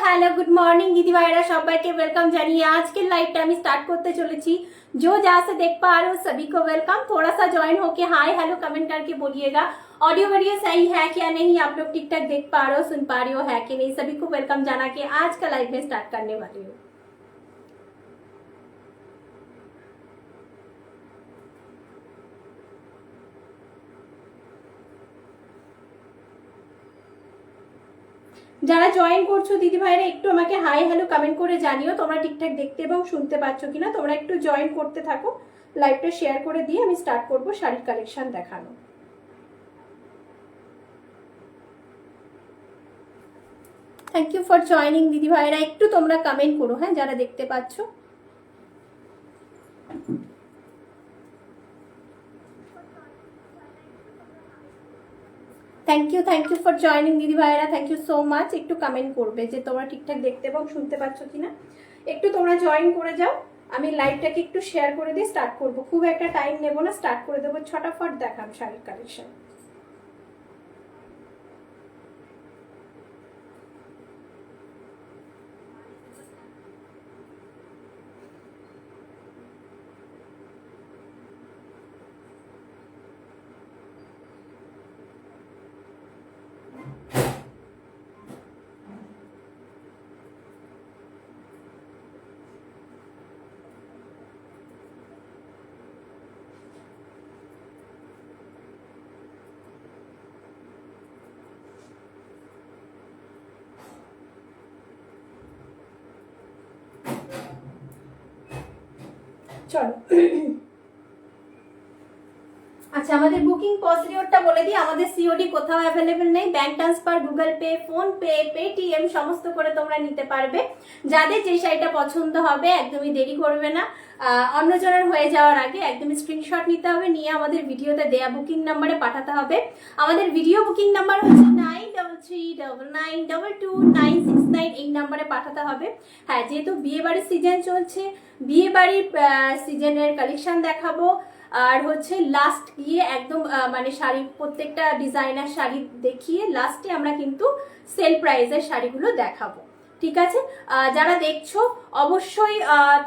Hello good morning दीदी भाईरा সবাইকে welcome जानिए। आज के लाइव टाइम स्टार्ट करते चलेছি। जो जहाँ से देख पा रहे हो सभी को वेलकम। थोड़ा सा ज्वाइन होके हाय हेलो कमेंट करके बोलिएगा। ऑडियो वीडियो सही है क्या नहीं, आप लोग ठीक ठाक देख पा रहे हो, सुन पा रहे हो है कि नहीं, सभी को वेलकम जाना के आज का लाइव में स्टार्ट करने वाली हूँ। যারা জয়েন করছো দিদি ভাইরা একটু আমাকে হাই হ্যালো কমেন্ট করে জানিও তোমরা ঠিকঠাক দেখতে এবং শুনতে পাচ্ছ কিনা। তোমরা একটু জয়েন করতে থাকো, লাইভটা শেয়ার করে দিয়ে আমি স্টার্ট করব শাড়ির কালেকশন দেখানো। থ্যাংক ইউ ফর জয়েনিং দিদি ভাইরা, একটু তোমরা কমেন্ট করো হ্যাঁ যারা দেখতে পাচ্ছ। থ্যাংক ইউ ফর জয়েনিং দিদি ভাইরা, থ্যাংক ইউ সো মাচ। একটু কমেন্ট করবে যে তোমরা ঠিকঠাক দেখতে এবং শুনতে পাচ্ছ কিনা, একটু তোমরা জয়েন করে যাও। আমি লাইভটাকে একটু শেয়ার করে দিয়ে স্টার্ট করব, খুব একটা টাইম নেব না, স্টার্ট করে দেবো। ছটাফট দেখাম শাড়ির কালেকশন। চলো আচ্ছা, আমাদের বুকিং প্রসিডিওরটা বলে দিই। আমাদের সিওডি কোথাও অ্যাভেলেবেল নেই, bank transfer, Google pay, phone pay, Paytm সমস্ত করে তোমরা নিতে পারবে। যাদের যে শাড়িটা পছন্দ হবে একদমই দেরি করবে না, অন্যজনের হয়ে যাওয়ার আগে একদমই স্ক্রিনশট নিতে হবে, নিয়ে আমাদের ভিডিওতে দেয়া বুকিং নাম্বারে পাঠাতে হবে। আমাদের ভিডিও বুকিং নাম্বার হচ্ছে 9339922969, এই নাম্বারে পাঠাতে হবে। হ্যাঁ, যেহেতু বিয়ে বাড়ির সিজন চলছে, বিয়ে বাড়ির সিজনের কালেকশন দেখাবো। আর হচ্ছে লাস্ট গিয়ে একদম মানে শাড়ি প্রত্যেকটা ডিজাইনার শাড়ি দেখিয়ে লাস্টে আমরা কিন্তু সেল প্রাইসের শাড়িগুলো দেখাবো, ঠিক আছে? যারা দেখছো অবশ্যই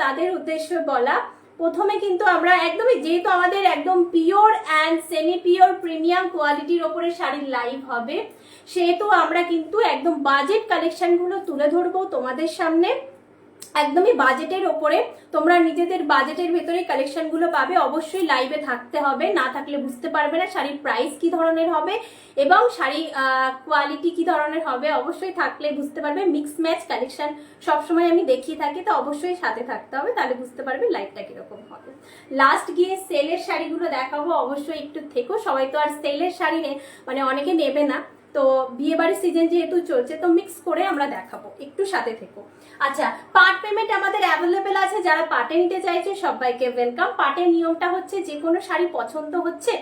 তাদের উদ্দেশ্যে বলা, প্রথমে কিন্তু আমরা একদমই, যেহেতু আমাদের একদম pure and semi pure premium কোয়ালিটির ওপরে শাড়ির লাইভ হবে, সেহেতু আমরা কিন্তু একদম বাজেট কালেকশনগুলো তুলে ধরবো তোমাদের সামনে। একদমই বাজেটের ওপরে, তোমরা নিজেদের বাজেটের ভেতরে কালেকশনগুলো পাবে। অবশ্যই লাইভে থাকতে হবে, না থাকলে বুঝতে পারবে না শাড়ির প্রাইস কি ধরনের হবে এবং শাড়ি কোয়ালিটি কি ধরনের হবে। অবশ্যই থাকলে বুঝতে পারবে। মিক্স ম্যাচ কালেকশন সবসময় আমি দেখিয়ে থাকি, তো অবশ্যই সাথে থাকতে হবে, তাহলে বুঝতে পারবে লাইভটা কিরকম হবে। লাস্ট গিয়ে সেলের শাড়িগুলো দেখাবো, অবশ্যই একটু থেকো। সবাই তো আর সেলের শাড়ি মানে অনেকে নেবে না, তো বিয়ে বাড়ির সিজন যেহেতু চলছে তো মিক্স করে আমরা দেখাবো, একটু সাথে থেকো। আচ্ছা, পার্ট পেমেন্ট আমাদের অ্যাভেলেবেল আছে, যারা পার্টে নিতে চাইছে সবাইকে ওয়েলকাম। পার্টের নিয়মটা হচ্ছে, যে কোনো শাড়ি পছন্দ হচ্ছে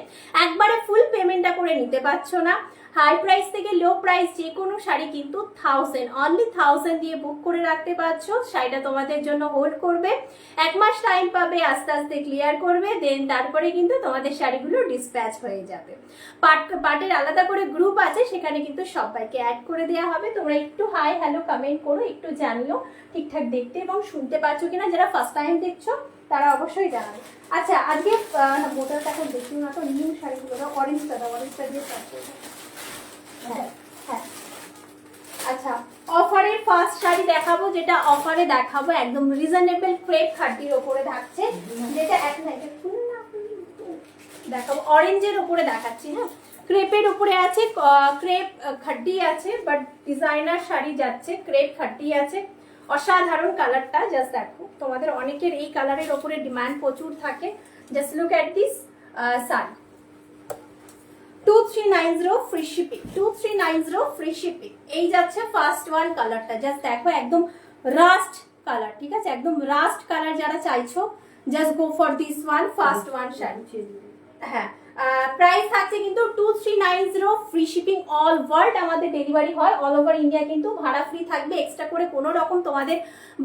একবারে ফুল পেমেন্টটা করে নিতে পারছো না, হাই প্রাইস থেকে লো প্রাইস যে কোনো শাড়ি কিন্তু 1000 দিয়ে বুক করে রাখতে পারছো। শাড়িটা তোমাদের জন্য হোল্ড করবে, 1 মাস টাইম পাবে, আস্তে আস্তে ক্লিয়ার করবে, দেন তারপরে কিন্তু তোমাদের শাড়িগুলো ডিসপ্যাচ হয়ে যাবে। পার্টের আলাদা করে গ্রুপ আছে, সেখানে কিন্তু সবাইকে অ্যাড করে দেওয়া হবে। তোমরা একটু হাই হ্যালো কমেন্ট করো, একটু জানিও ঠিকঠাক দেখতে এবং শুনতে পাচ্ছ কিনা। যারা ফার্স্ট টাইম দেখছো তারা অবশ্যই জানাবে। আচ্ছা, আজকে বোটালটা এখন দেখি না তো, নিউ শাড়িগুলো অরেঞ্জটা দিয়ে হ্যাঁ হ্যাঁ। আচ্ছা, অফারের ফার্স্ট শাড়ি দেখাবো, যেটা অফারে দেখাবো একদম রিজনেবল ক্রেপ খাদ্যের ওপরে থাকছে, যেটা দেখাবো অরেঞ্জের উপরে দেখাচ্ছি। হ্যাঁ, ক্রেপের উপরে আছে, ক্রেপ খাড্ডি আছে, বাট ডিজাইনার শাড়ি যাচ্ছে, ক্রেপ খাড্ডি আছে। অসাধারণ কালারটা, জাস্ট দেখো, তোমাদের অনেকের এই কালারের ওপরে ডিমান্ড প্রচুর থাকে। Just look at this sari, 2390 free shipping, 2390 free shipping. এই যাচ্ছে ফার্স্ট ওয়ান কালারটা, জাস্ট দেখো একদম রাস্ট কালার, ঠিক আছে? একদম রাস্ট কালার যারা চাইছো just go for this one, first one sari. হ্যাঁ, প্রাইস থাকছে কিন্তু 2390 ফ্রি শিপিং। অল ওয়ার্ল্ড আমাদের ডেলিভারি হয়, অল ওভার ইন্ডিয়া কিন্তু ভাড়া ফ্রি থাকবে, এক্সট্রা করে কোনো রকম তোমাদের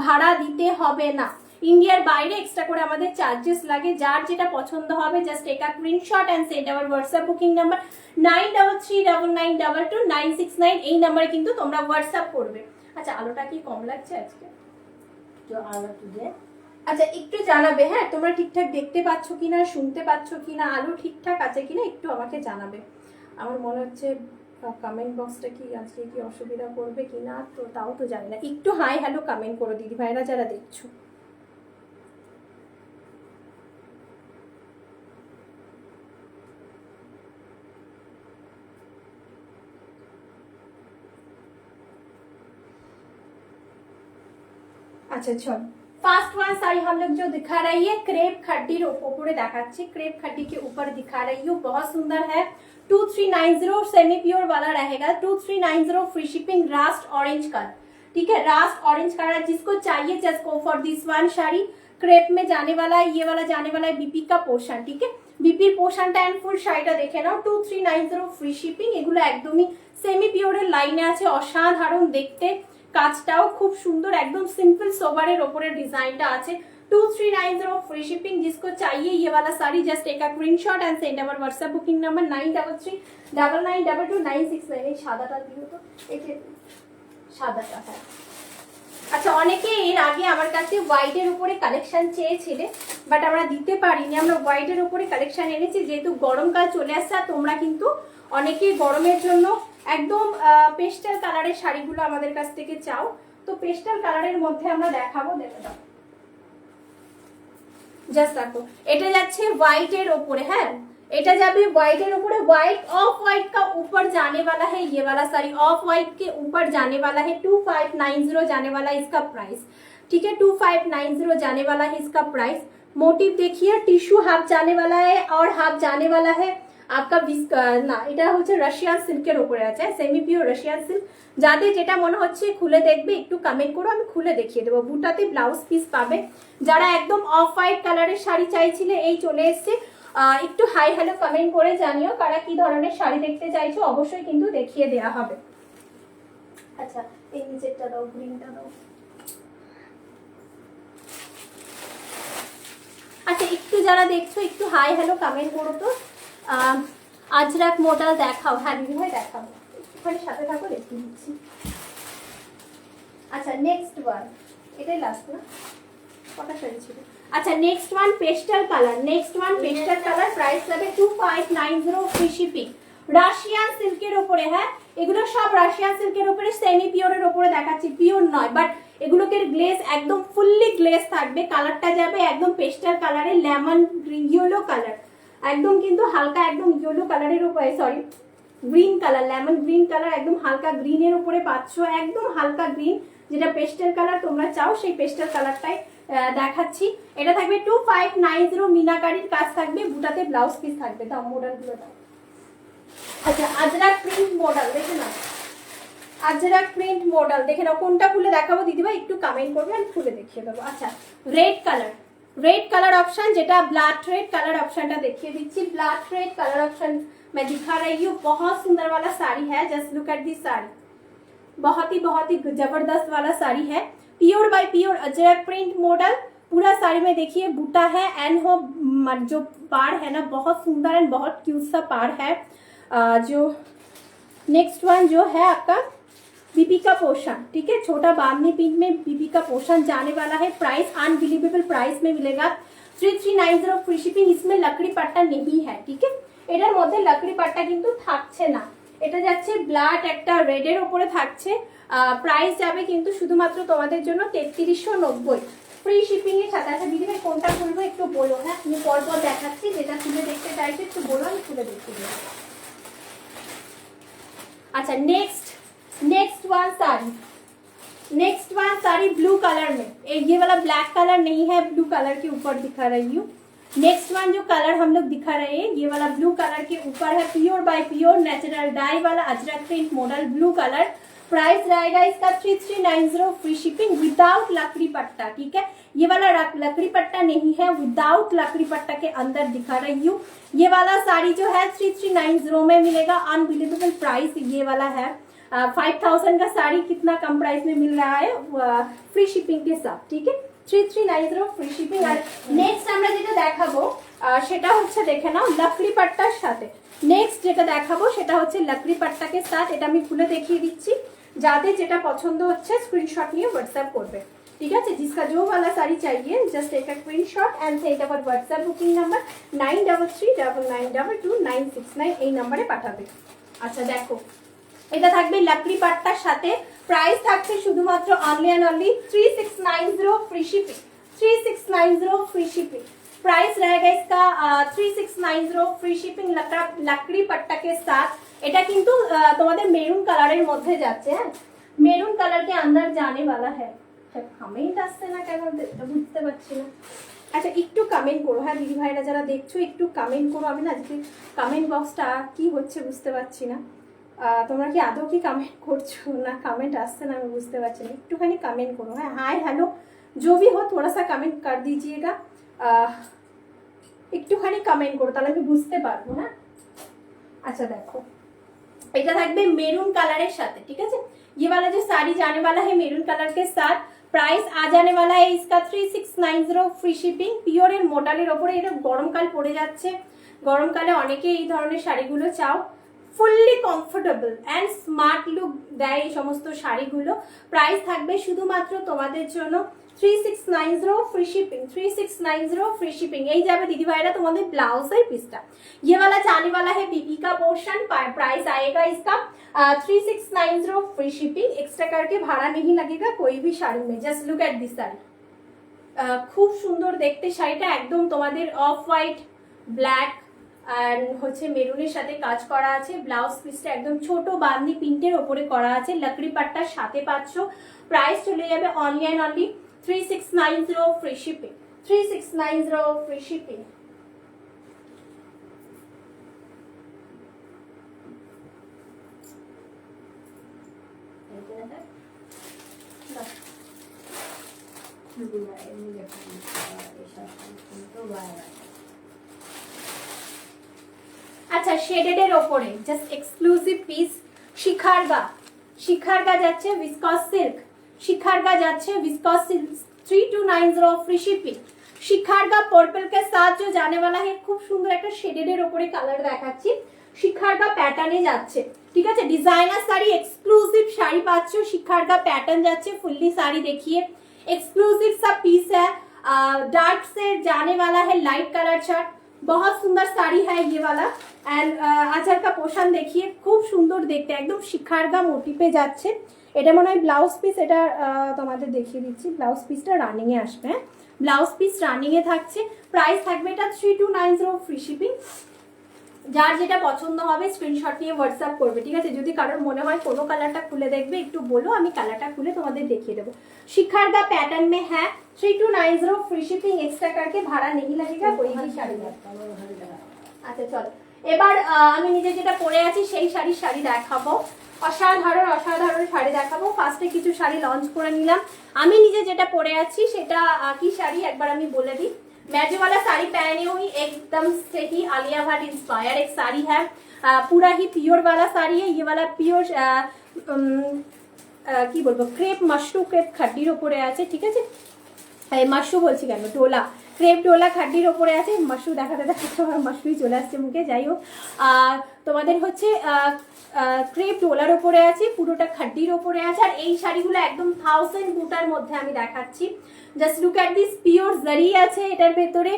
ভাড়া দিতে হবে না। ইন্ডিয়ার বাইরে এক্সট্রা করে আমাদের চার্জেস লাগে। যার যেটা পছন্দ হবে just take a screenshot and send our WhatsApp booking number 9339922969, এই নাম্বারে কিন্তু তোমরা হোয়াটসঅ্যাপ করবে। আচ্ছা আলোটা কি কম লাগছে আজকে? তো আলো তুলে আচ্ছা একটু জানাবে, হ্যাঁ তোমরা ঠিকঠাক দেখতে পাচ্ছ কিনা, শুনতে পাচ্ছ কিনা, আলো ঠিকঠাক আছে কিনা একটু আমাকে জানাবে। আমার মনে হচ্ছে কমেন্ট বক্সটা কি আজকে কি অসুবিধা করবে কিনা, তো তাও তো জানি না। একটু হাই হ্যালো কমেন্ট করো দিদি ভাইরা যারা দেখছো। अच्छा चलो फास्ट वन साड़ी हम लोग जो दिखा रही है क्रेप खड्डी ऊपर देखाচ্ছি, क्रेप खड्डी के ऊपर दिखा रही हूँ, बहुत सुंदर है। 2390 सेमी प्योर वाला रहेगा, 2390 free shipping, Rust orange colour, ठीक है रास्ट ऑरेंज कलर। जिसको चाहिए just go for this one sari. Crepe में जाने वाला है, ये वाला जाने वाला है बीपी का पोर्शन, ठीक है बीपी पोर्शनটা এন্ড ফুল শাড়িটা দেখে নাও। 2390 ফ্রি শিপিং, এগুলো একদমই সেমি পিওরের লাইনে আছে, অসাধারণ দেখতে, কাজটাও খুব সুন্দর, একদম সিম্পল সোবারের ওপরে ডিজাইনটা আছে। 2390 फ्री शिपिंग। जिसको चाहिए ये वाला sari just take a screenshot and send our WhatsApp booking number 9339229699। এই সাদাটা দিও তো, এই যে সাদাটা। হ্যাঁ আচ্ছা অনেকে এর আগে আমার কাছে হোয়াইটের উপরে কালেকশন চেয়েছিলে, বাট আমরা দিতে পারিনি। আমরা হোয়াইটের উপরে কালেকশন এনেছি যেহেতু গরমকাল চলে আসছে, আর তোমরা কিন্তু অনেকে গরমের জন্য একদম পেস্টাল কালারের শাড়িগুলো আমাদের কাছ থেকে চাও, তো পেস্টাল কালারের মধ্যে আমরা দেখাবো। দেখো দাও জাস্ট দেখো, এটা যাচ্ছে হোয়াইটের ওপরে, হ্যাঁ এটা যাবে व्हाइटेर ऊपर, व्हाइट ऑफ व्हाइट का ऊपर जाने वाला है ये वाला साड़ी, ऑफ व्हाइट के ऊपर जाने वाला है। 2590 जाने वाला है इसका प्राइस, ठीक है 2590 जाने वाला है इसका प्राइस। मोटिव देखिए टिश्यू हाफ जाने वाला है और हाफ जाने वाला है आपका না এটা হচ্ছে রাশিয়ান সিল্কের উপরে আছে, সেমি পিওর রাশিয়ান সিল্ক। যাদের যেটা মনে হচ্ছে খুলে দেখবে একটু কমেন্ট করো, আমি খুলে দেখিয়ে দেবো। বুটাতে ব্লাউজ পিস পাবে। যারা একদম অফ হোয়াইট কালারের শাড়ি চাইছিলে এই চলে এসছে। একটু হাই হ্যালো কমেন্ট করে জানিও কারা কি ধরনের শাড়ি দেখতে চাইছো, অবশ্যই কিন্তু দেখিয়ে দেওয়া হবে। আচ্ছা এই নিচেরটা দাও, গ্রিনটা দাও। আচ্ছা একটু যারা দেখছো একটু হাই হ্যালো কমেন্ট করো তো। আজরাক মডেল দেখাও, হ্যাঁ দিদি ভাই দেখাবো, একটুখানি সাথে থাকো দেখিয়ে দিচ্ছি। আচ্ছা নেক্সট ওয়ান, এটাই লাস্ট না, কটা শাড়ি ছিল। আচ্ছা next one pastel colour, next one pastel colour, price যাবে 2590 ফ্রি শিপিং। রাশিয়ান সিল্কের উপরে, হ্যাঁ এগুলো সব রাশিয়ান সিল্কের উপরে, সেমি পিওরের উপরে দেখাচ্ছি, পিওর নয় বাট এগুলোকে গ্লেজ একদম ফুললি গ্লেজ থাকবে। কালারটা যাবে একদম পেস্টাল কালারে, লেমন ইয়েলো কালার, একদম কিন্তু হালকা একদম ইয়েলো কালারের উপরে, sorry green colour, lemon green colour, একদম হালকা গ্রিনের উপরে পাচ্ছ, একদম হালকা গ্রিন, যেটা পেস্টাল কালার তোমরা চাও সেই পেস্টাল কালারটাই দেখাচ্ছি। এটা থাকবে 2590, মিনাকারির কাজ থাকবে, বুটাতে ব্লাউজ পিস থাকবে। দাও মডেলগুলো দাও। আচ্ছা আজরাক প্রিন্ট মডেল দেখে নাও, আজরাক প্রিন্ট মডেল দেখে নাও, কোনটা খুলে দেখাবো দিদিভাই একটু কমেন্ট করবে, আমি খুলে দেখিয়ে দেবো। আচ্ছা red colour, red colour option जेटा ब्लैक रेड कलर ऑप्शन टा देखिए दीजिए, ब्लैक रेड कलर ऑप्शन मैं दिखा रही हूँ। बहुत सुंदर वाला साड़ी है, just look at this sari, बहुत ही जबरदस्त वाला साड़ी है। Pure by pure Ajrak print model, पूरा साड़ी में देखिए बूटा है एंड हो जो पाड़ है ना बहुत सुंदर एंड बहुत क्यूट सा पाड़ है। जो नेक्स्ट वन जो है आपका बीपी का पोर्शन, ठीक है छोटा बांधनी पिंक में बीपी का पोर्शन जाने वाला है। प्राइस अनबिलीवेबल प्राइस में मिलेगा 3390 फ्री शिपिंग। इसमें लकड़ी पट्टा नहीं है, ठीक है এটার মধ্যে লকড়ি পাট্টা কিন্তু থাকছে না, এটা যাচ্ছে ব্ল্যাক একটা রেডের উপরে থাকছে। প্রাইস যাবে কিন্তু শুধুমাত্র তোমাদের জন্য 3390 ফ্রি শিপিং এর সাথে। আচ্ছা দিদি ভাই কোনটা খুলবো একটু বলো, হ্যাঁ আমি পরপর দেখাচ্ছি, যেটা খুলে দেখতে চাইছো একটু বলো, আমি খুলে দেখিয়ে দেবো। अच्छा next one sari, next one sari blue colour में, ये वाला ब्लैक कलर नहीं है, ब्लू कलर के ऊपर दिखा रही हूँ। नेक्स्ट वन जो कलर हम लोग दिखा रहे हैं ये वाला ब्लू कलर के ऊपर है, pure by pure natural dye वाला Ajrakh print model blue colour. Price रहेगा इसका 3390 फ्री शिपिंग विदाउट लकड़ी पट्टा, ठीक है ये वाला लकड़ी पट्टा नहीं है, विदाउट लकड़ी पट्टा के अंदर दिखा रही हूँ। ये वाला साड़ी जो है 3390 में मिलेगा, अनबिलीवेबल प्राइस ये वाला है। 5000 का साड़ी कितना कम प्राइस में मिल रहा है फ्री शिपिंग के साथ, ठीक है 3390 फ्री शिपिंग। আর নেক্সট আমরা যেটা দেখাবো সেটা হচ্ছে দেখে নাও লকড়ি পাট্টার সাথে। নেক্সট যেটা দেখাবো সেটা হচ্ছে লকড়ি পাট্টাকে সাথ, এটা আমি খুলে দেখিয়ে দিচ্ছি। যাদের যেটা পছন্দ হচ্ছে স্ক্রিনশট নিয়ে হোয়াটসঅ্যাপ করবে, ठीक है। जिसका जो वाला साड़ी चाहिए just take a screenshot and send our WhatsApp booking number 9339992969 এই নম্বরে পাঠাবে। আচ্ছা দেখো, এটা থাকবে লাকড়ি পাট্টার সাথে, প্রাইস থাকছে শুধুমাত্র only and only 3690 free shipping, 3690 free shipping price रहेगा इसका 3690 फ्री शिपिंग लकड़ी पट्टा के साथ। এটা কিন্তু তোমাদের মেরুন কালারের মধ্যে যাচ্ছে, হ্যাঁ মেরুন কালার के अंदर जाने वाला है। কমেন্ট আসছে না কেন বুঝতে পারছি না। আচ্ছা একটু কমেন্ট করো, হ্যাঁ দিদি ভাইরা যারা দেখছো একটু কমেন্ট করো, আমি না আজকে কমেন্ট বক্সটা কি হচ্ছে বুঝতে পারছি না। তোমরা কি আদৌ কি কমেন্ট করছো না কমেন্ট আসছে না আমি বুঝতে পারছি না, একটুখানি কমেন্ট করো। হ্যাঁ হাই হ্যালো जो भी हो थोड़ा सा कमेंट कर दीजिएगा, একটুখানি কমেন্ট করো তাহলে আমি বুঝতে পারবো। হ্যাঁ আচ্ছা দেখো, এটা থাকবে মেরুন কালারের সাথে, ঠিক আছে। ये वाला जो साड़ी जाने वाला है मेरून कलर के साथ, प्राइस आ जाने वाला है इसका 3690 फ्री शिपिंग। পিওরের মোডালের ওপরে, এটা গরমকাল পড়ে যাচ্ছে, গরমকালে অনেকে এই ধরনের শাড়িগুলো চাও, fully comfortable and smart look দেয় এই সমস্ত শাড়িগুলো। প্রাইস থাকবে শুধুমাত্র তোমাদের জন্য 3690 फ्री शिपिंग, 3690 फ्री शिपिंग। यही जाবে दीदी भाईरा तुम्हारे ब्लाउज है पीसटा। ये वाला जाने वाला है बीबी का पोर्शन, प्राइस आएगा इसका 3690 फ्री शिपिंग। एक्स्ट्रा करके भाड़ा नहीं लगेगा कोई भी শাড়ি में। Just look at this sari, খুব সুন্দর দেখতে শাড়িটা, একদম তোমাদের অফ হোয়াইট ব্ল্যাক আর হচ্ছে মেরুনের সাথে কাজ করা আছে। ব্লাউজ পিসটা একদম ছোট বাঁধনি প্রিন্টের ওপরে করা আছে, লাকড়ি পাট্টার সাথে পাচ্ছ। প্রাইস চলে যাবে only and only 3690 free shipping, 3690 free shipping. আচ্ছা শেডেডের ওপরে just exclusive piece, Shikargah, Shikargah যাচ্ছে विस्कोस सिल्क, शिखारगा যাচ্ছে viscose silk 3290 free shipping. Shikargah purple के साथ जो जाने वाला है, খুব সুন্দর একটা শেডেডের ওপরে কালার দেখাচ্ছি, শিখারগা প্যাটার্নে যাচ্ছে, ঠিক আছে। ডিজাইনার শাড়ি, এক্সক্লুসিভ শাড়ি পাচ্ছ, শিখারগা প্যাটার্ন যাচ্ছে। ফুললি শাড়ি देखिए, एक्सक्लूसिव सा पीस है, डार्क से जाने वाला है लाइट कलर चार्ट, बहुत सुंदर साड़ी है ये वाला। एंड आचार का पोर्शन देखिए, खूब सुंदर देखते, एकदम शिखारगा मोटिफे যাচ্ছে। এটা মনে হয় ব্লাউজ পিস, এটা তোমাদের দেখিয়ে দিচ্ছি, ব্লাউজ পিসটা রানিং এ আসবে, হ্যাঁ ব্লাউজ পিস রানিং এ থাকছে। প্রাইস থাকবে এটা 3290 ফ্রি শিপিং। যার যেটা পছন্দ হবে স্ক্রিনশট নিয়ে হোয়াটসঅ্যাপ করবে, ঠিক আছে। যদি কারোর মনে হয় কোনো কালারটা খুলে দেখবে একটু বলো, আমি কালারটা খুলে তোমাদের দেখিয়ে দেবো। शिखारगा पैटर्न में है, 3290 फ्री शिपिंग। एक्स्ट्रा करके भाड़ा नहीं लगेगा कोई भी শাড়ি। আচ্ছা চলো এবার আমি নিজে যেটা পরে আছি সেই শাড়ি দেখাবো, অসাধারণ অসাধারণ শাড়ি দেখাবো। ফার্স্টে কিছু শাড়ি লঞ্চ করে নিলাম। আমি নিজে যেটা পরে আছি সেটা কি শাড়ি একবার আমি বলে দিই। मैं जो वाला साड़ी पहनी हुई एकदम से ही आलिया भट्ट इंस्पायर एक साड़ी है, पूरा ही प्योर वाला साड़ी है। ये वाला प्योर কি বলবো ক্রেপ মাশরু ক্রেপ খাড্ডির ওপরে আছে, ঠিক আছে। মাশরু বলছি কেন, ডোলা ক্রেপ ডোলা খাড্ডির ওপরে আছে। মাশরু দেখাতে দেখাতে আমার মাশরুই চলে আসছে মুখে। যাই হোক তোমাদের হচ্ছে ক্রেপ ডোলার ওপরে আছে, পুরোটা খাড্ডির ওপরে আছে। আর এই শাড়িগুলো একদম 1000 বুটার মধ্যে আমি দেখাচ্ছি। Just look at this, pure জারি আছে এটার ভেতরে,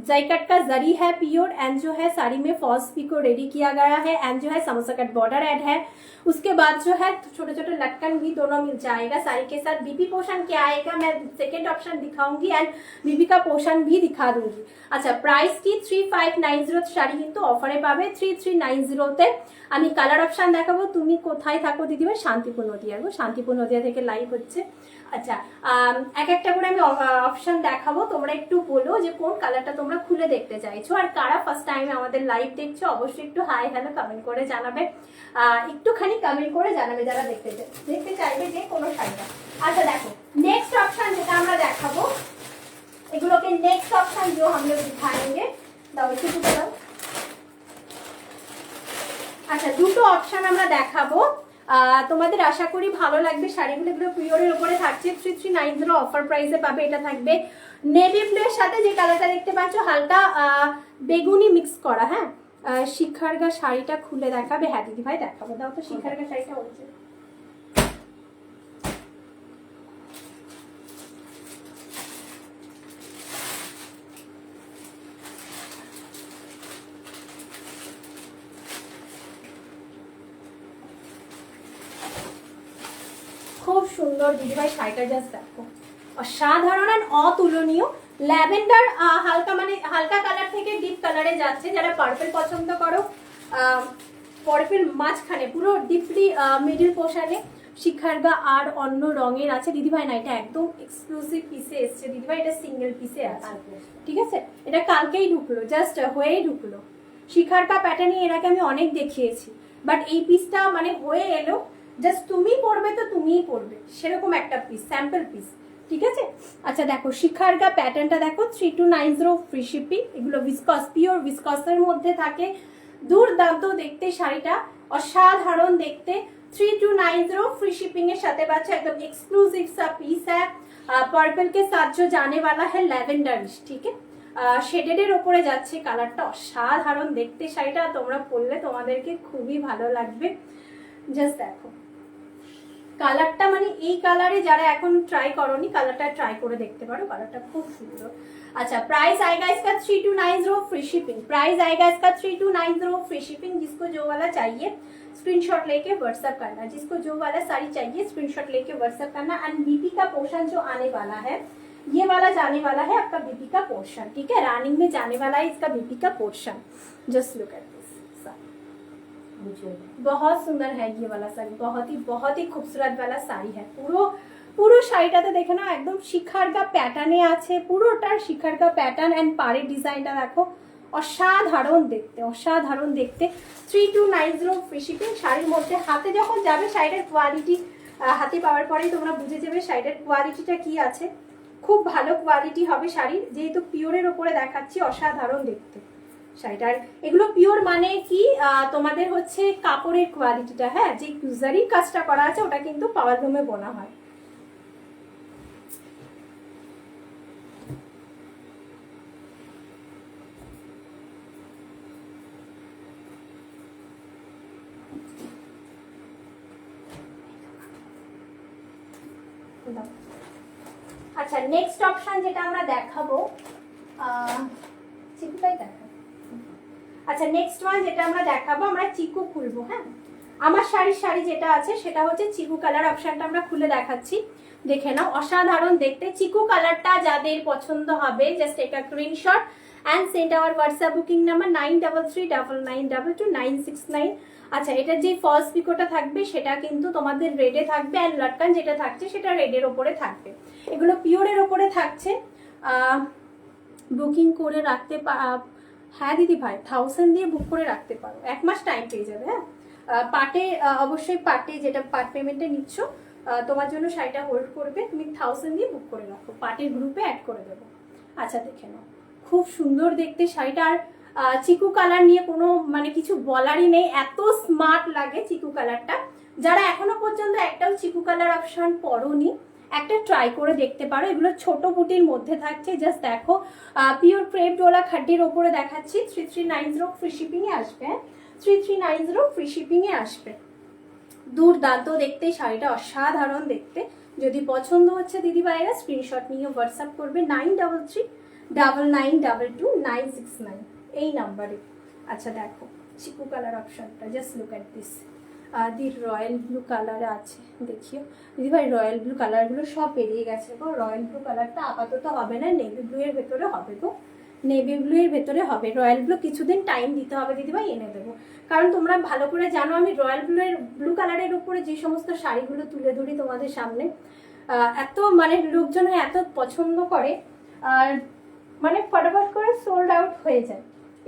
जैकट का जरी है प्योर। एंड जो है साड़ी में फॉल्स पिको रेडी किया गया है, एंड जो है समोसा कट बॉर्डर एड है। उसके बाद जो है छोटे छोटे लटकन भी दोनों मिल जाएगा साड़ी के साथ। बीबी पोर्शन क्या आएगा मैं सेकेंड ऑप्शन दिखाऊंगी एंड बीबी का पोर्शन भी दिखा दूंगी। अच्छा प्राइस की 3590 শাড়ি কিন্তু অফারে পাবে 3390 তে। আমি কালার অপশন দেখাবো। তুমি কোথায় থাকো দিদিভাই? শান্তিপুর নদিয়া গো, শান্তিপুর নদিয়া থেকে লাইভ হচ্ছে। আচ্ছা এক একটা করে আমি অপশন দেখাবো, তোমরা একটু বলো যে কোন কালারটা তোমরা খুলে দেখতে চাইছো। আর কারা ফার্স্ট টাইম আমাদের লাইভ দেখছো অবশ্যই একটু হাই হ্যালো কমেন্ট করে জানাবে, একটুখানি কমেন্ট করে জানাবে যারা দেখতে চাইবে যে কোনো শাড়িটা। আচ্ছা দেখো নেক্সট অপশন যেটা আমরা দেখাবো, এগুলোকে নেক্সট অপশন जो हम लोग दिखाएंगे, দাও একটু দাও। আচ্ছা দুটো অপশন আমরা দেখাবো, তোমাদের আশা করি ভালো লাগবে শাড়িগুলো। এগুলো পিওরের উপরে থাকছে, 3390 অফার প্রাইসে পাবে। এটা থাকবে নেভি ব্লু এর সাথে যে কালারটা দেখতে পাচ্ছ হালকা বেগুনি মিক্স করা। হ্যাঁ শিখারগা শাড়িটা খুলে দেখাবে? হ্যাঁ দিদি ভাই দেখাবো, দাও তো শিখারগা শাড়িটা হচ্ছে খুব সুন্দর দিদিভাই শাড়িটা, জাস্ট দেখো অসাধারণ আর অতুলনীয়। ল্যাভেন্ডার হালকা মানে হালকা কালার থেকে ডিপ কালারে যাচ্ছে। যারা পার্পল পছন্দ করো, পার্পল মাঝখানে পুরো ডিপলি মিডল পোর্শনে শিখারগা আর অন্য রঙের আছে দিদিভাই। না এটা একদম এক্সক্লুসিভ পিসে এসছে দিদিভাই, এটা সিঙ্গেল পিসে আছে, ঠিক আছে? এটা কালকেই ঢুকলো, জাস্ট হয়েই ঢুকলো। শিখারকা প্যাটার্নে এর আগে আমি অনেক দেখিয়েছি, বাট এই পিসটা মানে হয়ে এলো, জাস্ট তুমি পরবে তো তুমিই পরবে সেরকম একটা পিস, স্যাম্পল পিস, ঠিক আছে? আচ্ছা দেখো শিখারকা প্যাটার্নটা দেখো, 3290 ফ্রি শিপিং। এগুলো ভিসকস, পিওর ভিসকসের মধ্যে থাকে। দুর্দান্ত দেখতে শাড়িটা, অসাধারণ দেখতে। 3290 फ्री शिपिंग এর সাথে পাচ্ছ एकदम एक्सक्लूसिव सा पीस है। पर्पल के साथ जो जाने वाला है लैवेंडरिश, ठीक है? শেডেডের উপরে যাচ্ছে, কালারটা অসাধারণ দেখতে। শাড়িটা তোমরা পরলে তোমাদেরকে খুবই ভালো লাগবে। জাস্ট দেখো কালারটা, মানে এই কালারে যারা এখন ট্রাই করোনি কালারটা ট্রাই করে দেখতে পারো, কালারটা খুব সুন্দর। अच्छा प्राइस आएगा इसका 3290 फ्री शिपिंग। प्राइस आएगा इसका 3290 फ्री शिपिंग। जिसको जो वाला चाहिए स्क्रीनशॉट लेके व्हाट्सएप करना, जिसको जो वाला साड़ी चाहिए स्क्रीनशॉट लेके व्हाट्सएप करना। एंड बीपी का पोर्शन जो आने वाला है, ये वाला जाने वाला है आपका बीपी का पोर्शन, ठीक है? रनिंग में जाने वाला है इसका बीपी का portion. Just look at this, बहुत सुंदर है ये वाला साड़ी, बहुत ही खूबसूरत वाला साड़ी है। পুরো শাড়িটাতে দেখে না একদম শিখারকা প্যাটার্নে আছে, পুরোটার শিখারকা প্যাটার্ন এন্ড পাড়ের ডিজাইনটা দেখো অসাধারণ দেখতে, অসাধারণ দেখতে। 3290 ফ্রি শিপিং। শাড়ির মধ্যে হাতে যখন যাবে শাড়িটার কোয়ালিটি, হাতে পাওয়ার পরেই তোমরা বুঝে যাবে শাড়িটার কোয়ালিটিটা কি আছে। খুব ভালো কোয়ালিটি হবে শাড়ির, যেহেতু পিওরের ওপরে দেখাচ্ছি, অসাধারণ দেখতে শাড়িটার। এগুলো পিওর মানে কি তোমাদের হচ্ছে কাপড়ের কোয়ালিটিটা, হ্যাঁ, যে কুজারি কাজটা করা আছে ওটা কিন্তু পাওয়ার লুমে বোনা হয়। আচ্ছা নেক্সট অপশন যেটা আমরা দেখাবো, চিকুটাই দেখাবো। আচ্ছা নেক্সট ওয়ান যেটা আমরা দেখাবো, আমরা চিকু খুলবো। হ্যাঁ, আমার শাড়ি যেটা আছে সেটা হচ্ছে চিকু কালার অপশনটা আমরা খুলে দেখাচ্ছি, দেখে নাও অসাধারণ দেখতে। চিকু কালারটা যাদের পছন্দ হবে জাস্ট একটা screenshot and send our WhatsApp booking number 9339922969। আচ্ছা এটার যে ফলস পিকোটা থাকবে সেটা কিন্তু তোমাদের রেডে থাকবে, অ্যান্ড লটকান যেটা থাকছে সেটা রেডের ওপরে থাকবে। এগুলো পিওরের ওপরে থাকছে। বুকিং করে রাখতে হ্যাঁ দিদি ভাই 1000 দিয়ে বুক করে রাখতে পারো, 1 মাস টাইম পেয়ে যাবে। হ্যাঁ পার্টে অবশ্যই পার্টে যেটা পার্ট পেমেন্টে নিচ্ছ তোমার জন্য শাড়িটা হোল্ড করবে, তুমি 1000 দিয়ে বুক করে রাখো, পার্টের গ্রুপে অ্যাড করে দেবো। আচ্ছা দেখে নাও খুব সুন্দর দেখতে শাড়িটা। আর চিকু কালার নিয়ে কোনো মানে কিছু বলারই নেই, এত স্মার্ট লাগে চিকু কালারটা। যারা এখনো পর্যন্ত একটাও চিকু কালার অপশন পরোনি, একটা ট্রাই করে দেখতে পারো। এগুলো ছোট বুটির মধ্যে থাকছে, জাস্ট দেখো পিওর ক্রেপ ডোলা খাড্ডির ওপরে দেখাচ্ছি। 3390 ফ্রি শিপিং এ আসবে, 3390 ফ্রি শিপিং এ আসবে। দুর্দান্ত দেখতে শাড়িটা, অসাধারণ দেখতে। যদি পছন্দ হচ্ছে দিদি ভাইরা স্ক্রিনশট নিয়ে হোয়াটসঅ্যাপ করবে 9339922969 এই নাম্বারে। আচ্ছা দেখো চিকু কালার অপশনটা, just look at this. The royal blue colour আছে, দেখিও দিদি ভাই রয়্যাল ব্লু কালারগুলো সব বেরিয়ে গেছে গো। রয়্যাল ব্লু কালারটা আপাতত হবে না, নেভি ব্লু এর ভেতরে হবে গো, নেভি ব্লু এর ভেতরে হবে। রয়্যাল ব্লু কিছুদিন টাইম দিতে হবে দিদি ভাই, এনে দেবো। কারণ তোমরা ভালো করে জানো আমি রয়্যাল ব্লু কালারের উপরে যে সমস্ত শাড়িগুলো তুলে ধরি তোমাদের সামনে, এত মানে লোকজন এত পছন্দ করে, আর মানে ফটাফট করে সোল্ড আউট হয়ে যায়।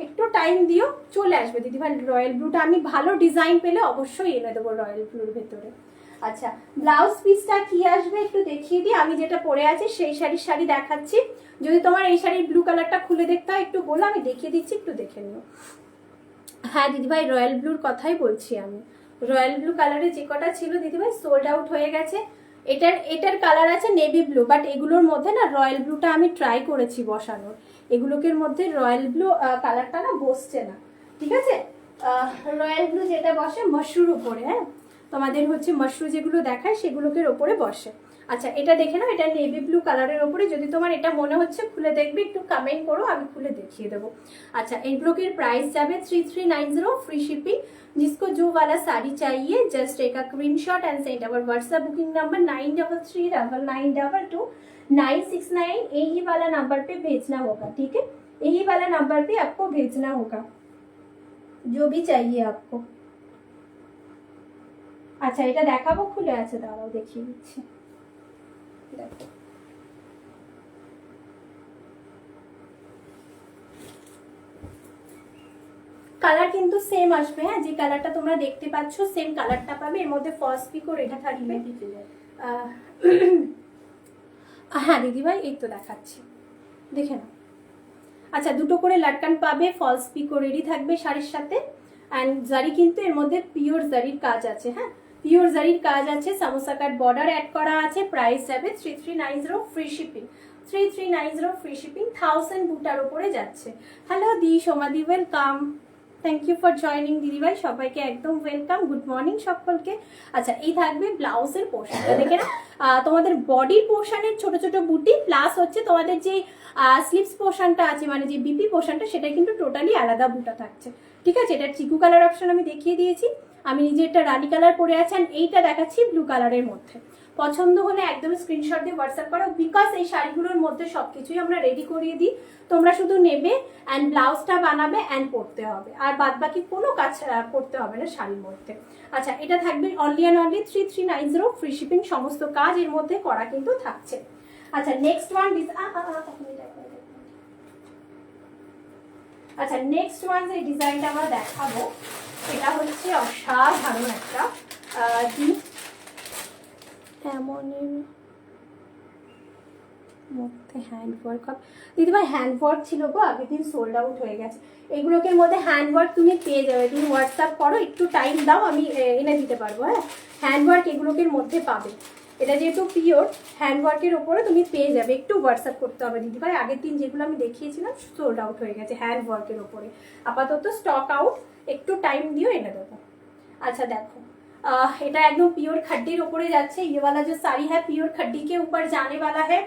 একটু টাইম দিও, চলে আসবে দিদি ভাই রয়্যাল ব্লুটা। আমি ভালো ডিজাইন পেলে অবশ্যই এনে দেবো রয়্যাল ব্লুর ভেতরে। আচ্ছা ব্লাউজ পিসটা কি আসবে একটু দেখিয়ে দিই। আমি যেটা পরে আছি সেই শাড়ি দেখাচ্ছি। যদি তোমার এই শাড়ির ব্লু কালারটা খুলে দেখতে হয় একটু বলো, আমি দেখিয়ে দিচ্ছি, একটু দেখে নিও। হ্যাঁ দিদিভাই রয়্যাল ব্লুর কথাই বলছি আমি। রয়্যাল ব্লু কালারে যে কটা ছিল দিদিভাই সোল্ড আউট হয়ে গেছে। এটার কালার আছে নেভি ব্লু, বাট এগুলোর মধ্যে না রয়্যাল ব্লুটা আমি ট্রাই করেছি বসানোর, এগুলোকের মধ্যে রয়্যাল ব্লু কালারটা না বসছে না, ঠিক আছে? রয়্যাল ব্লু যেটা বসে মশরুর উপরে, হ্যাঁ তোমাদের হচ্ছে মশরু যেগুলো দেখায় সেগুলোকে ওপরে বসে। আচ্ছা এটা দেখে নাও, এটা নেভি ব্লু কালারের ওপরে। যদি তোমার এটা মনে হচ্ছে খুলে দেখবে একটু কমেন্ট করো, আমি খুলে দেখিয়ে দেবো। আচ্ছা এইগুলোর প্রাইস যাবে 3390 फ्री शिपिंग। जिसको जो वाला साड़ी चाहिए जस्ट एक screenshot and send our WhatsApp booking number 9339922969। यही वाला नंबर पे भेजना होगा, ठीक है, यही वाला नंबर पे आपको भेजना होगा जो भी चाहिए आपको। আচ্ছা এটা দেখাবো, খুলে আছে, দাঁড়াও দেখিয়ে দিচ্ছি। দেখো কালার কিন্তু সেম আসবে, হ্যাঁ, যে কালারটা তোমরা দেখতে পাচ্ছ সেম কালারটা পাবে। এর মধ্যে ফলস পিকো এটা থাকবে। হ্যাঁ দিদিভাই এই তো দেখাচ্ছি, দেখে নাও। আচ্ছা দুটো করে লাটকান পাবে, ফলস পিকো রেডি থাকবে শাড়ির সাথে। অ্যান্ড জারি কিন্তু এর মধ্যে পিওর জারির কাজ আছে, হ্যাঁ পিওর জারির কাজ আছে। সামোসা কাট বর্ডার অ্যাড করা আছে। প্রাইস যাবে 3390 ফ্রি শিপিং। 3390 ফ্রি শিপিং, 1000 বুটার উপরে যাচ্ছে। হ্যালো দি সোমাদি, welcome, thank you for joining দিদিভাই, সবাইকে একদম ওয়েলকাম, গুড মর্নিং সকলকে। আচ্ছা এই থাকবে ব্লাউজের পোর্শনটা, দেখে না তোমাদের বডির পোর্শনের ছোট ছোট বুটি, প্লাস হচ্ছে তোমাদের যে স্লিভস পোর্শনটা আছে মানে যে বিপি পোর্শনটা, সেটা কিন্তু টোটালি আলাদা বুটা থাকছে, ঠিক আছে। এটা চিকু কালার অপশন আমি দেখিয়ে দিয়েছি। আমি নিজে একটা রানি কালার পরে আছি, আর এইটা দেখাচ্ছি ব্লু কালারের মধ্যে। পছন্দ হলে একদম স্ক্রিনশট দিয়ে হোয়াটসঅ্যাপ করো, বিকজ এই শাড়িগুলোর মধ্যে সবকিছুই আমরা রেডি করিয়ে দিই। তোমরা শুধু নেবে অ্যান্ড ব্লাউজটা বানাবে অ্যান্ড পরতে হবে, আর বাদ বাকি কোনো কাজ করতে হবে না শাড়ির মধ্যে। আচ্ছা এটা থাকবে only and only 3390 free shipping, সমস্ত কাজ এর মধ্যে করা কিন্তু থাকছে। আচ্ছা নেক্সট ওয়ান, আচ্ছা নেক্সট ওয়ান যে ডিজাইনটা আমরা দেখাবো এটা হচ্ছে অসাধারণ একটা এমনের মধ্যে হ্যান্ড ওয়ার্ক। দিদিভাই হ্যান্ড ওয়ার্ক ছিল গো, আগের দিন সোল্ড আউট হয়ে গেছে। এগুলোকে মধ্যে হ্যান্ড ওয়ার্ক তুমি পেয়ে যাবে, তুমি হোয়াটসঅ্যাপ করো, একটু টাইম দাও, আমি এনে দিতে পারবো। হ্যাঁ হ্যান্ড ওয়ার্ক এগুলোর মধ্যে পাবে। এটা যেহেতু পিওর হ্যান্ড ওয়ার্কের ওপরে তুমি পেয়ে যাবে, একটু হোয়াটসঅ্যাপ করতে হবে দিদিভাই। আগের দিন যেগুলো আমি দেখিয়েছিলাম সোল্ড আউট হয়ে গেছে হ্যান্ড ওয়ার্কের ওপরে, আপাতত স্টক আউট, একটু টাইম দিও, এনে দেবো। আচ্ছা দেখো এটা एकदम प्योर खड्डी ऊपर जाच्छे। ये वाला जो साड़ी है प्योर खड्डी के ऊपर जाने वाला है।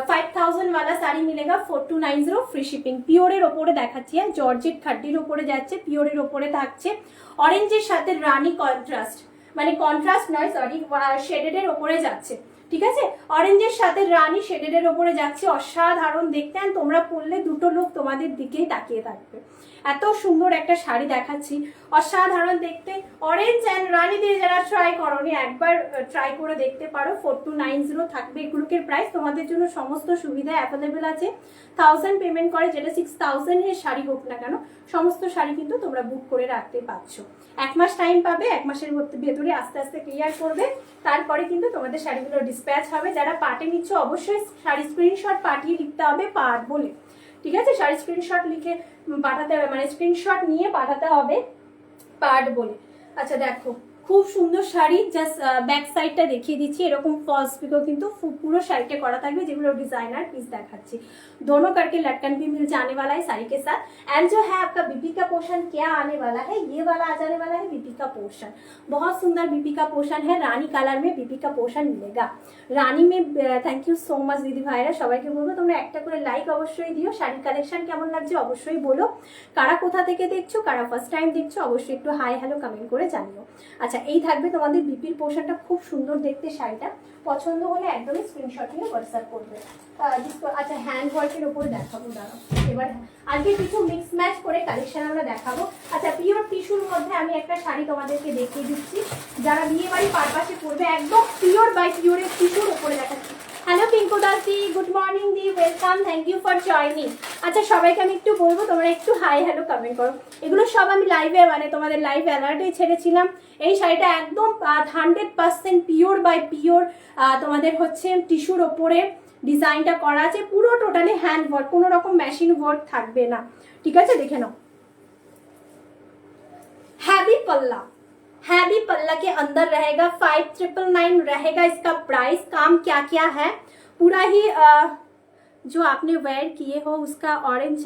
5000 वाला साड़ी मिलेगा 4290 फ्री शिपिंग। পিওরের ওপরে দেখাচ্ছি, হ্যাঁ জর্জেট খাড্ডির ওপরে যাচ্ছে, পিওরের ওপরে থাকছে। অরেঞ্জের সাথে রানী কন্ট্রাস্ট, মানে কন্ট্রাস্ট নয় সরি, শেডেডের ওপরে যাচ্ছে, ঠিক আছে। অরেঞ্জের সাথে রানী শেডেডের ওপরে যাচ্ছে, অসাধারণ দেখতে। আর তোমরা পরলে দুটো লোক তোমাদের দিকেই তাকিয়ে থাকবে। এত সুন্দর একটা শাড়ি দেখাচ্ছি, অসাধারণ দেখতে। অরেঞ্জ অ্যান্ড রানী দিয়ে যারা ট্রাই করোনি একবার ট্রাই করে দেখতে পারো। 4290 থাকবে এগুলোর প্রাইস। তোমাদের জন্য সমস্ত সুবিধা অ্যাভেলেবেল আছে। 1000 পেমেন্ট করে, যেটা 6000 এর শাড়ি হোক না কেন, সমস্ত শাড়ি কিন্তু তোমরা বুক করে রাখতে পারছো। 1 মাস টাইম পাবে, 1 মাসের ভেতরে আস্তে আস্তে ক্লিয়ার করবে, তারপরে কিন্তু তোমাদের শাড়িগুলো ডিসপ্যাচ হবে। যারা পার্টে নিচ্ছ অবশ্যই শাড়ি স্ক্রিনশট পাঠিয়ে লিখতে হবে পার্ট বলে, ঠিক আছে। শাড়ি স্ক্রিনশট লিখে পাঠাতে হবে, মানে স্ক্রিনশট নিয়ে পাঠাতে হবে পার্ট বলে। আচ্ছা দেখো খুব সুন্দর শাড়ি, জাস্ট ব্যাক সাইডটা দেখিয়ে দিচ্ছি। এরকম ফলস পিকো কিন্তু পুরো শাড়িটা করা থাকবে, যেগুলো डिजाइनर पीस दिखाচ্ছি। दोनों करके लटकन भी मिल जाने वाला है साड़ी के साथ। एंड जो है आपका बीपी का पोर्शन क्या आने वाला है, ये वाला आ जाने वाला है बीपी का पोर्शन। बहुत सुंदर बीपी का पोर्शन है, रानी कलर में बीपी का पोर्शन मिलेगा। रानी में थैंक यू सो माच দিদি ভাইরা, সবাইকে বলবো তোমরা একটা করে লাইক অবশ্যই দিও। শাড়ির কালেকশন কেমন লাগছে অবশ্যই বলো। কারা কোথা থেকে দেখছো, কারা ফার্স্ট টাইম দেখছো, অবশ্যই একটু হাই হ্যালো কমেন্ট করে জানিও। আচ্ছা এই থাকবে তোমাদের বিপির পোর্শনটা, খুব সুন্দর দেখতে শাড়িটা। পছন্দ হলে একদমই স্ক্রিনশট নিয়ে হোয়াটসঅ্যাপ করবে। আচ্ছা হ্যান্ড ওয়ার্কের উপরে দেখাবো, দাঁড়াও এবার আজকে কিছু মিক্স ম্যাচ করে কালেকশন আমরা দেখাবো। আচ্ছা পিওর টিস্যুর মধ্যে আমি একটা শাড়ি তোমাদেরকে দেখিয়ে দিচ্ছি, যারা বিয়ে বাড়ি পারপাসে পরবে, একদম পিওর বাই পিওরের টিস্যুর উপরে দেখাচ্ছি। হ্যালো পিঙ্কু দাস দি, গুড মর্নিং দি, welcome, thank you for joining. আচ্ছা সবাইকে আমি একটু বলবো তোমরা একটু হাই হ্যালো কমেন্ট করো। এগুলো সব আমি লাইভে মানে তোমাদের লাইভ অ্যালার্টে ছেড়েছিলাম। এই শাড়িটা একদম 100% পিওর বাই পিওর তোমাদের হচ্ছে টিস্যুর ওপরে ডিজাইনটা করা আছে, পুরো টোটালি হ্যান্ড ওয়ার্ক, কোনো রকম মেশিন ওয়ার্ক থাকবে না, ঠিক আছে। দেখে নাও हैवी पल्ला, हैवी पल्ला के अंदर रहेगा 5999 रहेगा इसका प्राइस। काम क्या क्या है पूरा ही जो आपने वेयर किए हो उसका ऑरेंज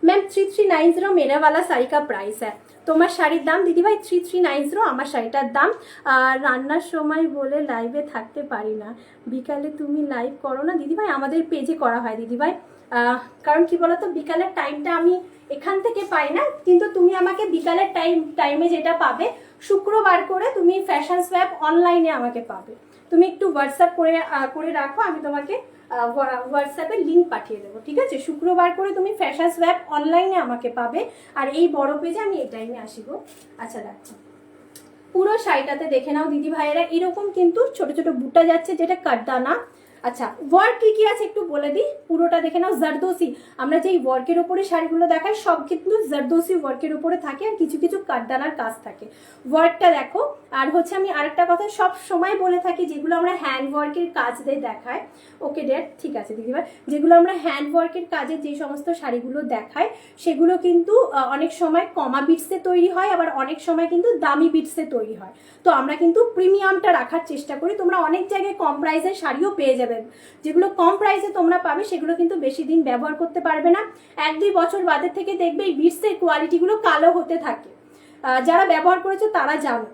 मैम 3390 मेरा वाला শাড়ি का प्राइस है। তোমার শাড়ির দাম দিদিভাই 3390, আমার শাড়িটার দাম। আর রান্নার সময় বলে লাইভে থাকতে পারি না, বিকালে তুমি লাইভ করো না দিদিভাই? আমাদের পেজে করা হয় দিদিভাই, কারণ কি বলতো বিকালের টাইমটা আমি এখান থেকে পাই না, কিন্তু তুমি আমাকে বিকালের টাইমে যেটা পাবে শুক্রবার করে তুমি ফ্যাশন সোয়াপ অনলাইনে আমাকে পাবে। তুমি একটু হোয়াটসঅ্যাপ করে রাখো, আমি তোমাকে হোয়াটসঅ্যাপে লিঙ্ক পাঠিয়ে দেবো, ঠিক আছে? শুক্রবার করে তুমি ফ্যাশন সোয়াপ অনলাইনে আমাকে পাবে। আর এই বড় পেজে আমি এই টাইমে আসিব। আচ্ছা দেখো, পুরো শাড়িটাতে দেখে নাও দিদি ভাইয়েরা, এরকম কিন্তু ছোট ছোট বুটা যাচ্ছে, যেটা কাটদানা। আচ্ছা ওয়ার্ক কি কি আছে একটু বলে দিই, পুরোটা দেখে নাও। জারদোসি, আমরা যেই ওয়ার্কের উপরে শাড়িগুলো দেখাই সব কিন্তু জারদোসি ওয়ার্কের উপরে থাকে, আর কিছু কিছু কাঠদানার কাজ থাকে। ওয়ার্কটা দেখো। আর হচ্ছে আমি আরেকটা কথা সব সময় বলে থাকি, যেগুলো আমরা হ্যান্ড ওয়ার্কের কাজ দিয়ে দেখাই, ওকে ডেট ঠিক আছে দিদিভাই, যেগুলো আমরা হ্যান্ড ওয়ার্কের কাজে যে সমস্ত শাড়িগুলো দেখাই সেগুলো কিন্তু অনেক সময় কমা বিটসে তৈরি হয়, আবার অনেক সময় কিন্তু দামি বিটসে তৈরি হয়। তো আমরা কিন্তু প্রিমিয়ামটা রাখার চেষ্টা করি। তোমরা অনেক জায়গায় কম প্রাইসের শাড়িও পেয়ে যাবে, যেগুলো কম প্রাইসে তোমরা পাবে সেগুলো কিন্তু বেশি দিন ব্যবহার করতে পারবে না। 1-2 বছর বাদের থেকে দেখবে এই বিটসের কোয়ালিটিগুলো কালো হতে থাকে, যারা ব্যবহার করেছো তারা জানো।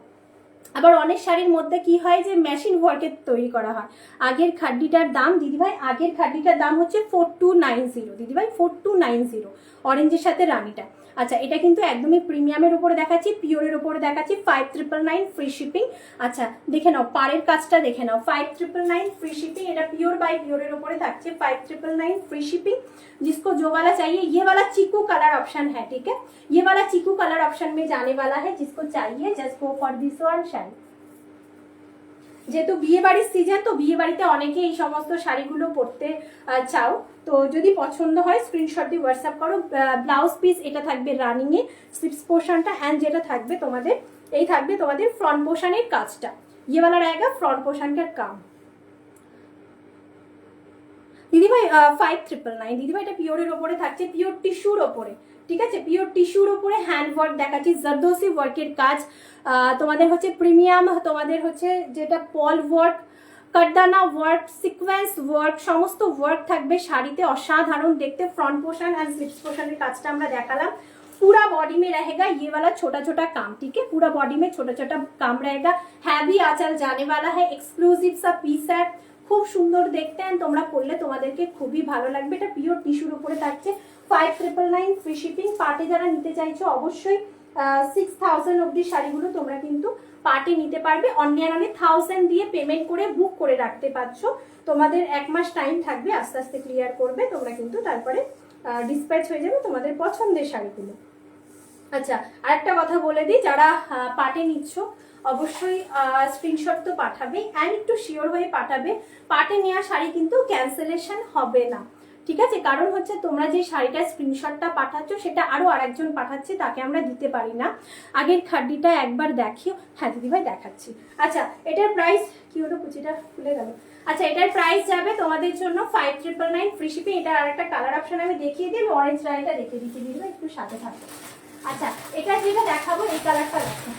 আবার অনেক শাড়ির মধ্যে কি হয় যে মেশিন ওয়ার্কের তৈরি করা হয়। আগের খাড্ডিটার দাম দিদিভাই, আগের খাড্ডিটার দাম হচ্ছে 4290 দিদিভাই, 4290 অরেঞ্জের সাথে রানীটা। আচ্ছা এটা কিন্তু একদমই প্রিমিয়ামের উপরে দেখাচ্ছি, পিওরের উপরে দেখাচ্ছি, 5999 ফ্রি শিপিং। আচ্ছা দেখে নাও পাড়ের কাজটা দেখে নাও, 5999 फ्री शिपिंग। এটা পিওর বাই পিওরের উপরে থাকছে, 5999 फ्री शिपिंग। जिसको जो वाला चाहिए, ये वाला चीकू कलर ऑप्शन है, ठीक है? ये वाला चीकू कलर ऑप्शन में जाने वाला है, जिसको चाहिए just go for this one sari. যেহেতু বিয়ে বাড়ির সিজন, তো বিয়ে বাড়িতে অনেকে এই সমস্ত শাড়িগুলো পরতে চাও, তো যদি পছন্দ হয় স্ক্রিনশট দিয়ে হোয়াটসঅ্যাপ করো। ব্লাউজ পিস এটা থাকবে রানিং এ, স্লিপস পোর্শনটা, অ্যান্ড যেটা থাকবে তোমাদের এই থাকবে তোমাদের ফ্রন্ট পোর্শনের কাজটা। ये वाला रहेगा फ्रंट पोर्शन का काम। দিদিভাই 5999 দিদিভাই, এটা পিওরের ওপরে থাকছে, পিওর টিস্যুর ওপরে, ঠিক আছে? পিওর টিস্যুর ওপরে হ্যান্ড ওয়ার্ক দেখাচ্ছি, জারদোসি ওয়ার্কের কাজ। তোমাদের হচ্ছে প্রিমিয়াম, তোমাদের হচ্ছে যেটা পল ওয়ার্ক, কাঠদানা ওয়ার্ক, সিকোয়েন্স ওয়ার্ক, সমস্ত ওয়ার্ক থাকবে শাড়িতে, অসাধারণ দেখতে। ফ্রন্ট পোর্শন এন্ড স্লিপস পোর্শনের কাজটা আমরা দেখালাম। पूरा बॉडी में रहेगा ये वाला छोटा छोटा काम, ठीक है? पूरा बॉडी में छोटा छोटा काम रहेगा। हैवी आंचल जाने वाला है, एक्सक्लूसिव सा पीस है, খুব সুন্দর দেখতে, এন্ড তোমরা পরলে তোমাদেরকে খুবই ভালো লাগবে। এটা পিওর টিস্যুর উপরে থাকছে, 5999 ফ্রি শিপিং। পার্টে যারা নিতে চাইছো অবশ্যই 6000 অবধি শাড়িগুলো তোমরা কিন্তু পার্টে নিতে পারবে। অনলাইনে 1000 দিয়ে পেমেন্ট করে বুক করে রাখতে পারছো। তোমাদের 1 মাস টাইম থাকবে, আস্তে আস্তে ক্লিয়ার করবে তোমরা, কিন্তু তারপরে ডিসপ্যাচ হয়ে যাবে তোমাদের পছন্দের শাড়িগুলো। আচ্ছা আরেকটা কথা বলে দিই, যারা পার্টে নিচ্ছ অবশ্যই স্ক্রিনশট তো পাঠাবে, অ্যান্ড একটু শিওর হয়ে পাঠাবে। পার্টে নেওয়া শাড়ি কিন্তু ক্যান্সেলেশন হবে না, ঠিক আছে? কারণ হচ্ছে তোমরা যে শাড়িটা স্ক্রিনশটটা পাঠাচ্ছ সেটা আরো আরেকজন পাঠাচ্ছে, তাকে আমরা দিতে পারি না। আগের খাড্ডিটা একবার দেখিও। হ্যাঁ দিদিভাই দেখাচ্ছি। আচ্ছা এটার প্রাইস কি হলো, কুচিটা খুলে গেল। আচ্ছা এটার প্রাইস যাবে তোমাদের জন্য 5999 ফ্রি শিপিং। এটার আরেকটা কালার অপশন আমি দেখিয়ে দিই, অরেঞ্জ রাইটা দেখিয়ে দিচ্ছি দিদিভাই, একটু সাথে থাকবে। আচ্ছা এটা যেটা দেখাবো এই কালারটা দেখো,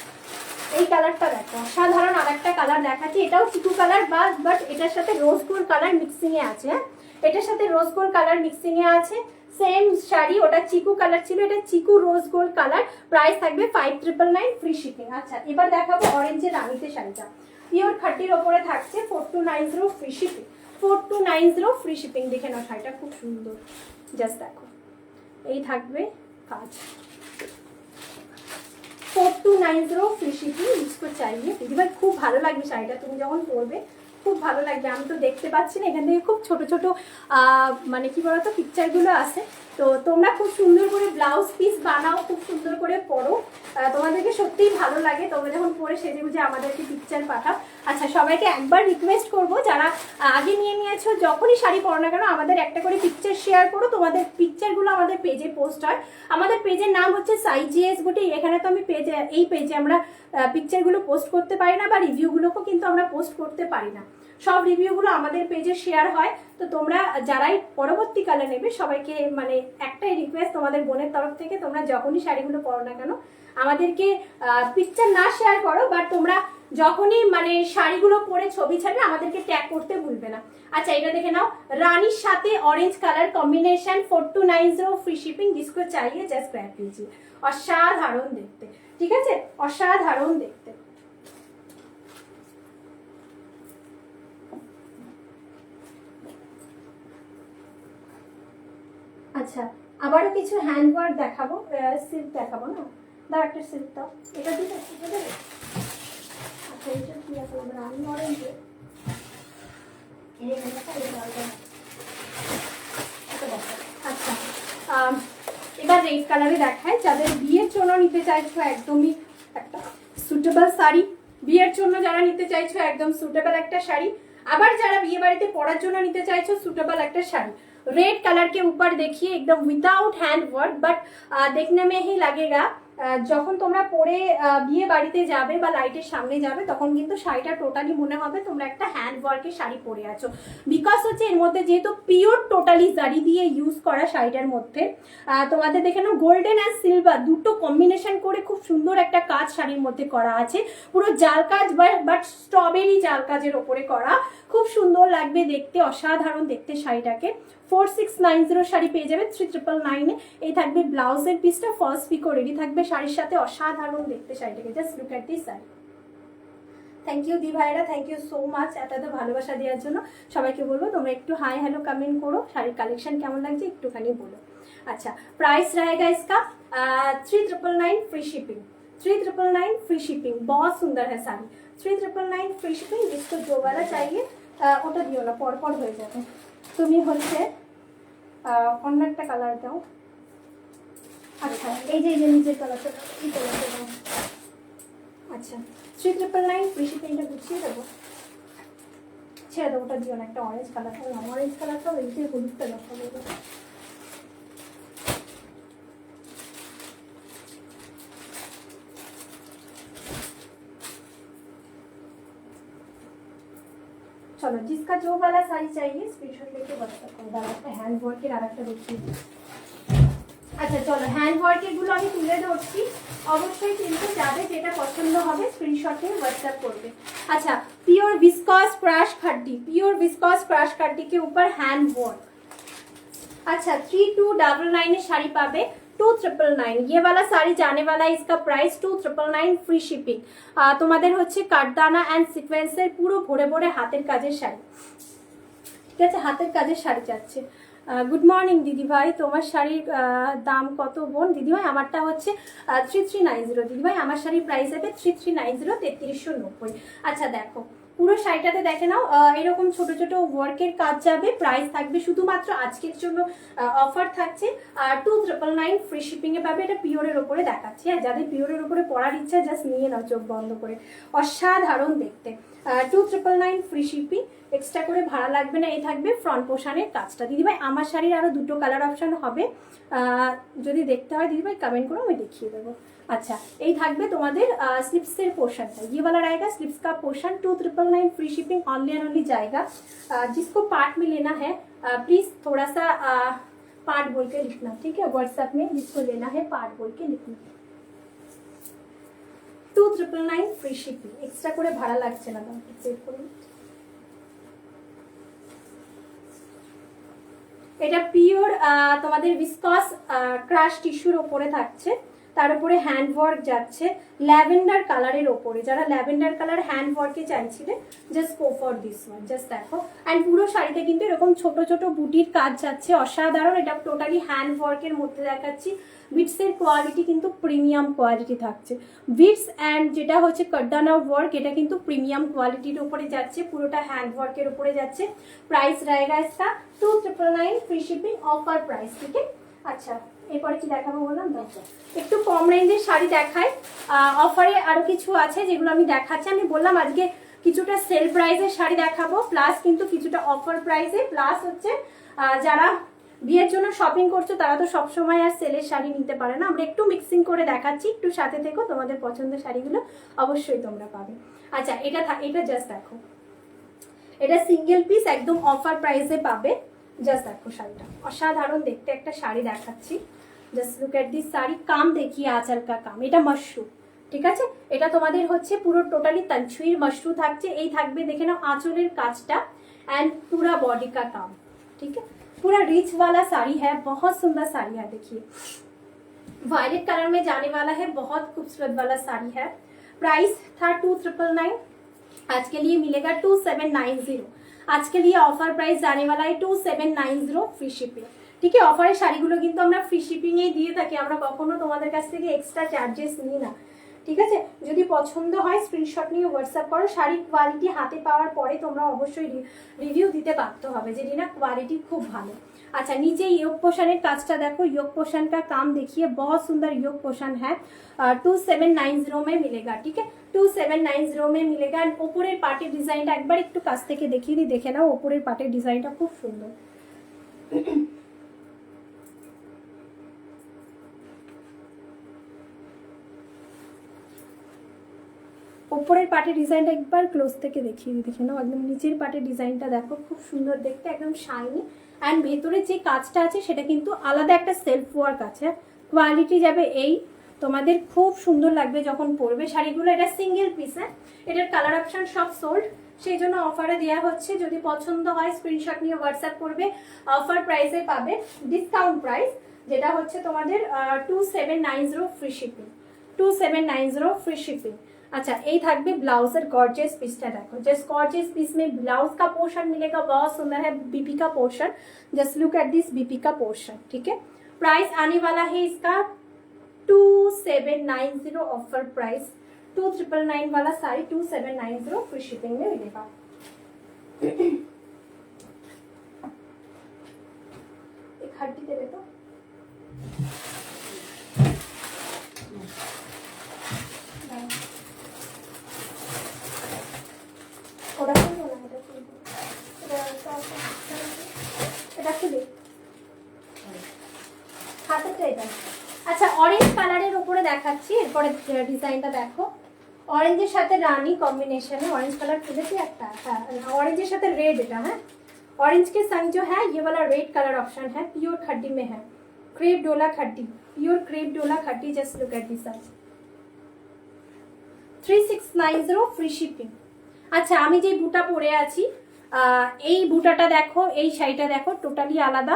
এই কালারটা দেখো, সাধারণ আরেকটা কালার দেখাচ্ছি। এটাও চিকু কালার, বাট এটার সাথে রোজ গোল্ড কালার মিক্সিং এ আছে। এটার সাথে রোজ গোল্ড কালার মিক্সিং এ আছে। সেম শাড়ি, ওটা চিকু কালার ছিল, এটা চিকু রোজ গোল্ড কালার। প্রাইস থাকবে 5999 ফ্রি শিপিং। আচ্ছা এবার দেখাবো অরেঞ্জের রানীতে শাড়িটা, পিওর খাটির ওপরে থাকছে, 4290 ফ্রি শিপিং। 4290 free shipping. দেখে নাও শাড়িটা খুব সুন্দর, জাস্ট দেখো এই থাকবে কাজ। 4290 ফ্রি শিপিং। जिसको चाहिए দিদিভাই খুব ভালো লাগবে শাড়িটা, তুমি যখন পরবে খুব ভালো লাগবে। আমি তো দেখতে পাচ্ছি না, এখান থেকে খুব ছোট ছোট মানে কি বলতো পিকচারগুলো আছে। তো তোমরা খুব সুন্দর করে ব্লাউজ পিস বানাও, খুব সুন্দর করে পরো, তোমাদেরকে সত্যিই ভালো লাগে। তোমরা যখন পরে সেজে গুজে আমাদেরকে পিকচার পাঠাও। আচ্ছা সবাইকে একবার রিকোয়েস্ট করবো, যারা আগে নিয়ে নিয়েছো যখনই শাড়ি পরো না কেন আমাদের একটা করে পিকচার শেয়ার করো। তোমাদের পিকচারগুলো আমাদের পেজে পোস্ট হয়। আমাদের পেজের নাম হচ্ছে সাইজিএস বুটিক। এখানে তো আমি এই পেজে আমরা পিকচারগুলো পোস্ট করতে পারি না, বা রিভিউগুলোকেও কিন্তু আমরা পোস্ট করতে পারি না। সব রিভিউগুলো আমাদের পেজে শেয়ার হয়। তো তোমরা যারাই পরবর্তীকালে নেবে সবাইকে মানে একটাই রিকোয়েস্ট তোমাদের বোনের তরফ থেকে, তোমরা যখনই শাড়িগুলো পরো না কেন আমাদেরকে পিকচার না শেয়ার করো, বাট তোমরা যখনই মানে শাড়িগুলো পরে ছবি ছাড়বে আমাদেরকে ট্যাগ করতে ভুলবে না। আচ্ছা এটা দেখে নাও, রানীর সাথে orange colour combination 4290 free shipping, जिसको चाहिए जस्ट ग्रैब कीजिए। অসাধারণ দেখতে, ঠিক আছে, অসাধারণ দেখতে। আচ্ছা আবারও কিছু হ্যান্ড ওয়ার্ক দেখাবো, সিল্ক দেখাবো না, দাও একটা সিল্ক দাও, এটা দিতে এটা দেবে। আচ্ছা এটা কি আছে আমরা রানী অরেঞ্জে আচ্ছা এবার রেড কালারে দেখায়, যাদের বিয়ের জন্য নিতে চাইছো একদমই একটা সুটেবল শাড়ি, বিয়ের জন্য যারা নিতে চাইছো একদম সুটেবল একটা শাড়ি, আবার যারা বিয়ে বাড়িতে পরার জন্য নিতে চাইছো সুটেবল একটা শাড়ি। रेड कलर के ऊपर देखिए एकदम विदाउट हैंड वर्क, बट देखने में ही लगेगा যখন তোমরা পরে বিয়ে বাড়িতে যাবে বা লাইটের সামনে যাবে তখন কিন্তু শাড়িটা টোটালি মনে হবে তোমরা একটা হ্যান্ড ওয়ার্কের শাড়ি পরে আছো। বিকজ হচ্ছে এর মধ্যে যেহেতু পিওর টোটালি জারি দিয়ে ইউজ করা শাড়িটার মধ্যে তোমাদের দেখে নাও গোল্ডেন অ্যান্ড সিলভার দুটো কম্বিনেশন করে খুব সুন্দর একটা কাজ শাড়ির মধ্যে করা আছে, পুরো জাল কাজ বাট স্ট্রবেরি জাল কাজের ওপরে করা, খুব সুন্দর লাগবে দেখতে, অসাধারণ দেখতে শাড়িটাকে। 4690 শাড়ি পেয়ে যাবে 3999-এ। এই থাকবে ব্লাউজের পিসটা, ফলস পিকো রেডি থাকবে শাড়ির সাথে, অসাধারণ দেখতে শাড়িটাকে। Just look at this sari. Thank you দি ভাইরা, থ্যাংক ইউ সো মাচ এত ভালোবাসা দেওয়ার জন্য। সবাইকে বলবো তোমরা একটু হাই হ্যালো কমেন্ট করো, শাড়ির কালেকশন কেমন লাগছে একটুখানি বলো। अच्छा प्राइस रहेगा इसका 3999 फ्री शिपिंग, 3999 फ्री शिपिंग। बहुत सुंदर है साड़ी, 3999 फ्री शिपिंग। जिसको जो वाला चाहिए ওটা দিও না, পরপর হয়ে যাবে। তুমি হচ্ছে অন্য একটা কালার দাও। আচ্ছা এই যে নিচের কালারটা এই কালারটা দাও। আচ্ছা 3999 ফ্রি শিপিংটা গুছিয়ে দেবো, ছেড়ে দেবো, ওটা দিও না, একটা অরেঞ্জ কালারটা দাও। অরেঞ্জ কালারটা এই যে হলুদটা দেখাবো। चलो जिसका जो वाला साड़ी चाहिए स्क्रीनशॉट लेके व्हाट्सएप कर दाও। हैंड वर्क এর আরেকটা দেখি। আচ্ছা চলো হ্যান্ড ওয়ার্কের গুলো আমি তুলে ধরছি, অবশ্যই কিন্তু যাদের যেটা পছন্দ হবে স্ক্রিনশটে হোয়াটসঅ্যাপ করবে। अच्छा pure viscose crush khaddi, pure viscose crush khaddi के ऊपर हैंड वर्क। अच्छा 3299 এর শাড়ি পাবে 2399। ये वाला साड़ी जाने वाला है, इसका प्राइस 2399 फ्री शिपिंग। তোমাদের হচ্ছে কাঠদানা এন্ড সিকোয়েন্সের পুরো ভরে ভরে হাতের কাজের শাড়ি, ঠিক আছে, হাতের কাজের শাড়ি যাচ্ছে। গুড মর্নিং দিদি ভাই, তোমার শাড়ির দাম কত বোন? দিদি ভাই আমারটা হচ্ছে 3390। দিদি ভাই আমার শাড়ির প্রাইস হবে 3390, 3390। আচ্ছা দেখো পুরো শাড়িটাতে দেখে নাও এরকম ছোট ছোট ওয়ার্কের কাজ যাবে, প্রাইস থাকবে শুধুমাত্র আজকের জন্য অফার থাকছে 2999 ফ্রি শিপিং এ পাবে। এটা পিওরের ওপরে দেখাচ্ছি, হ্যাঁ যাদের পিওরের ওপরে পরার ইচ্ছা জাস্ট নিয়ে নাও চোখ বন্ধ করে, অসাধারণ দেখতে। 2999 ফ্রি শিপিং, এক্সট্রা করে ভাড়া লাগবে না। এই থাকবে ফ্রন্ট পোর্শনের কাজটা। দিদিভাই আমার শাড়ির আরো দুটো কালার অপশন হবে, যদি দেখতে হয় দিদিভাই কমেন্ট করো আমি দেখিয়ে দেবো। अच्छा এই থাকবে তোমাদের স্লিপসের পোর্শনটা, ये वाला रहेगा स्लिप्स का portion 2999 free shipping only and only जाएगा। जिसको पार्ट में लेना है प्लीज थोड़ा सा पार्ट बोल के लिखना, ठीक है, व्हाट्सएप में जिसको लेना है पार्ट बोल के लिखना। 2999 फ्री शिपिंग, एक्स्ट्रा করে ভাড়া লাগছে না, দাম চেক করুন। এটা পিওর তোমাদের ভিসকস ক্রাশ টিস্যুর উপরে থাকছে, তার উপরে হ্যান্ড ওয়ার্ক যাচ্ছে ল্যাভেন্ডার কালারের ওপরে। যারা ল্যাভেন্ডার কালার হ্যান্ড ওয়ার্কে চাইছিলে just go for this one, just দেখো। অ্যান্ড পুরো শাড়িতে কিন্তু এরকম ছোট ছোট বুটির কাজ যাচ্ছে, অসাধারণ। এটা টোটালি হ্যান্ড ওয়ার্কের মধ্যে দেখাচ্ছি। বিটসের কোয়ালিটি কিন্তু প্রিমিয়াম কোয়ালিটি থাকছে। বিটস অ্যান্ড যেটা হচ্ছে কাঠদানা ওয়ার্ক এটা কিন্তু প্রিমিয়াম কোয়ালিটির উপরে যাচ্ছে, পুরোটা হ্যান্ড ওয়ার্কের উপরে যাচ্ছে। প্রাইস रहेगा इसका 2999 ফ্রি শিপিং অফার প্রাইস, ঠিক আছে। আচ্ছা এরপরে কি দেখাবো বললাম, দেখো একটু কম রেঞ্জের শাড়ি দেখাই। অফারে আরো কিছু আছে যেগুলো আমি দেখাচ্ছি। আমি বললাম আজকে কিছুটা সেল প্রাইসের শাড়ি দেখাবো, প্লাস কিন্তু কিছুটা অফার প্রাইসে, প্লাস হচ্ছে যারা বিয়ের জন্য শপিং করছো তারা তো সবসময় আর সেলের শাড়ি নিতে পারে না, আমরা একটু মিক্সিং করে দেখাচ্ছি, একটু সাথে থেকো, তোমাদের পছন্দের শাড়িগুলো অবশ্যই তোমরা পাবে। আচ্ছা এটা জাস্ট দেখো, এটা সিঙ্গেল পিস একদম অফার প্রাইসে পাবে। জাস্ট দেখো শাড়িটা অসাধারণ দেখতে একটা শাড়ি দেখাচ্ছি। Just look at this sari, কাম দেখিয়ে আঁচল কা কাম, এটা মাশরু, ঠিক আছে। এটা তোমাদের হচ্ছে পুরো টোটালি তনছুইর মাশরু থাকছে। এই থাকবে দেখে নাও আঁচলের কাজটা एंड पूरा बॉडी का काम, ठीक है। पूरा रिच वाला साड़ी है, बहुत सुंदर साड़ी है। देखिए वायलेट कलर में जाने वाला है, बहुत खूबसूरत वाला साड़ी है। प्राइस था 2999, आज के लिए मिलेगा 2790। आज के लिए ऑफर प्राइस जाने वाला है 2790 फ्री शिपिंग, ठीक है। অফারের শাড়িগুলো কিন্তু আমরা ফ্রি শিপিং এ দিয়ে থাকি, আমরা কখনো তোমাদের কাছ থেকে এক্সট্রা চার্জেস নিই না, ঠিক আছে। যদি পছন্দ হয় স্ক্রিনশট নিয়ে হোয়াটসঅ্যাপ করো। শাড়ির কোয়ালিটি হাতে পাওয়ার পরে তোমরা অবশ্যই রিভিউ দিতে বাধ্য হবে যে রিনা কোয়ালিটি খুব ভালো। अच्छा नीचे योग पोषण काजटा देखो, योग पोषण का काम देखिए, बहुत सुंदर योग पोषण है। 2790 में मिलेगा, ठीक है। 2790 में मिलेगा। ওপরের পাটের ডিজাইনটা একবার একটু কাছ থেকে দেখিয়ে দিই, দেখে নাও ওপরের পাটের ডিজাইনটা খুব সুন্দর। ওপরের পাটের ডিজাইনটা একবার ক্লোজ থেকে দেখিয়ে দিই, দেখে নাও একদম নিচের পাটের ডিজাইনটা দেখো, খুব সুন্দর দেখতে, একদম শাইনি। অ্যান্ড ভেতরে যে কাজটা আছে সেটা কিন্তু আলাদা একটা সেলফ ওয়ার্ক আছে। কোয়ালিটি যাবে এই, তোমাদের খুব সুন্দর লাগবে যখন পরবে শাড়িগুলো। এটা সিঙ্গেল পিস, হ্যাঁ, এটার কালার অপশন সব সোল্ড, সেই জন্য অফারে দেওয়া হচ্ছে। যদি পছন্দ হয় স্ক্রিনশট নিয়ে হোয়াটসঅ্যাপ করবে, অফার প্রাইসে পাবে। ডিসকাউন্ট প্রাইস যেটা হচ্ছে তোমাদের 2790 फ्री शिपिंग, 2790 फ्री शिपिंग। अच्छा यही থাকবে ব্লাউজের গর্জিয়াস পিসটা দেখো, जस्ट गॉर्जियस पीस में ब्लाउज का पोर्शन मिलेगा, बहुत सुंदर है बीपी का portion. Just look at this BP का पोर्शन, ठीक है। प्राइस आने वाला है इसका 2790 ऑफर प्राइस। 2999 वाला साड़ी 2790 फ्री शिपिंग में मिलेगा। एक हड्डी दे दे तो আচ্ছা অরেঞ্জ কালারের উপরে দেখাচ্ছি, এরপরে ডিজাইনটা দেখো। অরেঞ্জের সাথে রানী কম্বিনেশনে, ऑरेंज कलर খুলেছি একটা, হ্যাঁ ऑरेंजের সাথে রেড, এটা হ্যাঁ ऑरेंज के संग जो है ये वाला रेड कलर ऑप्शन है, प्योर खड्डी में है, crepe dola khaddi, pure crepe dola khaddi. Just look at this size, 3690 free shipping. আচ্ছা আমি যে বুটা পরে আছি এই বুটাটা দেখো, এই শাড়িটা দেখো, টোটালি আলাদা,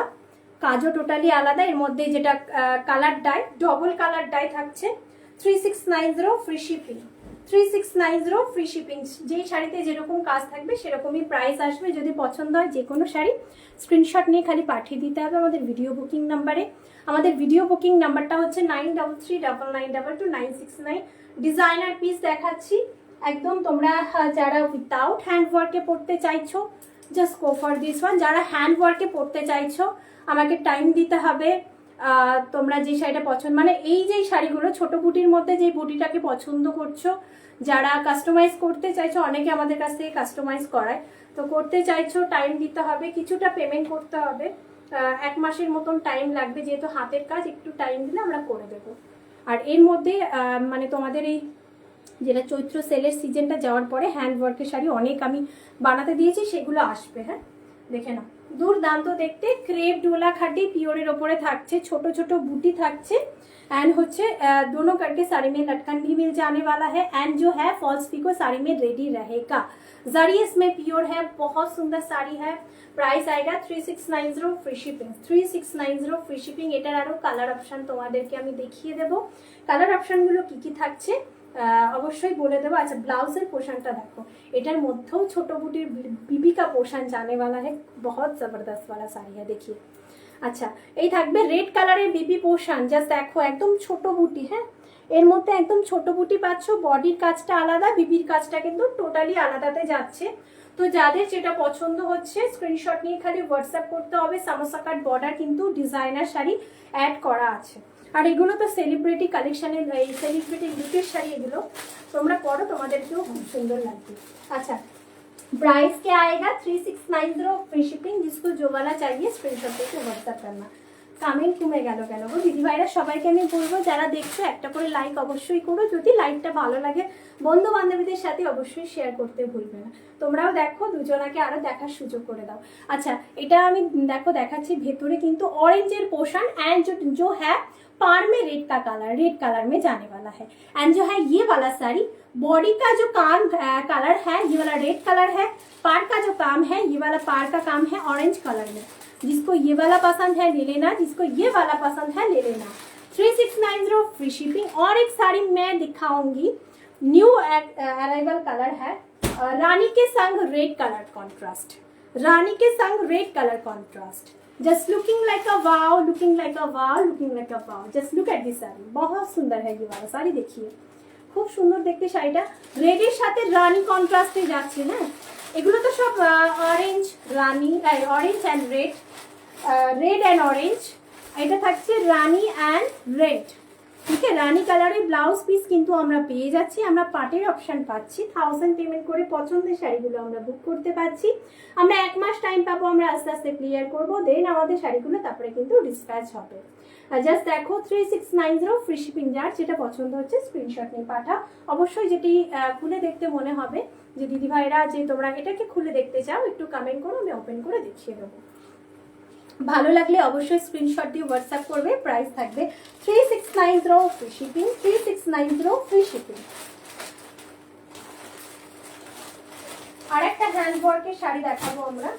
কাজও টোটালি আলাদা। এর মধ্যে যেটা colour die, double colour die থাকছে। 3690 ফ্রি শিপিং, 3690 ফ্রি শিপিং। যেই শাড়িতে যেরকম কাজ থাকবে সেরকমই প্রাইস আসবে। যদি পছন্দ হয় যে কোনো শাড়ি স্ক্রিনশট নিয়ে খালি পাঠিয়ে দিতে হবে আমাদের ভিডিও বুকিং নাম্বারে। আমাদের ভিডিও বুকিং নাম্বারটা হচ্ছে 9339922969। ডিজাইনার পিস দেখাচ্ছি একদম, তোমরা যারা উইথাউট হ্যান্ড ওয়ার্কে পড়তে চাইছো just go for this one. যারা হ্যান্ড ওয়ার্কে পড়তে চাইছো আমাকে টাইম দিতে হবে। তোমরা যে শাড়িটা পছন্দ, মানে এই যে শাড়িগুলো ছোট বুটির মধ্যে যে বুটিটাকে পছন্দ করছো, যারা কাস্টমাইজ করতে চাইছো, অনেকে আমাদের কাছ থেকে কাস্টমাইজ করায়, তো করতে চাইছো টাইম দিতে হবে, কিছুটা পেমেন্ট করতে হবে। 1 মাসের মতন টাইম লাগবে, যেহেতু হাতের কাজ, একটু টাইম দিলে আমরা করে দেবো। আর এর মধ্যে মানে তোমাদের এই যেটা চৈত্র সেলের সিজনটা যাওয়ার পরে হ্যান্ড ওয়ার্কের শাড়ি অনেক আমি বানাতে দিয়েছি, সেগুলো আসবে। হ্যাঁ দেখে নাও, দুর্দান্ত দেখতে, ক্রেপ ডোলা খাটি পিওরের ওপরে থাকছে, ছোট ছোট বুটি থাকছে। एंड হচ্ছে दोनों करके साड़ी में लटकन भी मिल जाने वाला है। एंड जो है फॉल्स पिको साड़ी में रेडी रहेगा। जरी इसमें प्योर है, बहुत सुंदर साड़ी है। प्राइस आएगा 3690 फ्री शिपिंग, 3690 फ्री शिपिंग। এটার আরো কালার অপশন তোমাদেরকে আমি দেখিয়ে দেব। কালার অপশনগুলো কি কি থাকছে অবশ্যই বলে দেবো। আচ্ছা ব্লাউজের পোর্শনটা দেখো, এটার মধ্যেও ছোট বুটির बीबी का पोर्शन जाने वाला है, बहुत जबरदस्त वाला साड़ी है। देखिए আচ্ছা এই থাকবে রেড কালারের বিবি পোর্শন, জাস্ট দেখো একদম ছোট বুটি। হ্যাঁ এর মধ্যে একদম ছোট বুটি পাচ্ছ, বডির কাজটা আলাদা, বিবির কাজটা কিন্তু টোটালি আলাদাতে যাচ্ছে। তো যাদের যেটা পছন্দ হচ্ছে স্ক্রিনশট নিয়ে খালি হোয়াটসঅ্যাপ করতে হবে। সামোসা কাট বর্ডার কিন্তু ডিজাইনার শাড়ি অ্যাড করা আছে। আর এগুলো তো সেলিব্রিটি কালেকশনের, এই সেলিব্রিটি লুকের শাড়ি, এগুলো তোমরা পরো, তোমাদেরকেও খুব সুন্দর লাগবে। আচ্ছা प्राइस क्या आएगा 3690 फ्री शिपिंग। जिसको जो वाला चाहिए स्क्रीनशॉट लेके व्हाट्सएप करना। কমেন্ট কমে গেল কেন গো দিদিভাইরা? সবাইকে আমি বলবো যারা দেখছো একটা করে লাইক অবশ্যই করো, যদি লাইকটা ভালো লাগে বন্ধু বান্ধবীদের সাথে অবশ্যই শেয়ার করতে ভুলবে না। তোমরাও দেখো, দুজনাকে আরো দেখার সুযোগ করে দাও। আচ্ছা, এটা আমি দেখো দেখাচ্ছি, ভেতরে কিন্তু ऑरेंजर पोर्शन एंड जो है पार में रेड कलर में जाने वाला है। एंड जो है ये वाला साड़ी बॉडी का जो काम कलर है ये वाला रेड कलर है, पार का जो काम है ये वाला पार का काम है ऑरेंज कलर में। जिसको ये वाला पसंद है ले लेना, जिसको ये वाला पसंद है ले लेना। 3690 फ्री शिपिंग। और एक साड़ी मैं दिखाऊंगी, न्यू अराइवल कलर है, रानी के संग रेड कलर कॉन्ट्रास्ट, रानी के संग red colour contrast. Just looking like a wow, looking like a wow, looking like a wow. Just look at this sari, बहुत सुंदर है ये वाला साड़ी, देखिए খুব সুন্দর দেখতে শাড়িটা। রেডের সাথে রানী কন্ট্রাস্টে যাচ্ছে। হ্যাঁ, এগুলো তো সব orange Rani, orange and red, red and orange. এটা থাকছে রানী অ্যান্ড রেড। ঠিক আছে, রানী কালারের ব্লাউজ পিস কিন্তু আমরা পেয়ে যাচ্ছি, আমরা পাটের অপশন পাচ্ছি। 1000 পেমেন্ট করে পছন্দের শাড়িগুলো আমরা বুক করতে পারছি। আমরা 1 মাস টাইম পাবো, আমরা আস্তে আস্তে ক্লিয়ার করবো, দেন আমাদের শাড়িগুলো তারপরে কিন্তু ডিসপ্যাচ হবে। জাস্ট দেখো 3690 ফ্রি শিপিং। যার যেটা পছন্দ হচ্ছে স্ক্রিনশট নিয়ে পাঠাও। অবশ্যই যেটি খুলে দেখতে মনে হবে যে দিদিভাইরা যে তোমরা এটাকে খুলে দেখতে চাও, একটু কমেন্ট করো, আমি ওপেন করে দেখিয়ে দেবো। ভালো লাগলে অবশ্যই স্ক্রিনশট দিয়ে হোয়াটসঅ্যাপ করবে। প্রাইস থাকবে 3690 ফ্রি শিপিং, 3690 ফ্রি শিপিং। আর একটা হ্যান্ড ওয়ার্কের শাড়ি দেখাবো আমরা।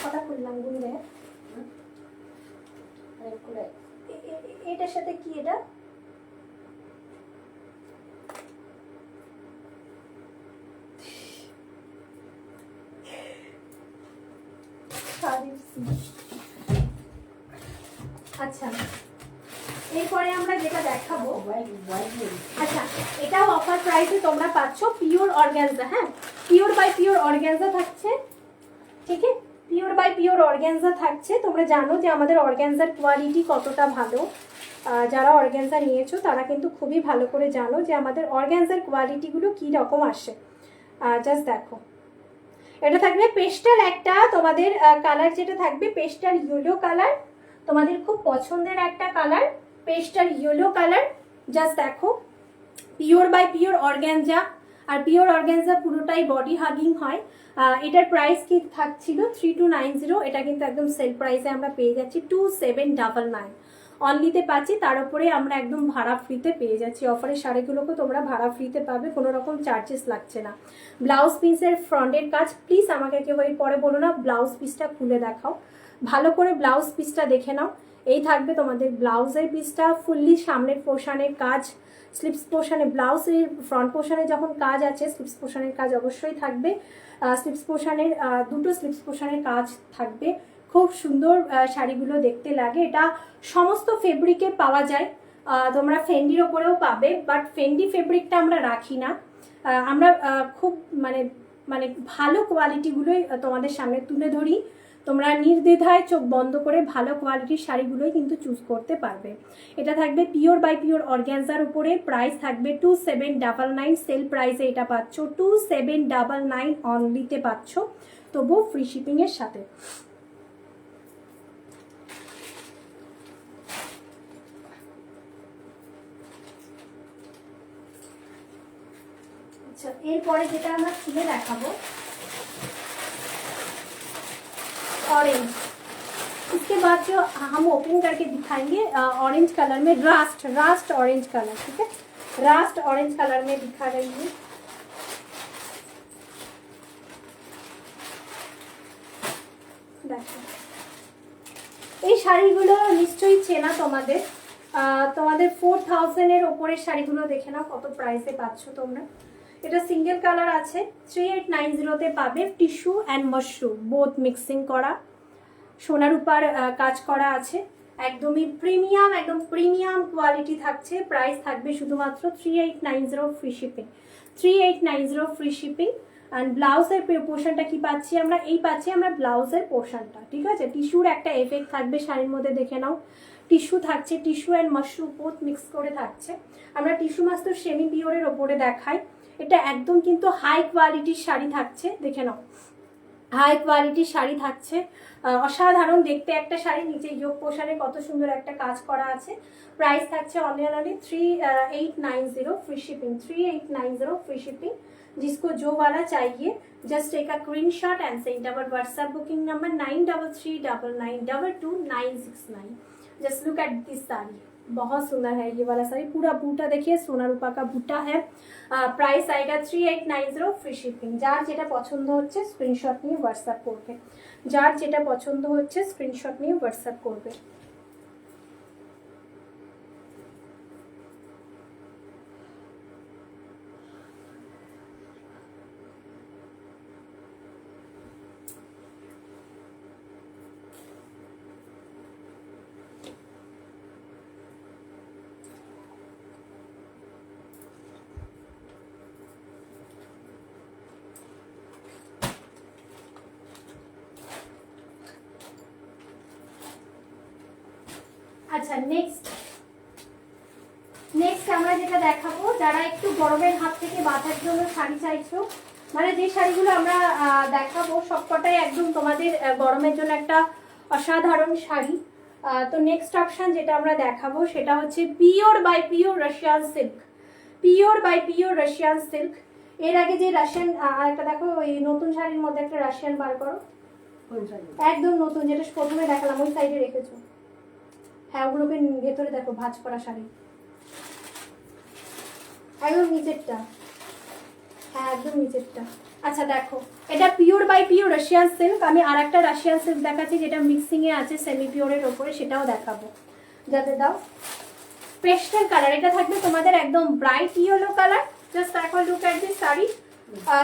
কথা খুললাম গুনলে, এটার সাথে কি এটা আচ্ছা, এরপরে আমরা যেটা দেখাবো, আচ্ছা এটাও অফার প্রাইসে তোমরা পাচ্ছ, পিওর অর্গানজা। হ্যাঁ, পিওর বাই পিওর অর্গানজা থাকছে। ঠিক আছে, পিওর বাই পিওর অর্গানজা থাকছে। তোমরা জানো যে আমাদের অর্গানজার কোয়ালিটি কতটা ভালো। যারা অর্গানজা নিয়েছো তারা কিন্তু খুবই ভালো করে জানো যে আমাদের অর্গানজার কোয়ালিটিগুলো কী রকম আসে। জাস্ট দেখো, এটা থাকবে পেস্টাল একটা, তোমাদের কালার যেটা থাকবে পেস্টাল ইয়েলো কালার, তোমাদের খুব পছন্দের একটা colour, pastel yellow colour. Just দেখো, পিওর বাই পিওর অর্গানজা। আর পিওর অর্গানজা পুরোটাই বডি হাগিং হয়। এটার প্রাইস কি থাকছিল 3290, এটা কিন্তু একদম সেল প্রাইসে আমরা পেয়ে যাচ্ছি 2799 অনলিতে পাচ্ছি। তার উপরে আমরা একদম ভাড়া ফ্রিতে পেয়ে যাচ্ছি। অফারের শাড়িগুলোকে তোমরা ভাড়া ফ্রিতে পাবে, কোনো রকম চার্জেস লাগছে না। ব্লাউজ পিসের ফ্রন্টের কাজ প্লিজ আমাকে কেউ পরে বলো না, ব্লাউজ পিসটা খুলে দেখাও, ভালো করে ব্লাউজ পিসটা দেখে নাও। এই থাকবে তোমাদের ব্লাউজের পিসটা, ফুললি সামনের পোর্শনের কাজ, স্লিপস পোর্শনে, ব্লাউজের ফ্রন্ট পোর্শনে যখন কাজ আছে স্লিপস পোর্শনের কাজ অবশ্যই থাকবে। স্লিপস পোর্শনের দুটো স্লিপস পোর্শনের কাজ থাকবে। খুব সুন্দর শাড়িগুলো দেখতে লাগে। এটা সমস্ত ফেব্রিকে পাওয়া যায়, তোমরা ফেন্ডির ওপরেও পাবে, বাট ফেন্ডি ফেব্রিকটা আমরা রাখি না। আমরা খুব মানে মানে ভালো কোয়ালিটিগুলোই তোমাদের সামনে তুলে ধরি। তোমরা নির্দ্বিধায় চোখ বন্ধ করে ভালো কোয়ালিটির শাড়িগুলোই কিন্তু চুজ করতে পারবে। এটা থাকবে পিওর বাই পিওর অর্গ্যানজার উপরে। প্রাইস থাকবে 2799, সেল প্রাইসে এটা পাচ্ছ 2799 অনলিতে পাচ্ছ, তবুও ফ্রি শিপিংয়ের সাথে। আচ্ছা, এরপরে যেটা আমরা খুলে দেখাবো ऑरेंज। इसके बाद जो हम ओपन करके दिखाएंगे ऑरेंज कलर में, रास्ट ऑरेंज कलर। ठीक है, रास्ट ऑरेंज कलर में दिखा रही हूँ। দেখো, এই শাড়িগুলো নিশ্চয়ই চেনা তোমাদের। তোমাদের 4000 এর ওপরের শাড়িগুলো দেখে নাও কত প্রাইসে পাচ্ছ তোমরা। এটা সিঙ্গেল কালার আছে, 3890 তে পাবে। Tissue and mushroom both mixing করা, সোনার উপর কাজ করা আছে, একদমই প্রিমিয়াম, একদম প্রিমিয়াম কোয়ালিটি থাকছে। প্রাইস থাকবে শুধুমাত্র 3890 free shipping, 3890 free shipping. And ব্লাউজের পোর্শনটা কি পাচ্ছি আমরা? এই পাচ্ছি আমরা ব্লাউজের পোর্শনটা। ঠিক আছে, টিস্যুর একটা এফেক্ট থাকবে শাড়ির মধ্যে, দেখে নাও। টিস্যু থাকছে, tissue and mushroom both mix করে থাকছে। আমরা টিস্যু মাস্টার সেমি পিওরের ওপরে দেখাই। এটা একদম কিন্তু হাই কোয়ালিটির শাড়ি থাকছে, দেখে নাও। হাই কোয়ালিটির শাড়ি থাকছে, অসাধারণ দেখতে একটা শাড়ি, নিচে যোগ পোশারে কত সুন্দর একটা কাজ করা আছে। প্রাইস থাকছে only 3890 free shipping, 3890 free shipping. जिसको जो वाला चाहिए just take a screenshot and send our WhatsApp booking number 9339992969। Just look at this sari, बहुत सुंदर है ये वाला साड़ी। पूरा बूटा देखिए, सोना रूपा का बूटा है। प्राइस आएगा 3890 फ्री शिपिंग। যার যেটা পছন্দ হচ্ছে স্ক্রিনশট নিয়ে হোয়াটসঅ্যাপ করবে, যার যেটা পছন্দ হচ্ছে স্ক্রিনশট নিয়ে হোয়াটসঅ্যাপ করবে। আচ্ছা নেক্সট আমরা যেটা দেখাবো, যারা একটু গরমের হাত থেকে বাঁচার জন্য শাড়ি চাইছো, মানে যে শাড়িগুলো আমরা দেখাবো সবকটাই একদম তোমাদের গরমের জন্য একটা অসাধারণ শাড়ি। তো নেক্সট অপশন যেটা আমরা দেখাবো সেটা হচ্ছে pure by pure Russian silk. Pure by pure Russian silk. এর আগে যে রাশিয়ান একটা দেখো, ওই নতুন শাড়ির মধ্যে একটা রাশিয়ান বার করো, একদম নতুন, যেটা প্রথমে দেখালাম ওই সাইডে রেখেছো। হ্যাঁ, ওগুলোকে ভেতরে দেখো, ভাঁজ করা শাড়ি, একদম নিচেরটা। হ্যাঁ, একদম নিচেরটা। আচ্ছা দেখো, এটা pure by pure Russian silk. আমি আর একটা রাশিয়ান সিল্ক দেখাচ্ছি যেটা মিক্সিং এ আছে সেমি পিওরের ওপরে, সেটাও দেখাবো। যাতে দাও পেস্টেল কালার, এটা থাকবে তোমাদের একদম ব্রাইট ইয়েলো কালার। জাস্ট এখন লুক এট দিস শাড়ি।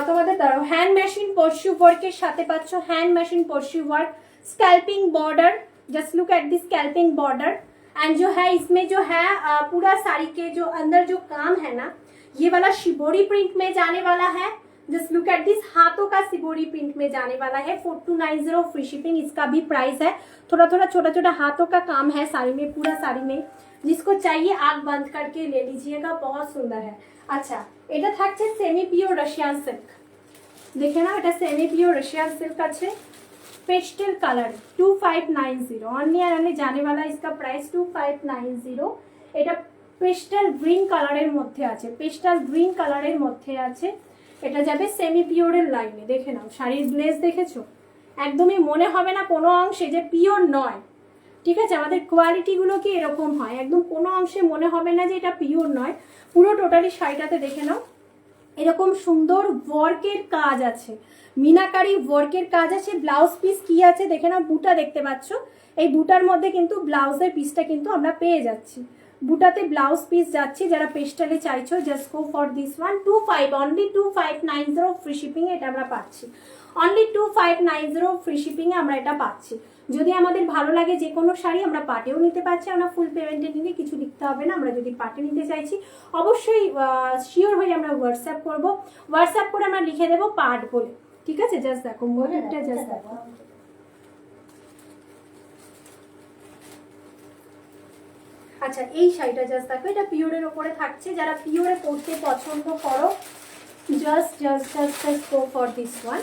তোমাদের দাঁড়াও, হ্যান্ড মেশিন পরশু ওয়ার্কের সাথে পাচ্ছ, hand machine Parsi work, scalloping border. Just look at this scalloping border. And जो है इसमें जो है पूरा साड़ी के जो अंदर जो काम है ना, ये वाला शिबोरी प्रिंट में जाने वाला है। जस्ट लुक एट दिस, हाथों का शिबोरी प्रिंट में जाने वाला है। 4290 फ्री शिपिंग। इसका भी प्राइस है। थोड़ा थोड़ा छोटा छोटा हाथों का काम है साड़ी में, पूरा साड़ी में। जिसको चाहिए आग बंद करके ले लीजिएगा, बहुत सुंदर है। अच्छा, এটা থাকছে সেমি পিওর রাশিয়ান সিল্ক। দেখে না, এটা সেমি পিওর রাশিয়ান সিল্ক আছে, पेस्टल कलर 2590 অনলি আর অনলি जाने वाला। इसका प्राइस 2590। এটা পেস্টাল গ্রিন কালারের মধ্যে আছে, পেস্টাল গ্রিন কালারের মধ্যে আছে। এটা যাবে সেমি পিওরের লাইনে। দেখে নাও, শাড়ির গ্লেজ দেখেছো, একদমই মনে হবে না কোনো অংশে যে পিওর নয়। ঠিক আছে, আমাদের কোয়ালিটিগুলো কি এরকম হয়, একদম কোনো অংশে মনে হবে না যে এটা পিওর নয়। পুরো টোটালি শাড়িটাতে দেখে নাও, এরকম সুন্দর ওয়ার্কের কাজ আছে, মিনাকারি ওয়ার্কের কাজ আছে। ব্লাউজ পিস কি আছে দেখে নাও, বুটা দেখতে পাচ্ছ, এই বুটার মধ্যে কিন্তু ব্লাউজের পিসটা কিন্তু আমরা পেয়ে যাচ্ছি। বুটাতে ব্লাউজ পিস যাচ্ছে। যারা পেস্টালে চাইছো just go for this one. 25 only 2590 free shipping এ এটা আমরা পাচ্ছি। অনলি 2590 ফ্রি শিপিং এ আমরা এটা পাচ্ছি। যদি আমাদের ভালো লাগে যে কোনো শাড়ি আমরা পাটেও নিতে পারছি, আমরা ফুল পেমেন্টে নিলে কিছু লিখতে হবে না। আমরা যদি পাটে নিতে চাইছি অবশ্যই শিওর হয়ে আমরা হোয়াটসঅ্যাপ করব, হোয়াটসঅ্যাপ করে আমরা লিখে দেবো পাট বলে। ঠিক আছে, জাস্ট দেখো মোটিভটা, জাস্ট দেখো। আচ্ছা, এই শাড়িটা জাস্ট দেখো, এটা পিওরের ওপরে থাকছে। যারা পিওরে পরতে পছন্দ করো just just just just go for this one.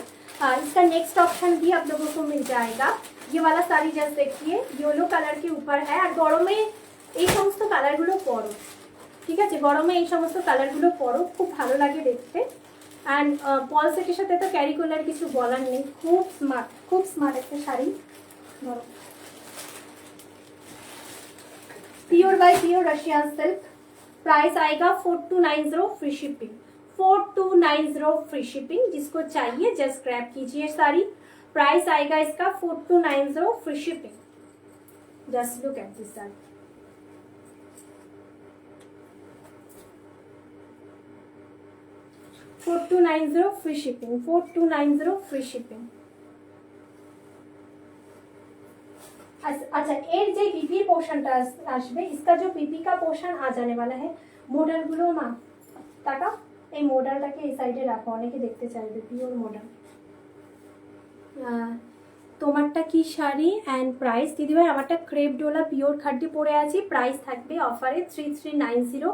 इसका नेक्स्ट ऑप्शन भी आप लोगों को मिल जाएगा। ये वाला साड़ी जस्ट देखिए, येलो कलर के ऊपर है। और গরমে এই সমস্ত কালারগুলো পরো, ঠিক আছে, গরমে এই সমস্ত কালারগুলো পরো, খুব ভালো লাগে দেখতে। অ্যান্ড পল সেটের সাথে তো ক্যারি করলে আর কিছু বলার নেই। খুব স্মার্ট একটা শাড়ি। ধরো, pure by pure Russian silk. Price आएगा 4290 फ्री शिपिंग, 4290 फ्री शिपिंग। जिसको चाहिए जस्ट ग्रैब कीजिए साड़ी। प्राइस आएगा इसका 4290 free shipping. Just look at this sari. $4290 free shipping, 4290 free shipping. अच्छा, এর যে পিপি পোর্শনটা আসবে, इसका जो পিপি का पोर्शन आ जाने वाला है। মডেলগুলো মা টাকা, এই মডেলটাকে এই সাইডে রাখো, অনেকে দেখতে চাইবে পিওর মডেল। তোমারটা কি শাড়ি অ্যান্ড প্রাইস? দিদিভাই আমারটা ক্রেপ ডোলা পিওর খাড্ডি পরে আছি। প্রাইস থাকবে অফারে 3390।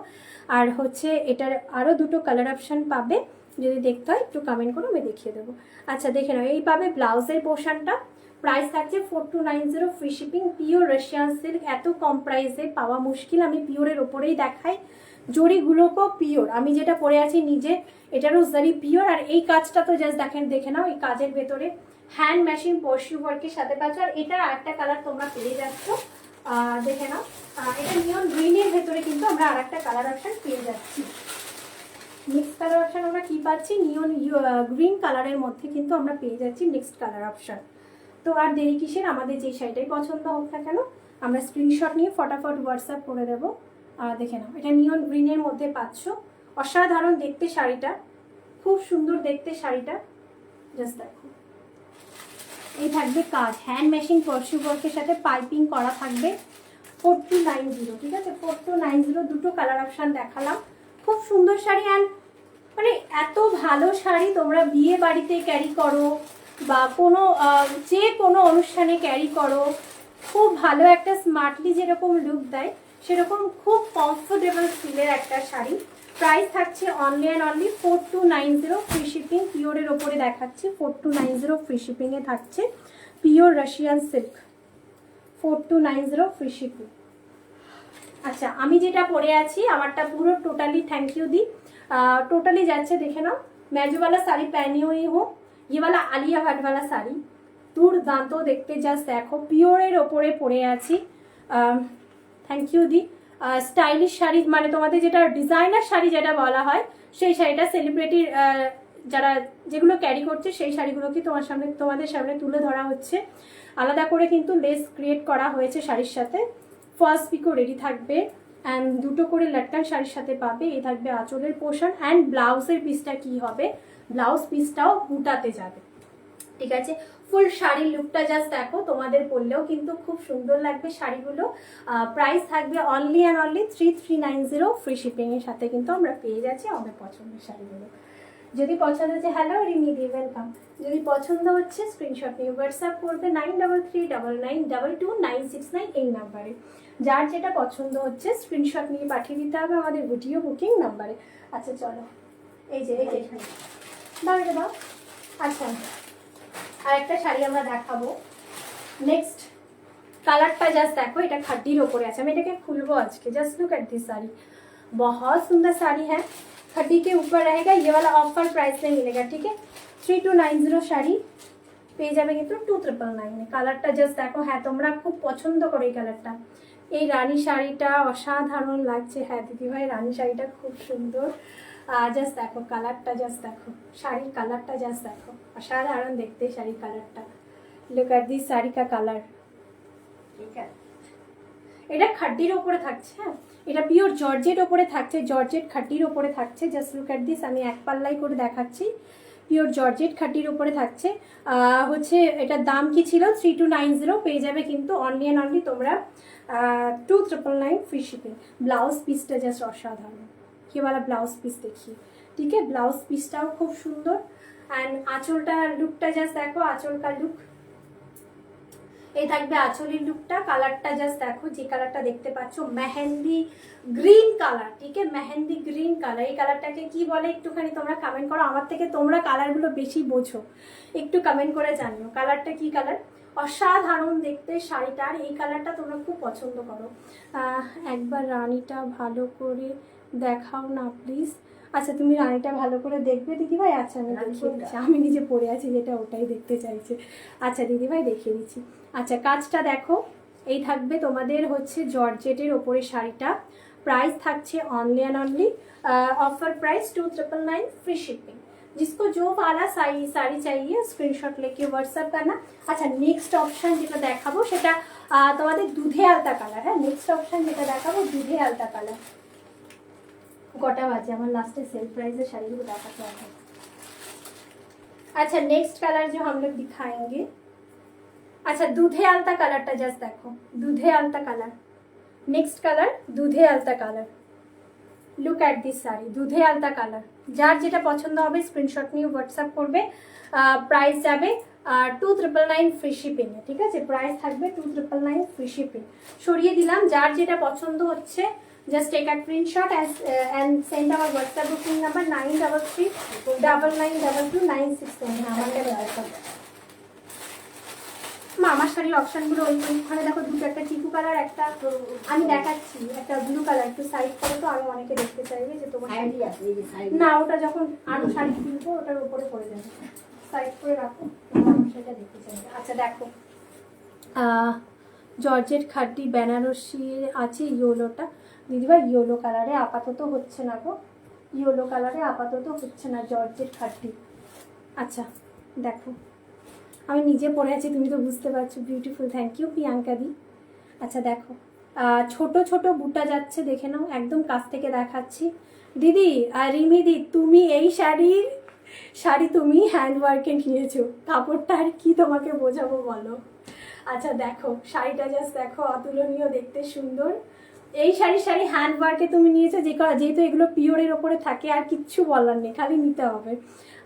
আর হচ্ছে এটার আরও দুটো কালার অপশান পাবে। যদি দেখতে হয় একটু কমেন্ট করো, আমি দেখিয়ে দেবো। আচ্ছা দেখে নাও, এইভাবে ব্লাউজের পোর্শনটা প্রাইস থাকছে 4290 free shipping. Pure Russian silk, এত কম প্রাইসে পাওয়া মুশকিল। আমি পিওরের ওপরেই দেখাই, জরিগুলোকেও পিওর। আমি যেটা পরে আছি নিজে, এটারও জারি পিওর। আর এই কাজটা তো জাস্ট দেখে নাও, এই কাজের ভেতরে হ্যান্ড মেশিন পরশু ওয়ার্কের সাথে পাচ্ছ। আর এটার আরেকটা কালার তোমরা পেয়ে যাচ্ছ, দেখে নাও। এটা নিয়ন গ্রিনের ভেতরে কিন্তু আমরা আরেকটা কালার অপশন পেয়ে যাচ্ছি। নেক্সট কালার অপশন আমরা কি পাচ্ছি, নিয়ন গ্রিন কালারের মধ্যে কিন্তু আমরা পেয়ে যাচ্ছি নেক্সট কালার অপশন। তো আর দেরি কিসের, আমাদের যে শাড়িটাই পছন্দ হোক না কেন আমরা স্ক্রিনশট নিয়ে ফটাফট হোয়াটসঅ্যাপ করে দেবো। দেখে নাও, এটা নিয়ন গ্রিনের মধ্যে পাচ্ছ। অসাধারণ দেখতে শাড়িটা, খুব সুন্দর দেখতে শাড়িটা। জাস্ট দেখো, এই থাকবে কাজ, হ্যান্ড মেশিন পরশু ওয়ার্কের সাথে পাইপিং করা থাকবে। 4290, ঠিক আছে, 4290। দুটো কালার অপশন দেখালাম, খুব সুন্দর শাড়ি। অ্যান্ড মানে এত ভালো শাড়ি তোমরা বিয়ে বাড়িতে ক্যারি করো বা কোনো যে কোনো অনুষ্ঠানে ক্যারি করো, খুব ভালো একটা স্মার্টলি যেরকম লুক দেয় সেরকম খুব কমফোর্টেবল ফিলের একটা শাড়ি। প্রাইস থাকছে only and only 4290 free shipping. পিওরের ওপরে দেখাচ্ছি, 4290 ফ্রি শিপিংয়ে থাকছে। Pure Russian silk, 4290 free shipping. আচ্ছা আমি যেটা পরে আছি আমারটা পুরো টোটালি থ্যাংক ইউ দি, टोटली जाच्छे देखे नाओ। मैं जो वाला साड़ी पहनी हुई हूँ, ये वाला आलिया भट्ट वाला साड़ी দুর্দান্ত দেখতে। জাস্ট দেখো, পিওরের ওপরে পরে আছি। থ্যাংক ইউ দি। স্টাইলিশ শাড়ি, মানে তোমাদের যেটা ডিজাইনার শাড়ি যেটা বলা হয় সেই শাড়িটা সেলিব্রিটির যারা যেগুলো ক্যারি করছে সেই শাড়িগুলোকে তোমাদের সামনে তুলে ধরা হচ্ছে। আলাদা করে কিন্তু লেস ক্রিয়েট করা হয়েছে শাড়ির সাথে। ফার্স্ট পিকও রেডি থাকবে অ্যান্ড দুটো করে লটকান শাড়ির সাথে পাবে। এই থাকবে আঁচলের পোর্শন অ্যান্ড ব্লাউজের পিসটা কি হবে, ব্লাউজ পিসটাও বুটাতে যাবে, ঠিক আছে। ফুল শাড়ির লুকটা জাস্ট দেখো, তোমাদের পরলেও কিন্তু খুব সুন্দর লাগবে শাড়িগুলো। প্রাইস থাকবে only and only 3390 free shipping এর সাথে কিন্তু আমরা পেয়ে যাচ্ছি আমাদের পছন্দের শাড়িগুলো। যদি পছন্দ হচ্ছে, হ্যালো রিমিদি ওয়েলকাম, যদি পছন্দ হচ্ছে স্ক্রিনশট নিয়ে হোয়াটসঅ্যাপ করবে 9339922969 এই নাম্বারে। যার যেটা পছন্দ হচ্ছে স্ক্রিনশট নিয়ে পাঠিয়ে দিতে হবে আমাদের ভিডিও বুকিং নাম্বারে। আচ্ছা চলো, এই যে দাঁড়িয়ে দাও। আচ্ছা আর একটা শাড়ি আমরা দেখাবো। নেক্সট কালারটা জাস্ট দেখো, এটা খাদ্দির ওপরে আছে। আমি এটাকে খুলবো আজকে। Just look at this sari, बहुत सुंदर साड़ी है। खड्डी के ऊपर रहेगा, ये वाला ऑफर प्राइस में मिलेगा, ठीक है। 3290 শাড়ি পেয়ে যাবে কিন্তু 2999। কালারটা জাস্ট দেখো, হ্যাঁ তোমরা খুব পছন্দ করো এই কালারটা। এই রানী শাড়িটা অসাধারণ লাগছে। হ্যাঁ দিদিভাই, রানী শাড়িটা খুব সুন্দর। জাস্ট দেখো কালারটা, জাস্ট দেখো শাড়ির কালারটা, জাস্ট দেখো অসাধারণ দেখতে শাড়ির কালারটা। লুক এট দিস শাড়ি কা কালার, ঠিক আছে। এটা খাড্ডির ওপরে থাকছে, হ্যাঁ এটা পিওর জর্জেট ওপরে থাকছে, জর্জেট খাড্ডির ওপরে থাকছে। জাস্ট লুক এট দিস, আমি এক পাল্লাই করে দেখাচ্ছি। পিওর জর্জেট খাড্ডির ওপরে থাকছে। হচ্ছে এটার দাম কি ছিল 3290, পেয়ে যাবে কিন্তু অনলি অ্যান্ড অনলি তোমরা 2999 फ्री शिपिंग। ब्लाउज पीसটা জাস্ট অসাধারণ। কি वाला ব্লাউজ পিস দেখি, ঠিক আছে। ব্লাউজ পিসটাও খুব সুন্দর অ্যান্ড আঁচলটা লুকটা জাস্ট দেখো, আঁচলকার লুক এই থাকবে। আঁচলের লুকটা, কালারটা জাস্ট দেখো, যে কালারটা দেখতে পাচ্ছ মেহেন্দি গ্রিন কালার, ঠিক আছে, মেহেন্দি গ্রিন কালার। এই কালারটাকে কি বলে একটুখানি তোমরা কমেন্ট করো, আমার থেকে তোমরা কালারগুলো বেশি বোঝো, একটু কমেন্ট করে জানিও কালারটা কি কালার। অসাধারণ দেখতে শাড়িটার, এই কালারটা তোমরা খুব পছন্দ করো। একবার রানীটা ভালো করে দেখাও না প্লিজ। আচ্ছা তুমি রানীটা ভালো করে দেখবে দিদিভাই? আচ্ছা আমি দেখিয়ে দিচ্ছি, আমি নিজে পরে আছি যেটা ওটাই দেখতে চাইছে। আচ্ছা দিদিভাই দেখিয়ে দিচ্ছি। আচ্ছা কাজটা দেখো, এই থাকবে তোমাদের হচ্ছে জর্জেটের ওপরে শাড়িটা। প্রাইস থাকছে only and only offer price 2999 free shipping. जिसको जो वाला साड़ी चाहिए स्क्रीनशॉट लेके व्हाट्सएप करना। अच्छा नेक्स्ट ऑप्शन যেটা দেখাবো সেটা তোমাদের দুধে আলতা কালার। হ্যাঁ নেক্সট অপশন যেটা দেখাবো দুধে আলতা কালার। গোটা বাজে আমার লাস্টে সেল प्राइस শাড়িগুলো দেখাতে হবে। अच्छा नेक्स्ट कलर जो हम लोग दिखाएंगे, अच्छा दूधे आलता कलरটা জাস্ট দেখো, दूधे आलता कलर। नेक्स्ट कलर दूधे आलता colour. Look at this sari, दूधे आलता कलर। যার যেটা পছন্দ হবে স্ক্রিনশট নিয়ে হোয়াটসঅ্যাপ করবে। প্রাইস যাবে 2999 ফ্রি শিপিং এ, ঠিক আছে। প্রাইস থাকবে 2999 ফ্রি শিপিং। সরিয়ে দিলাম, যার যেটা পছন্দ হচ্ছে Just take a screenshot and send our WhatsApp booking number 933992296. আমাকে দেখাও। মা আমার শাড়ির অপশনগুলো ওইখানে দেখো, দুটো, একটা চিকু কালার, একটা আমি দেখাচ্ছি, একটা ব্লু কালার। একটু সাইড করে তো, আমি অনেকে দেখতে চাইবে যে তোমার শাড়ি আছে এই যে সাইড। না, ওটা যখন আরো শাড়ি কিনবো ওটার উপরে পড়ে যাবে। সাইড করে রাখো, আমার সেটা দেখতে চাইবে। আচ্ছা দেখো, জর্জেট খাটি বেনারসি আছে ইয়োলোটা। দিদিভাই ইয়োলো কালারে আপাতত হচ্ছে না গো, ইয়োলো কালারে আপাতত হচ্ছে না জর্জেট খাটি। আচ্ছা দেখো, আমি নিজে পরে আছি, তুমি তো বুঝতে পারছো। বিউটিফুল, থ্যাংক ইউ প্রিয়াঙ্কা দি। আচ্ছা দেখো, ছোট ছোট বুটা যাচ্ছে, দেখে নাও, একদম কাছ থেকে দেখাচ্ছি। দিদি রিমি দি, তুমি এই শাড়ি তুমি হ্যান্ডওয়ার্কে নিয়েছো, কাপড়টা আর কি তোমাকে বোঝাবো বলো। আচ্ছা দেখো, শাড়িটা জাস্ট দেখো, অতুলনীয় দেখতে, সুন্দর। এই শাড়ি হ্যান্ডওয়ার্কে তুমি নিয়েছো, যেহেতু এগুলো পিওরের ওপরে থাকে, আর কিচ্ছু বলার নেই, খালি নিতে হবে।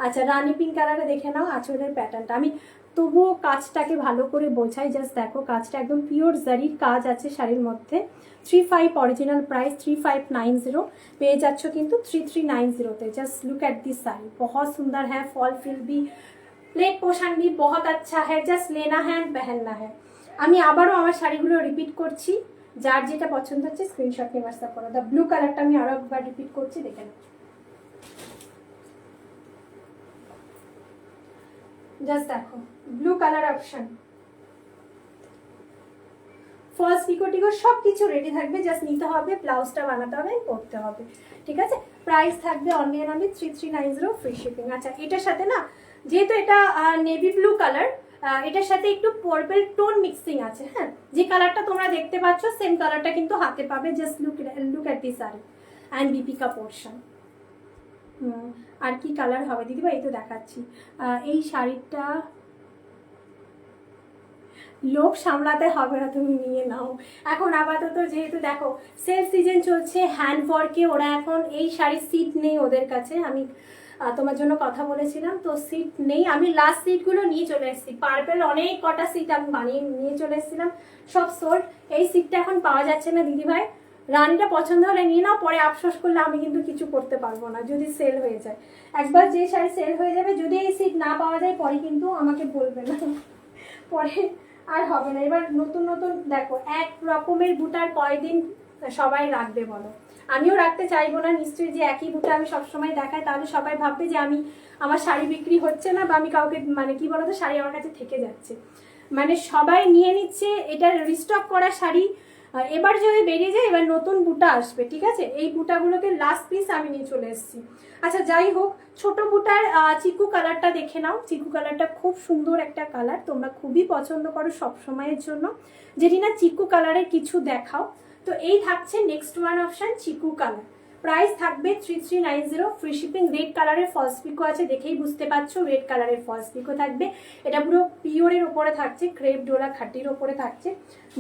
আচ্ছা রানি পিঙ্ক কালারে দেখে নাও আঁচলের প্যাটার্নটা। আমি তবুও কাজটাকে ভালো করে বোঝাই, জাস্ট দেখো, কাজটা একদম পিওর জারির কাজ আছে শাড়ির মধ্যে। 35 অরিজিনাল প্রাইস 3590, পেয়ে যাচ্ছ কিন্তু 3390-তে। জাস্ট লुक एट दिस साड़ी, बहुत सुंदर है, फॉल फिल भी, लेग पोर्शन भी बहुत अच्छा है, জাস্ট लेना है एंड पहनना है। আমি আবারও আমার শাড়িগুলো রিপিট করছি, যার যেটা পছন্দ হচ্ছে স্ক্রিনশট নিয়ে হোয়াটসঅ্যাপ করো। দ্য ব্লু কালারটা আমি আরো একবার রিপিট করছি, দেখে নাও। জাস্ট দেখো, ব্লু কালার অপশন, ফলস পিকো টিকো সব কিছু রেডি থাকবে, জাস্ট নিতে হবে, ব্লাউজটা বানাতে হবে, পরতে হবে, ঠিক আছে। প্রাইস থাকবে only and only 3390, free shipping. আচ্ছা এটার সাথে না, যেহেতু এটা নেভি ব্লু কালার, এটার সাথে একটু পার্পল টোন মিক্সিং আছে। হ্যাঁ, যে কালারটা তোমরা দেখতে পাচ্ছ সেম কালারটা কিন্তু হাতে পাবে। Just look at this sari and Deepika portion. আর কি কালার হবে দিদিভাই, এই তো দেখাচ্ছি। এই শাড়িটা লোক সামলাতে হবে না, তুমি নিয়ে নাও এখন আপাতত। যেহেতু দেখো সেল সিজন চলছে, হ্যান্ড ওয়ার্কে, ওরা এখন এই শাড়ির সিট নেই ওদের কাছে। আমি তোমার জন্য কথা বলেছিলাম, তো সিট নেই। আমি লাস্ট সিটগুলো নিয়ে চলে এসেছি, পার্পেল অনেক কটা সিট আমি বানিয়ে নিয়ে চলে এসেছিলাম, সব সোল্ড। এই সিটটা এখন পাওয়া যাচ্ছে না দিদিভাই। রানিটা পছন্দ হলে নিয়ে নাও, পরে আফসোস করলে আমি কিন্তু কিছু করতে পারবো না যদি সেল হয়ে যায়। একবার যে শাড়ি সেল হয়ে যাবে, যদি এই সিট না পাওয়া যায় পরে কিন্তু আমাকে বলবে না, পরে আর হবে না। এবার নতুন নতুন দেখো, এক রকমের বুটার কয়দিন সবাই রাখবে বলো। আমিও রাখতে চাইবো না নিশ্চয়ই, যে একই বুটা আমি সবসময় দেখাই, তাহলে সবাই ভাববে যে আমার শাড়ি বিক্রি হচ্ছে না, বা আমি কাউকে মানে কি বলতো, শাড়ি আমার কাছে থেকে যাচ্ছে। মানে সবাই নিয়ে নিচ্ছে, এটা রিস্টক করা শাড়ি। এবার যদি বেরিয়ে যায়, এবার নতুন বুটা আসবে, ঠিক আছে। এই বুটাগুলোকে লাস্ট পিস আমি নিয়ে চলে এসেছি। আচ্ছা যাই হোক, ছোট বুটার চিকু কালারটা দেখে নাও। চিকু কালারটা খুব সুন্দর একটা কালার, তোমরা খুবই পছন্দ করো সব সময়ের জন্য, যেটি না চিকু কালারের কিছু দেখাও। তো এই থাকছে নেক্সট ওয়ান অপশন, চিকু কালার। প্রাইস থাকবে 3390, ফ্রি শিপিং। রেড কালারের ফলস পিকো আছে, দেখেই বুঝতে পারছো রেড কালারের ফলস পিকো থাকবে। এটা পুরো পিওরের ওপরে থাকছে, ক্রেপ ডোলা খাটির ওপরে থাকছে।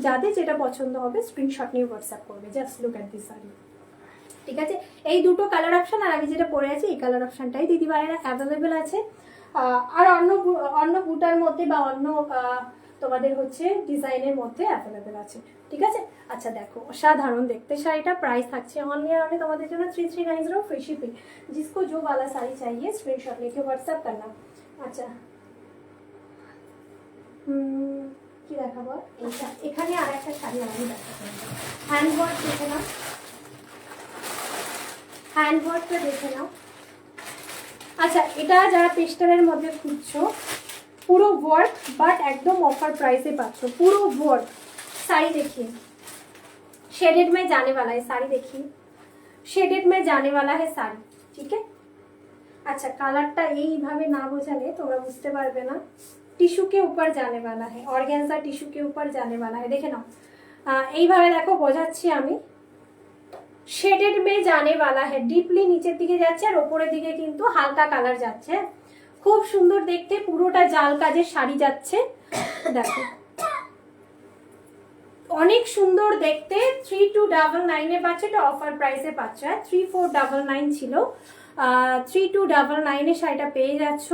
যাদের যেটা পছন্দ হবে স্ক্রিনশট নিয়ে হোয়াটসঅ্যাপ করবে। Just look at this sari, ঠিক আছে। এই দুটো কালার অপশন, আর আমি যেটা পরে আছি এই কালার অপশনটাই দিদিভাইরা অ্যাভেলেবেল আছে। আর অন্য বুটার মধ্যে বা অন্য তোমাদের হচ্ছে ডিজাইনের মধ্যে অ্যাভেলেবেল আছে, ঠিক আছে। আচ্ছা দেখো, অসাধারণ দেখতে শাড়িটা। প্রাইস থাকছে অনলি তোমাদের জন্য 3390, फ्री शिपिंग। जिसको जो वाला साड़ी चाहिए स्क्रीनशॉट लेके व्हाट्सएप करना। আচ্ছা কি দেখাবো, এখানে আর একটা শাড়ি আমি দেখাবো। হ্যান্ডওয়ার্ক দেখে নাও, হ্যান্ডওয়ার্কটা দেখে নাও। আচ্ছা এটা যারা পেস্টালের মধ্যে খুঁজছো, পুরো ওয়ার্ক বাট একদম অফার প্রাইসে পাচ্ছ, পুরো ওয়ার্ক। साड़ी देखिए, शेडेड में जाने वाला है साड़ी, देखिए शेडेड में जाने वाला है साड़ी, ठीक है। अच्छा কালারটা এইভাবে না বোঝালে তোমরা বুঝতে পারবে না। টিস্যু के ऊपर जाने वाला है, ऑर्गेन्जा टिश्यू के ऊपर जाने वाला है, দেখে নাও। এইভাবে দেখো বোঝাচ্ছি আমি, शेडेड में जाने वाला है, ডিপলি নিচের দিকে যাচ্ছে আর উপরের দিকে কিন্তু হালকা কালার যাচ্ছে। খুব সুন্দর দেখতে, পুরোটা জাল কাজের শাড়ি যাচ্ছে, দেখো অনেক সুন্দর দেখতে। 3299 পাচ্ছ, এটা অফার প্রাইসে পাচ্ছ। 3499 ছিল, 3299 এর শাড়িটা পেয়ে যাচ্ছ,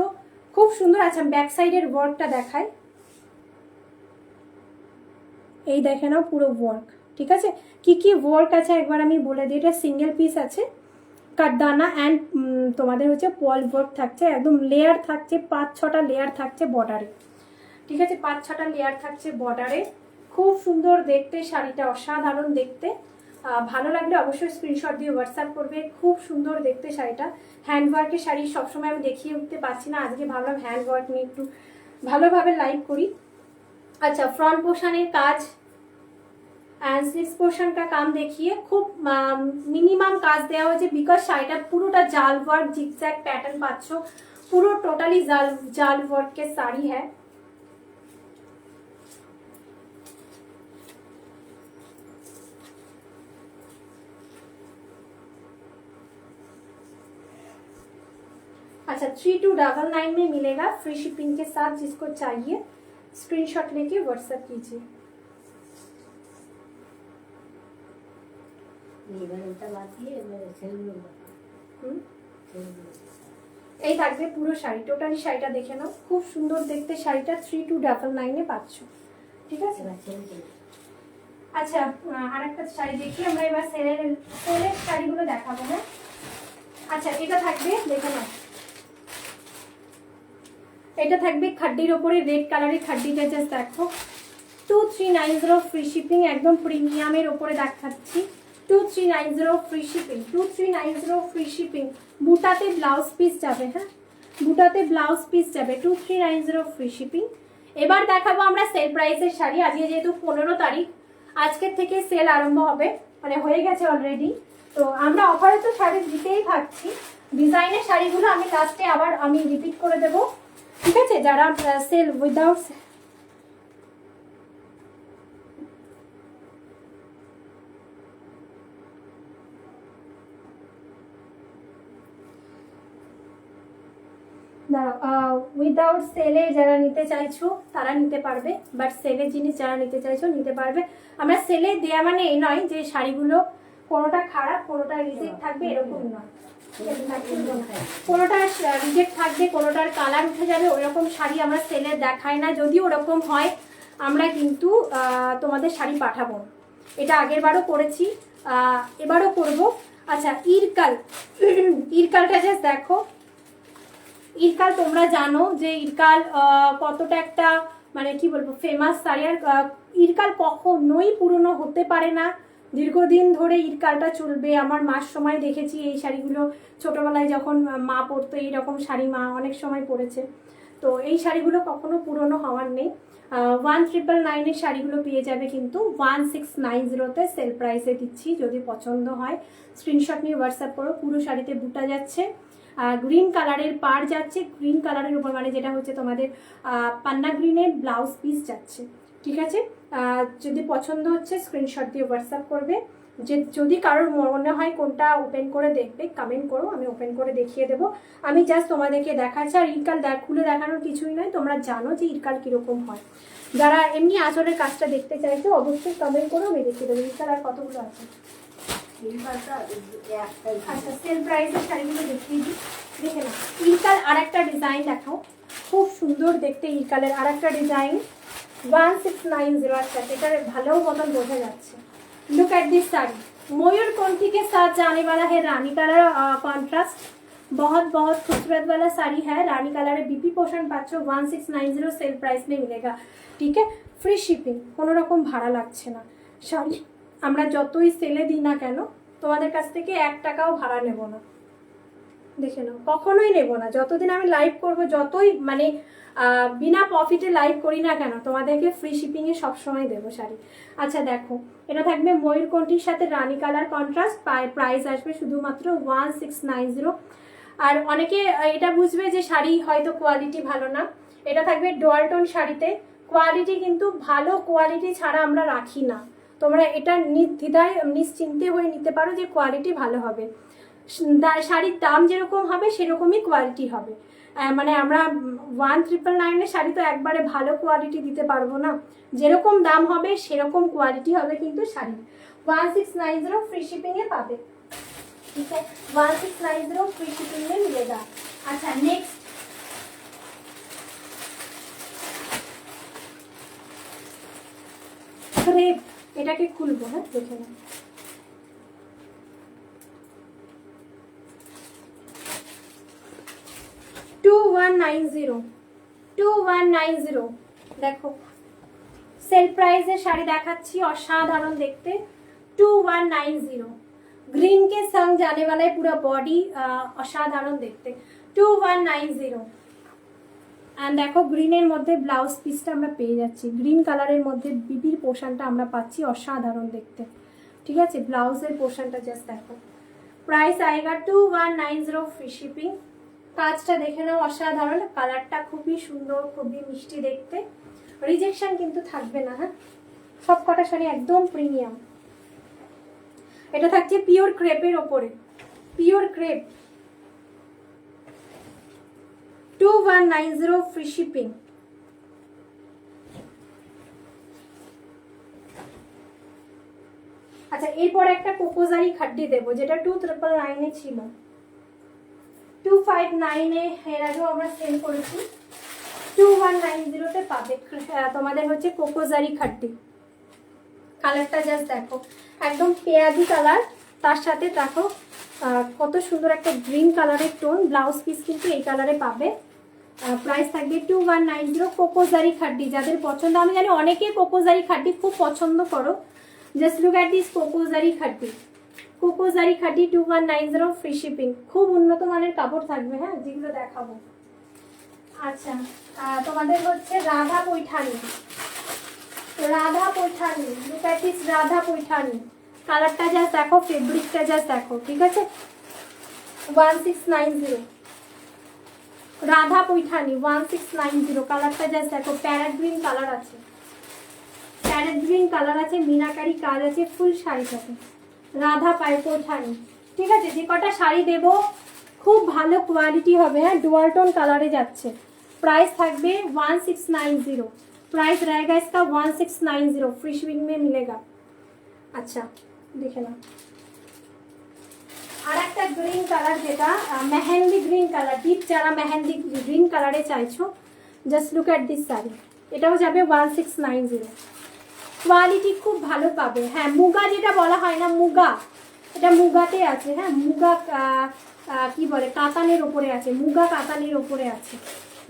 খুব সুন্দর। আচ্ছা ব্যাক সাইডের ওয়ার্কটা দেখাই, এই দেখে নাও পুরো ওয়ার্ক, ঠিক আছে। কি কি ওয়ার্ক আছে একবার আমি বলে দিই। এটা সিঙ্গেল পিস আছে, কাঠদানা অ্যান্ড তোমাদের হচ্ছে পল ওয়ার্ক থাকছে, একদম লেয়ার থাকছে, 5-6টা লেয়ার থাকছে বর্ডারে, ঠিক আছে, 5-6টা লেয়ার থাকছে বর্ডারে। খুব সুন্দর দেখতে শাড়িটা, অসাধারণ দেখতে। ভালো লাগলে অবশ্যই স্ক্রিনশট দিয়ে হোয়াটসঅ্যাপ করবে। খুব সুন্দর দেখতে শাড়িটা। হ্যান্ডওয়ার্কের শাড়ি সবসময় আমি দেখিয়ে উঠতে পারছি না, আজকে ভাবলাম হ্যান্ডওয়ার্ক নিয়ে একটু ভালোভাবে লাইভ করি। আচ্ছা, ফ্রন্ট পোর্শনের কাজ एंड स्लीव्स पोर्शन का काम देखिए, खूब मिनिमाम काज দেওয়া হয়েছে বিকজ শাড়িটা পুরোটা জাল ওয়ার্ক জিগজ্যাগ প্যাটার্ন পাচ্ছ, পুরো টোটালি জাল ওয়ার্ক के साड़ी है। अच्छा 3299 में मिलेगा फ्री शिपिंग के साथ। जिसको चाहिए स्क्रीनशॉट लेके व्हाट्सएप कीजिए। এই থাকবে পুরো শাড়ি, টোটালি শাড়িটা দেখে নাও, খুব সুন্দর দেখতে শাড়িটা 3299 পাচ্ছ, ঠিক আছে। আচ্ছা, আরেকটা শাড়ি দেখি আমরা এবার। সেলের শাড়িগুলো দেখাবো, হ্যাঁ। আচ্ছা, এটা থাকবে, দেখে নাও, এটা থাকবে খাড্ডির ওপরে রেড কালারের খাড্ডিটা, জাস্ট দেখো 2390 ফ্রি শিপিং, একদম প্রিমিয়ামের ওপরে দেখাচ্ছি। 2390 ফ্রি শিপিং, 2390 ফ্রি শিপিং। বুটাতে ব্লাউজ পিস যাবে, হ্যাঁ, বুটাতে ব্লাউজ পিস যাবে, 2390 ফ্রি শিপিং। এবার দেখাবো আমরা সেল প্রাইসের শাড়ি। আজকে যেহেতু 15 তারিখ, আজকের থেকে সেল আরম্ভ হবে, মানে হয়ে গেছে অলরেডি। তো আমরা অফারে তো শাড়ি দিতেই থাকছি। ডিজাইনের শাড়িগুলো আমি লাস্টে আবার আমি রিপিট করে দেবো, ঠিক আছে। যারা সেল উইদাউট উইদাউট সেলে যারা নিতে চাইছো তারা নিতে পারবে, বাট সেলের জিনিস যারা নিতে চাইছো নিতে পারবে। আমরা সেলে দেয়া মানে এই নয় যে শাড়িগুলো কোনোটা খারাপ কোনোটা রিজেক্ট থাকবে, এরকম নয়। কোনোটা রিজেক্ট থাকবে, কোনোটার কালার উঠে যাবে, ওইরকম শাড়ি আমরা সেলে দেখাই না। যদি ওরকম হয় আমরা কিন্তু তোমাদের শাড়ি পাঠাবো। এটা আগের বারও করেছি, এবারও করব। আচ্ছা, ইরকালটা জাস্ট দেখো। ইরকাল তোমরা জানো যে ইরকাল কতটা একটা মানে কি বলবো ফেমাস শাড়ি। আর ইরকাল কখনোই পুরনো হতে পারে না, দীর্ঘদিন ধরে ইরকালটা চলবে। আমার মার সময় দেখেছি এই শাড়িগুলো, ছোটবেলায় যখন মা পরতো এইরকম শাড়ি মা অনেক সময় পরেছে। তো এই শাড়িগুলো কখনো পুরনো হওয়ার নেই। 1999 শাড়িগুলো পেয়ে যাবে কিন্তু 1690 সেল প্রাইসে দিচ্ছি। যদি পছন্দ হয় স্ক্রিনশট নিয়ে হোয়াটসঅ্যাপ করো। পুরো শাড়িতে বুটা যাচ্ছে, গ্রিন কালারের পাড় যাচ্ছে, গ্রিন কালারের উপর মানে যেটা হচ্ছে তোমাদের পান্না গ্রিনের ব্লাউজ পিস যাচ্ছে, ঠিক আছে। যদি পছন্দ হচ্ছে স্ক্রিনশট দিয়ে হোয়াটসঅ্যাপ করবে। যে যদি কারোর মনে হয় কোনটা ওপেন করে দেখবে কমেন্ট করো, আমি ওপেন করে দেখিয়ে দেবো। আমি জাস্ট তোমাদেরকে দেখাচ্ছি। আর ইরকাল খুলে দেখানোর কিছুই নয়, তোমরা জানো যে ইরকাল কীরকম হয়। যারা এমনি আঁচলের কাজটা দেখতে চাইছো অবশ্যই কমেন্ট করো, আমি দেখিয়ে দেবো। ইরকাল আর কতগুলো আছে। আচ্ছা, সেল প্রাইসের শাড়িগুলো দেখিয়ে দিই, দেখে না। ইরকাল আর একটা ডিজাইন দেখাও, খুব সুন্দর দেখতে ইরকালের আর একটা ডিজাইন। 1690 अच्छा, এটার ভালো মতন বোঝা যাচ্ছে। लुक एट दिस साड़ी, मयूरकंठी के साथ जाने वाला है रानी कलर कॉन्ट्रास्ट। बहुत बहुत खूबसूरत वाला साड़ी है, रानी कलर बीपी पोर्शन पाচ্ছ 1690 सेल प्राइस में मिलेगा, ठीक है। फ्री शिपिंग, কোনো রকম ভাড়া লাগছে না। শাড়ি আমরা যতই সেলে দিই না কেন তোমাদের কাছ থেকে 1 টাকাও ভাড়া নেব না, দেখে নাও, কখনোই নেব না। যতদিন আমি লাইভ করব, যতই মানে বিনা প্রফিটে লাইভ করি না কেন তোমাদেরকে ফ্রি শিপিংয়ে সবসময় দেবো শাড়ি। আচ্ছা দেখো, এটা থাকবে ময়ূরকণ্ঠীর সাথে রানী কালার কন্ট্রাস্ট, প্রাইস আসবে শুধুমাত্র 1690। আর অনেকে এটা বুঝবে যে শাড়ি হয়তো কোয়ালিটি ভালো না, এটা থাকবে ডোয়ালটন শাড়িতে। কোয়ালিটি কিন্তু ভালো কোয়ালিটি ছাড়া আমরা রাখি না, তোমরা এটা নির্দ্বিধায় নিশ্চিন্তে হয়ে নিতে পারো যে কোয়ালিটি ভালো হবে। শাড়ির দাম যেরকম হবে সেরকমই কোয়ালিটি হবে। মানে আমরা 1999 শাড়ি তো একবারে ভালো কোয়ালিটি দিতে পারবো না, যেরকম দাম হবে সেরকম কোয়ালিটি হবে কিন্তু শাড়ি। 1690 फ्री शिपिंग में पाবে, ठीक है। 1690 फ्री शिपिंग में मिलेगा। अच्छा नेक्स्ट, क्रेप, এটাকে খুলবো, হ্যাঁ দেখে নাও। $2190 দেখো সেল প্রাইসের শাড়ি দেখাচ্ছি, অসাধারণ দেখতে। 2190 ग्रीन के संग जाने वाला है पूरा बॉडी, असाधारण देखते। 2190 एंड देखो ग्रीনের মধ্যে ব্লাউজ পিসটা আমরা পেয়ে যাচ্ছি, গ্রিন কালারের মধ্যে বিবির পোর্শনটা আমরা পাচ্ছি, অসাধারণ দেখতে। ঠিক আছে, ব্লাউজের পোর্শনটা জাস্ট দেখো। প্রাইস আएगा 2190 ফ্রি শিপিং। কাজটা দেখে নাও, অসাধারণ, কালারটা খুবই সুন্দর, খুবই মিষ্টি দেখতে। রিজেকশন কিন্তু থাকবে না, হ্যাঁ সব কটা শাড়ি একদম প্রিমিয়াম। এটা থাকছে পিওর ক্রেপের ওপরে, পিওর ক্রেপ। 2190 free shipping. আচ্ছা এরপর একটা কোকোজারি খাড্ডি দেবো, যেটা 2999 এ ছিল, 259 এ এর আগেও আমরা সেল করেছি। 2190 তে পাবে তোমাদের হচ্ছে কোকোজারি খাড্ডি। কালারটা জাস্ট দেখো, একদম পেঁয়াজি কালার, তার সাথে দেখো কত সুন্দর একটা গ্রিন কালারের টোন। ব্লাউজ পিস কিন্তু এই কালারে পাবে। প্রাইস থাকবে 2190। কোকোজারি খাড্ডি যাদের পছন্দ, আমি জানি অনেকে কোকোজারি খাড্ডি খুব পছন্দ করো। জাস্ট লুক অ্যাট দিস কোকোজারি খাড্ডি। কোকোজারি খাড্ডি 2190 ফ্রি শিপিং। খুব উন্নত মানের কাপড় থাকবে, হ্যাঁ যেগুলো দেখাবো। আচ্ছা তোমাদের হচ্ছে Radha Paithani, Radha Paithani, look at this Radha Paithani. কালারটা জাস্ট দেখো, ফেব্রিকটা জাস্ট দেখো, ঠিক আছে। 1690 রাধা পৈঠানি 1690। কালারটা জাস্ট দেখো, প্যারেট গ্রিন কালার আছে, প্যারেট গ্রিন কালার আছে, মিনাকারি কাজ আছে ফুল শাড়িটাতে। রাধা পৈঠানি, ঠিক আছে। যে কটা শাড়ি দেব খুব ভালো কোয়ালিটি হবে, হ্যাঁ ডুয়াল টোন কালারে যাচ্ছে। प्राइस থাকবে 1690। प्राइस रहेगा इसका 1690, फ्री शिपिंग में मिलेगा। अच्छा देखे ना, আর একটা গ্রিন কালার, যেটা মেহেন্দি গ্রিন কালার, ডিপ যারা মেহেন্দি গ্রিন কালারে চাইছো, just look at this sari. এটাও যাবে 1690। কোয়ালিটি খুব ভালো পাবে, হ্যাঁ মুগা যেটা বলা হয় না, মুগা, এটা মুগাতে আছে, হ্যাঁ মুগা কি বলে কাতানের ওপরে আছে, মুগা কাতানের ওপরে আছে।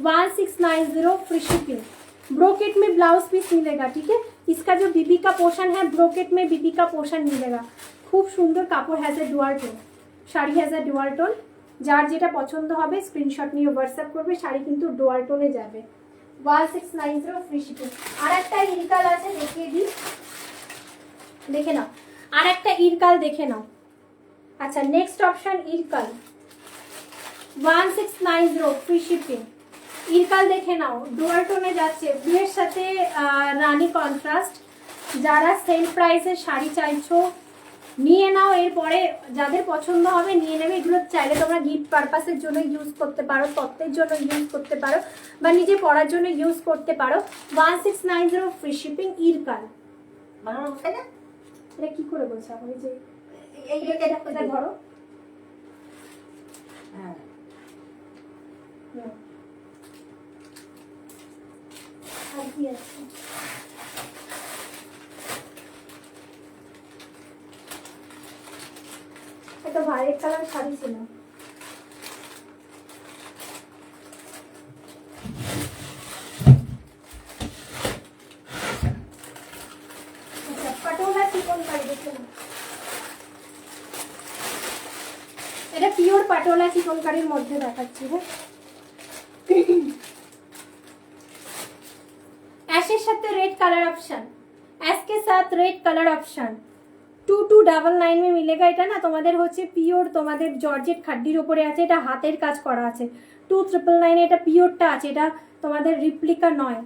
1690 फ्री शिपिंग। ब्रोकेट में ब्लाउज पीस मिलेगा, ठीक है। इसका जो बीबी का पोर्शन है, ब्रोकेट में बीबी का पोर्शन मिलेगा। खूब सुंदर कापड़ has A dual tone, sari has A dual tone. যার যেটা পছন্দ হবে স্ক্রিনশট নিয়ে হোয়াটসঅ্যাপ করবে, শাড়ি কিন্তু ডুয়াল টোনে যাবে। 1690 ফ্রি শিপিং। আর একটা ইরকাল আছে, দেখিয়ে দিই, দেখে নাও, আর একটা ইরকাল দেখে নাও। আচ্ছা নেক্সট অপশন ইরকাল 1690 ফ্রি শিপিং। ইরকাল দেখে নাও, ডুয়াল টোনে যাচ্ছে, ব্লুয়ের সাথে রানী কন্ট্রাস্ট। যারা সেল প্রাইসের শাড়ি চাইছো নিয়ে নাও, এরপরে যাদের পছন্দ হবে নিয়ে নেবে। এগুলো চাইলে তোমরা গিফট পারপাসের জন্য ইউজ করতে পারো, তত্ত্বের জন্য ইউজ করতে পারো, বা নিজে পড়ার জন্য ইউজ করতে পারো। 1690 ফ্রি শিপিং ইরকাল। এটা কি করে বলছো আপনি, যে এটা ধরো, হ্যাঁ আর কি আছে, একটা ভায়োলেট কালার শাড়ি ছিল, पटोला चिकनकारी देखो, এটা পিওর পাটোলা চিকনকারির মধ্যে দেখাচ্ছি, হ্যাঁ ऐशेर साथे रेड कलर ऑप्शन, एस के साथ रेड कलर ऑप्शन। 2299 में मिलेगा। এটা না তোমাদের হচ্ছে পিওর, তোমাদের জর্জেট খাড্ডির উপরে আছে, এটা হাতের কাজ করা আছে। 2999 এটা পিওরটা আছে, এটা তোমাদের রিপ্লিকা নয়।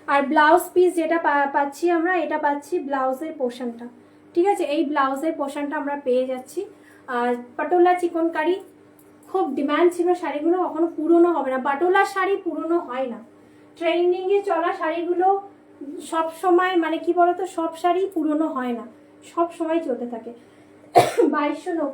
আর ব্লাউজ পিস যেটা পাচ্ছি আমরা, এটা পাচ্ছি ব্লাউজের পোর্শনটা, ঠিক আছে। এই ব্লাউজের পোর্শনটা আমরা পেয়ে যাচ্ছি। আর পাটোলা চিকনকারি খুব ডিমান্ড ছিল, শাড়িগুলো কখনো পুরনো হবে না। পাটোলা শাড়ি পুরনো হয় না, ট্রেন্ডিং এ চলা শাড়িগুলো সব সময়, মানে কি বলতো, সব শাড়ি পুরনো হয় না, সব সময় চলতে থাকে। 2290।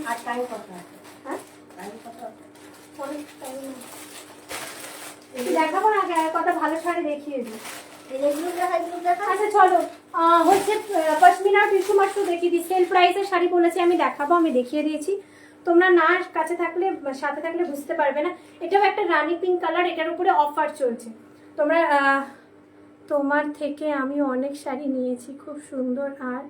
আর টাইম কত আছে? হ্যাঁ টাইম কত আছে? অনেক টাইম দেখাবো না, কটা ভালো শাড়ি দেখিয়ে দিই। এগুলো দেখা, এগুলো দেখা। আচ্ছা চলো, হচ্ছে পশমিনা টিস্যু মাশরু দেখিয়ে দিই। সেল প্রাইসের শাড়ি বলেছি আমি দেখাবো, আমি দেখিয়ে দিয়েছি। তোমরা না কাছে থাকলে, সাথে থাকলে বুঝতে পারবে না। এটাও একটা রানি পিঙ্ক কালার, এটার উপরে অফার চলছে। তোমরা তোমার থেকে আমি অনেক শাড়ি নিয়েছি, খুব সুন্দর আর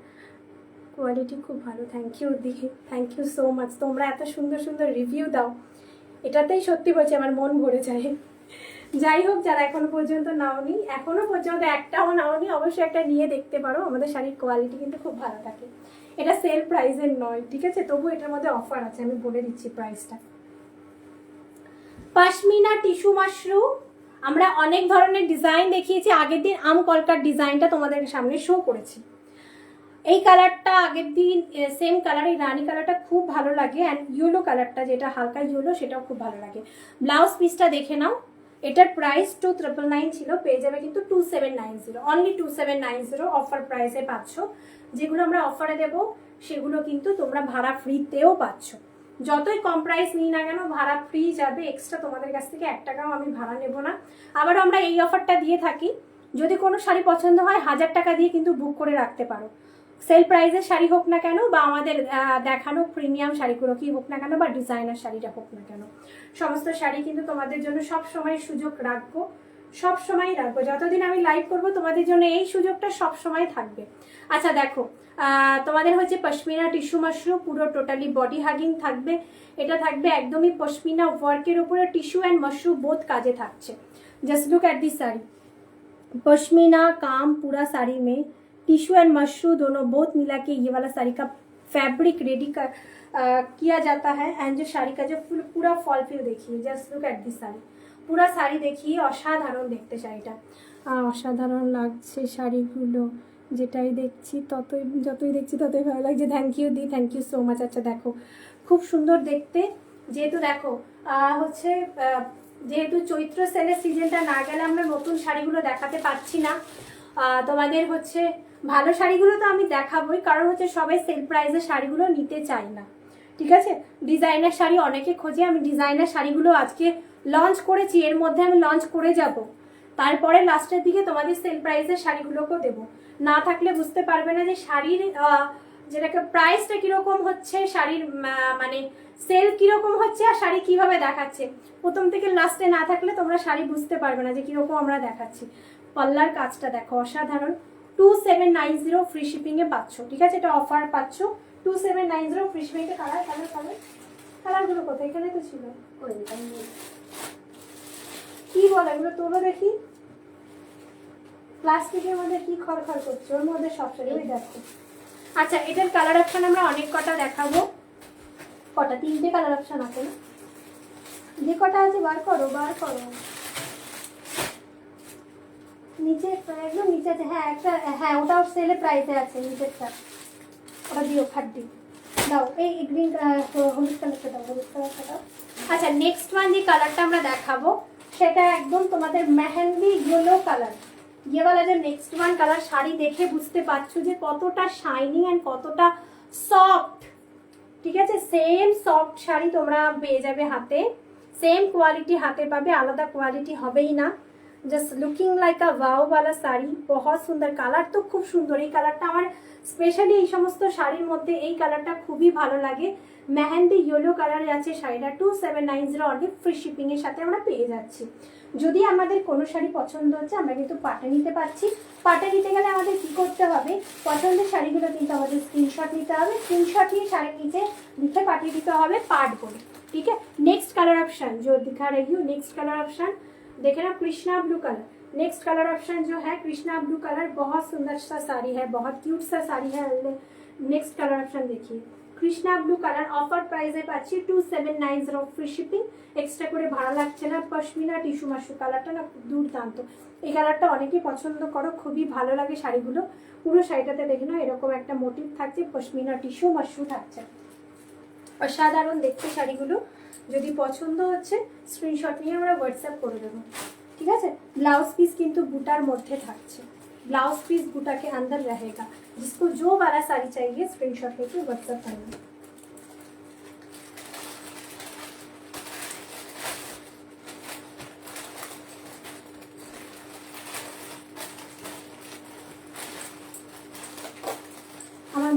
কোয়ালিটি খুব ভালো। থ্যাংক ইউ দি, থ্যাংক ইউ সো মাচ। তোমরা এত সুন্দর সুন্দর রিভিউ দাও, এটাতেই সত্যি বলছি আমার মন ভরে যায়। যাই হোক, যারা এখনো পর্যন্ত নাওনি, এখনো পর্যন্ত একটাও নাওনি, অবশ্যই একটা নিয়ে দেখতে পারো। আমাদের শাড়ির কোয়ালিটি কিন্তু খুব ভালো থাকে। এটা সেল প্রাইসের নয়, ঠিক আছে? তবু এটার মধ্যে অফার আছে, আমি বলে দিচ্ছি প্রাইসটা। পশমিনা টিস্যু মাশরু, আমরা অনেক ধরনের ডিজাইন দেখিয়েছি। আগের দিন আম কলকার ডিজাইনটা তোমাদের সামনে শো করেছি। এই কালারটা আগের দিন সেম কালার, এই রানি কালারটা খুব ভালো লাগে। অ্যান্ড ইয়েলো কালারটা, যেটা হালকা ইয়েলো, সেটাও খুব ভালো লাগে। ব্লাউজ পিসটা দেখে নাও। এটার প্রাইস 2999 ছিল, পেয়ে যাবে কিন্তু 2790, অনলি 2790 অফার প্রাইসে পাচ্ছ। যেগুলো আমরা অফারে দেবো সেগুলো কিন্তু তোমরা ভাড়া ফ্রিতেও পাচ্ছ। যতই কম প্রাইস নিই না কেন, ভাড়া ফ্রি যাবে। এক্সট্রা তোমাদের কাছ থেকে 1 টাকাও আমি ভাড়া নেব না। আবার আমরা এই অফারটা দিয়ে থাকি, যদি কোনো শাড়ি পছন্দ হয় 1000 টাকা দিয়ে কিন্তু বুক করে রাখতে পারো। সেল প্রাইসের শাড়ি হোক না কেন, বা আমাদের দেখানো প্রিমিয়াম শাড়িগুলো কি হোক না কেন, বা ডিজাইনার শাড়িটা হোক না কেন, সমস্ত শাড়ি কিন্তু তোমাদের জন্য সব সময় সুযোগ রাখবো, সব সময় রাখবো। যতদিন আমি লাইভ করবো তোমাদের জন্য এই সুযোগটা সব সময় থাকবে। আচ্ছা দেখো, তোমাদের হচ্ছে পশমিনা টিস্যু মাশরু, পুরো টোটালি বডি হাগিং থাকবে। এটা থাকবে একদমই পশমিনা ওয়ার্কের উপরে, টিস্যু অ্যান্ড মাশরু বোথ কাজে থাকছে। Just look at the sari, pashmina काम पूरा साड़ी में, टिश्यू एंड मशरू दोनों बोथ मिला के ये वाला साड़ी का फैब्रिक रेडी किया जाता है। एंड जो साड़ी का जो पूरा फॉल फिल देखिए, just look at the sari, पूरा শাড়ি দেখিয়ে অসাধারণ দেখতে শাড়িটা। অসাধারণ লাগছে শাড়িগুলো, যেটাই দেখছি যতই দেখছি ততই ভালো লাগছে। থ্যাংক ইউ দি, থ্যাংক ইউ সো মাচ। আচ্ছা দেখো, খুব সুন্দর দেখতে। যেহেতু দেখো হচ্ছে যেহেতু চৈত্র সেলের সিজনটা না গেলে আমরা নতুন শাড়িগুলো দেখাতে পারছি না। তোমাদের হচ্ছে ভালো শাড়িগুলো তো আমি দেখাবোই, কারণ হচ্ছে সবাই সেল প্রাইসের শাড়িগুলো নিতে চাই না, ঠিক আছে? ডিজাইনার শাড়ি অনেকে খোঁজে, আমি ডিজাইনার শাড়িগুলো আজকে লঞ্চ করেছি, এর মধ্যে আমি লঞ্চ করে যাব। তারপরে লাস্টের দিকে তোমাদের সেল প্রাইসের শাড়িগুলোকেও দেবো। না থাকলে বুঝতে পারবে না যে শাড়ির যেটাকে প্রাইসটা কিরকম হচ্ছে, শাড়ির মানে সেল কিরকম হচ্ছে, আর শাড়ি কিভাবে দেখাচ্ছে। প্রথম থেকে লাস্টে না থাকলে তোমরা শাড়ি বুঝতে পারবে না যে কিরকম আমরা দেখাচ্ছি। পাল্লার কাজটা দেখো অসাধারণ। 2790 ফ্রি শিপিং এ পাচ্ছ, ঠিক আছে? এটা অফার পাচ্ছ 2790 ফ্রি শিপিং এ। কালারগুলো কোথায়? এখানে তো ছিল। কি বলে এগুলো? তোলো দেখি। প্লাস্টিকের মধ্যে কি খড়খড় করছে, ওর মধ্যে সব শাড়ি ওই দেখো। আচ্ছা, এটার কালার অপশন আমরা অনেক কটা দেখাবো। কটা? 3টে কালার অপশন আছে না? যে কটা আছে বার করো, বার করো। নিচে একদম নিচে আছে, হ্যাঁ একটা, হ্যাঁ ওটাও সেলে প্রাইসে আছে নিচেরটা, ওটা দিও খাড্ডি দাও। এই গ্রিন হলুদ কালারটা দাও, হলুদ কালারটা দাও। আচ্ছা নেক্সট ওয়ান যে কালারটা আমরা দেখাবো সেটা একদম তোমাদের মেহেন্দি ইয়েলো কালার। ये वाला जो नेक्स्ट वन কালার, শাড়ি দেখে বুঝতে পারছো যে কতটা শাইনি এন্ড কতটা সফট, ঠিক আছে? সেম সফট শাড়ি তোমরা পেয়ে যাবে হাতে, সেম কোয়ালিটি হাতে পাবে, আলাদা কোয়ালিটি হবেই না। জাস্ট লুকিং লাইক আ ওয়াও वाला শাড়ি, বহুত সুন্দর। কালার তো খুব সুন্দর, এই কালারটা আমার স্পেশালি এই সমস্ত শাড়ির মধ্যে এই কালারটা খুবই ভালো লাগে। মেহেন্দি ইয়েলো কালারে আছে শাড়িটা, 2790 অনলি ফ্রি শিপিং এর সাথে আমরা পেয়ে যাচ্ছি। যদি আমাদের কোনো শাড়ি পছন্দ হচ্ছে আমরা কিন্তু পাটে নিতে পারছি। পাটে নিতে গেলে আমাদের কি করতে হবে? পছন্দের শাড়িগুলো কিন্তু আমাদের স্ক্রিনশট নিতে হবে, স্ক্রিনশট নিয়ে শাড়ির নিচে লিখে पाटिए দিতে হবে पाट बोले, ठीक है? नेक्स्ट कलर ऑप्शन जो दिखा रही हूँ, नेक्स्ट कलर ऑप्शन देखे ना, Krishna blue colour. Next colour option जो है कृष्णा ब्लू कलर, बहुत सुंदर सा साड़ी है, बहुत क्यूट सा साड़ी है। नेक्स्ट कलर ऑप्शन देखिए, Krishna blue colour offer price पाচ্ছি 2790 ফ্রি শিপিং, এক্সট্রা করে ভাড়া লাগছে না। পশমিনা টিস্যু মাশরু কালারটা না দুর্দান্ত, এই কালারটা অনেকেই পছন্দ করো, খুবই ভালো লাগে শাড়িগুলো। পুরো শাড়িটাতে দেখে নাও এরকম একটা মোটিভ থাকছে, পশমিনা টিস্যু মাশরু থাকছে, অসাধারণ দেখতে শাড়িগুলো। যদি পছন্দ হচ্ছে স্ক্রিনশট নিয়ে আমরা হোয়াটসঅ্যাপ করে দেবো, ঠিক আছে? ব্লাউজ পিস কিন্তু বুটার মধ্যে থাকছে, ब्लाउज पीस बूटा के अंदर रहेगा। जिसको जो वाला साड़ी चाहिए स्क्रीनशॉट लेके व्हाट्सएप करना।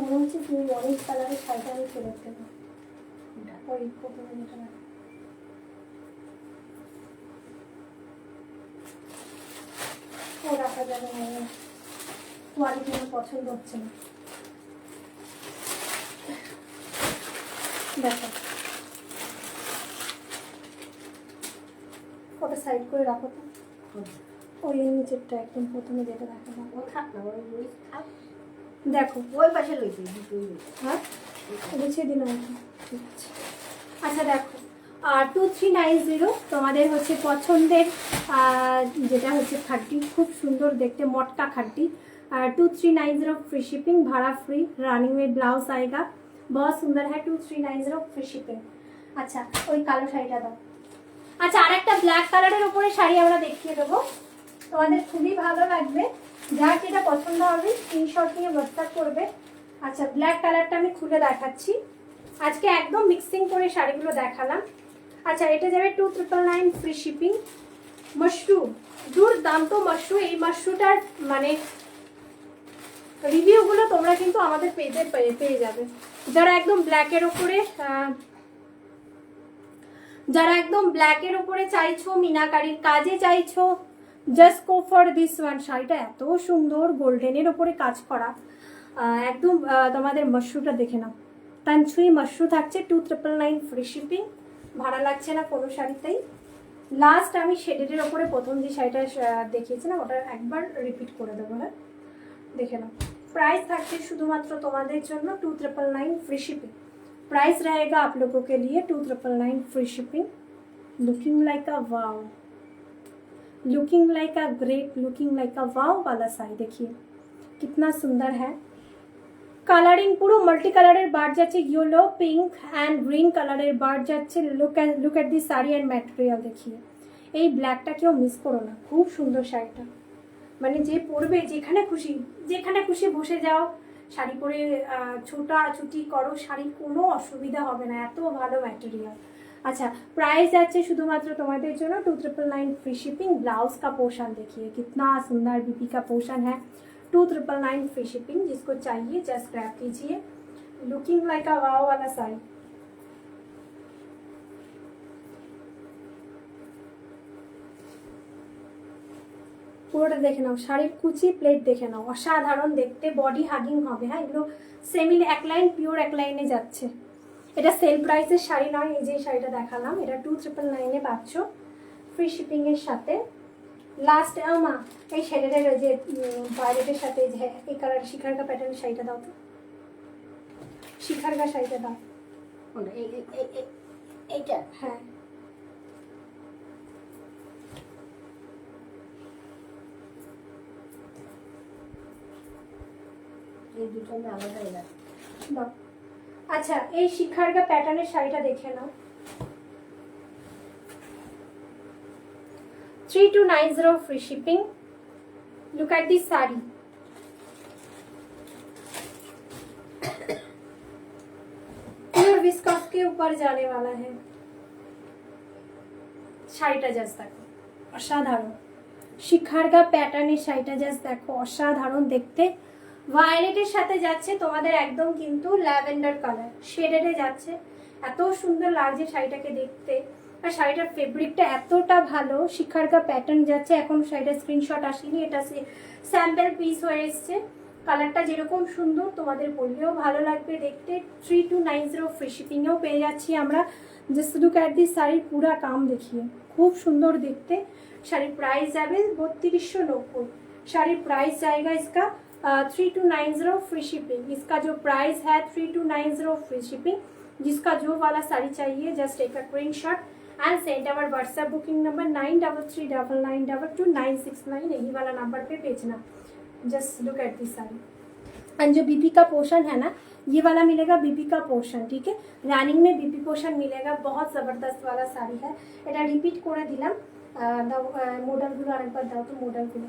মনে হচ্ছে তুমি অরেঞ্জ কালারের শাড়িটা আমি ফেরত দেবো। ওই প্রথমে যেটা রাখো। ও রাখা যাবে না, কোয়ালিটি আমার পছন্দ হচ্ছে না। দেখো ওটা সাইড করে রাখো তো, ওই নিচেরটা একদম প্রথমে যেটা দেখাবো। ও থাক না, ওই থাক। দেখো ওই পাশে রয়েছে দুটোই রয়েছে। হ্যাঁ গুছিয়ে দিলাম এখন। ঠিক আছে। আচ্ছা দেখো, আর 2390 তোমাদের হচ্ছে পছন্দের যেটা হচ্ছে খাড্ডি, খুব সুন্দর দেখতে মটকা খাড্ডি। আর 2390 फ्री शिपिंग, भाड़ा फ्री, रनिंग में ब्लाउज आएगा, बहुत सुंदर है। 2390 फ्री शिपिंग। আচ্ছা ওই কালো শাড়িটা দাও। আচ্ছা আর একটা ব্ল্যাক কালারের উপরে শাড়ি আমরা দেখিয়ে দেবো, তোমাদের খুবই ভালো লাগবে। যার যেটা পছন্দ হবে স্ক্রিনশট নিয়ে হোয়াটসঅ্যাপ করবে। আচ্ছা ব্ল্যাক কালারটা আমি খুলে দেখাচ্ছি, আজকে একদম মিক্সিং করে শাড়িগুলো দেখালাম। আচ্ছা এটা যাবে 2999 ফ্রি শিপিং। মাশরুম, দুর্দান্ত মাশরুম। এই মাশরুমটার মানে রিভিউগুলো তোমরা কিন্তু আমাদের পেজে পেয়ে যাবে। যারা একদম ব্ল্যাকের উপরে চাইছো, মিনাকারির কাজে চাইছো, just go for this one. শাড়িটা এত সুন্দর, গোল্ডেনের ওপরে কাজ করা, একদম তোমাদের মাশরুমটা দেখে নাও। তানছুই মাশরুম থাকছে 2999 ফ্রি শিপিং, ভাড়া লাগছে না কোনো শাড়িতেই। লাস্ট আমি শেডের ওপরে প্রথম যে শাড়িটা দেখিয়েছিলাম ওটা একবার রিপিট করে দেবো। হ্যাঁ দেখে নাও। प्राइस থাকছে শুধুমাত্র তোমাদের জন্য 2999 फ्री शिपिंग। प्राइस रहेगा आप लोगों के लिए 2999 free shipping. Looking like a wow, looking like a great, looking like a wow वाला साड़ी देखिए कितना सुंदर है। কালারিং পুরো মাল্টি কালারের বার্ড যাচ্ছে, ইয়েলো, পিঙ্ক অ্যান্ড গ্রিন কালারের বার্ড যাচ্ছে। Look at the sari and material দেখিয়ে। এই ব্ল্যাকটা কেউ মিস করো না, খুব সুন্দর শাড়িটা। মানে যে পরবে যেখানে খুশি বসে যাও, শাড়ি পরে ছোটাছুটি করো, শাড়ির কোনো অসুবিধা হবে না, এত ভালো ম্যাটেরিয়াল। अच्छा प्राइस যাচ্ছে শুধুমাত্র তোমাদের জন্য 2999 फ्री शिपिंग। ब्लाउज का पोर्शन देखिए कितना सुंदर बीपी का पोर्शन है। 2999 फ्री शिपिंग, जिसको चाहिए जस्ट ग्रैब कीजिए। लुकिंग लाइक अ वाव वाला साड़ी। পুরোটা দেখে নাও, শাড়ির কুচি প্লেট দেখে নাও, অসাধারণ দেখতে, বডি হাগিং হবে। হ্যাঁ এগুলো সেমি এক লাইন, পিওর এক লাইনে যাচ্ছে। এটা সেল প্রাইসের শাড়ি নয়, এই যে শাড়িটা দেখালাম এটা 2999 পাচ্ছ ফ্রি শিপিং এর সাথে। লাস্ট মা এই শাড়িটার যে ভায়োলেটের সাথে যে এই কালার শিখারকা প্যাটার্নের শাড়িটা দাও তো, শিখারকা শাড়িটা দাও। এইটা হ্যাঁ এই দুটো আমি আলাদা এলাম। দাও। আচ্ছা এই শিখারকা প্যাটার্নের শাড়িটা দেখে নাও, 3290 free shipping. Look at this sari, pure viscous के ऊपर जाने वाला है। শাড়িটা জাস্ট দেখো অসাধারণ, শিখারকা প্যাটার্নের শাড়িটা জাস্ট দেখো অসাধারণ দেখতে। ভায়োলেটের সাথে যাচ্ছে তোমাদের একদম কিন্তু ল্যাভেন্ডার কালার শেডেডে যাচ্ছে, এত সুন্দর লাগছে শাড়িটাকে দেখতে। আর শাড়িটার ফেব্রিকটা এতটা ভালো, শিখারকা প্যাটার্ন যাচ্ছে। এখন শাড়িটার স্ক্রিনশট আসেনি, এটা স্যাম্পল পিস হয়ে এসছে। কালারটা যেরকম সুন্দর, তোমাদের পরলেও ভালো লাগবে দেখতে। 3290 फ्री शिपिंगেও পেয়ে যাচ্ছি আমরা। জাস্ট লুক এট দিস শাড়ির পুরা কাম দেখিয়ে, খুব সুন্দর দেখতে। শাড়ির প্রাইস যাবে 3290। শাড়ির প্রাইস जाएगा इसका 3290 फ्री शिपिंग। इसका जो प्राइस है 3290 फ्री शिपिंग। जिसका जो वाला साड़ी चाहिए just take a screenshot and send our WhatsApp booking number 9339922969। यही वाला नंबर पे भेजना। Just look at this sari. And जो बीपी का पोर्शन है ना, ये वाला मिलेगा बीपी का पोर्शन, ठीक है। रनिंग में बीपी पोर्शन मिलेगा, बहुत जबरदस्त वाला साड़ी है। এটা রিপিট করে দিলাম। দাও মডেলগুলো আরেকবার দাও তো, মডেলগুলো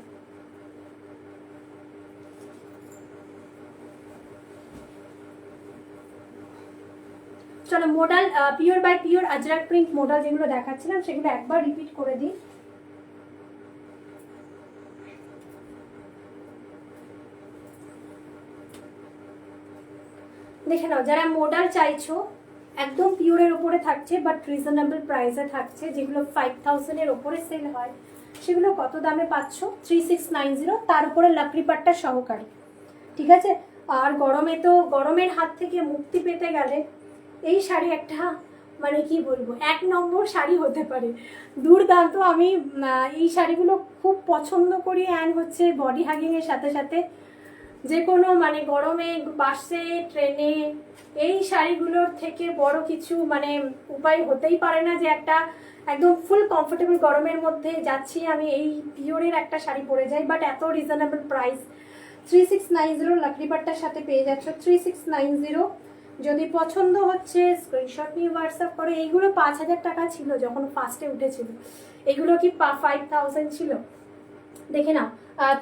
চলো। Model pure by pure Ajrak print model যেগুলো দেখাচ্ছিলাম সেগুলো একবার রিপিট করে দিই। দেখে নাও, যারা মডাল চাইছো একদম পিওরের ওপরে থাকছে বাট রিজনেবল প্রাইসে থাকছে, যেগুলো 5000 এর ওপরে সেল হয়, সেগুলো কত দামে পাচ্ছ? 3690, তার উপরে লাকড়ি পাট্টা সহকারে। ঠিক আছে। আর গরমে তো, গরমের হাত থেকে মুক্তি পেতে গেলে এই শাড়ি একটা মানে কি বলবো, 1 নম্বর শাড়ি হতে পারে। দুর্দান্ত। আমি এই শাড়িগুলো খুব পছন্দ করি। অ্যান্ড হচ্ছে বডি হাগিং এর সাথে সাথে যে কোনো মানে গরমে বাসে ট্রেনে এই শাড়িগুলোর থেকে বড় কিছু মানে উপায় হতেই পারে না যে একটা একদম ফুল কমফোর্টেবল গরমের মধ্যে যাচ্ছি আমি, এই পিওরের একটা শাড়ি পরে যাই। বাট এত রিজনেবল প্রাইস, 3690 লাকড়ি পাট্টার সাথে পেয়ে যাচ্ছ 3690। যদি পছন্দ হচ্ছে স্ক্রিনশট নিয়ে হোয়াটসঅ্যাপ করে। এইগুলো 5000 টাকা ছিল যখন ফার্স্টে উঠেছিল, এগুলো কি 5000 ছিল? দেখে নাও,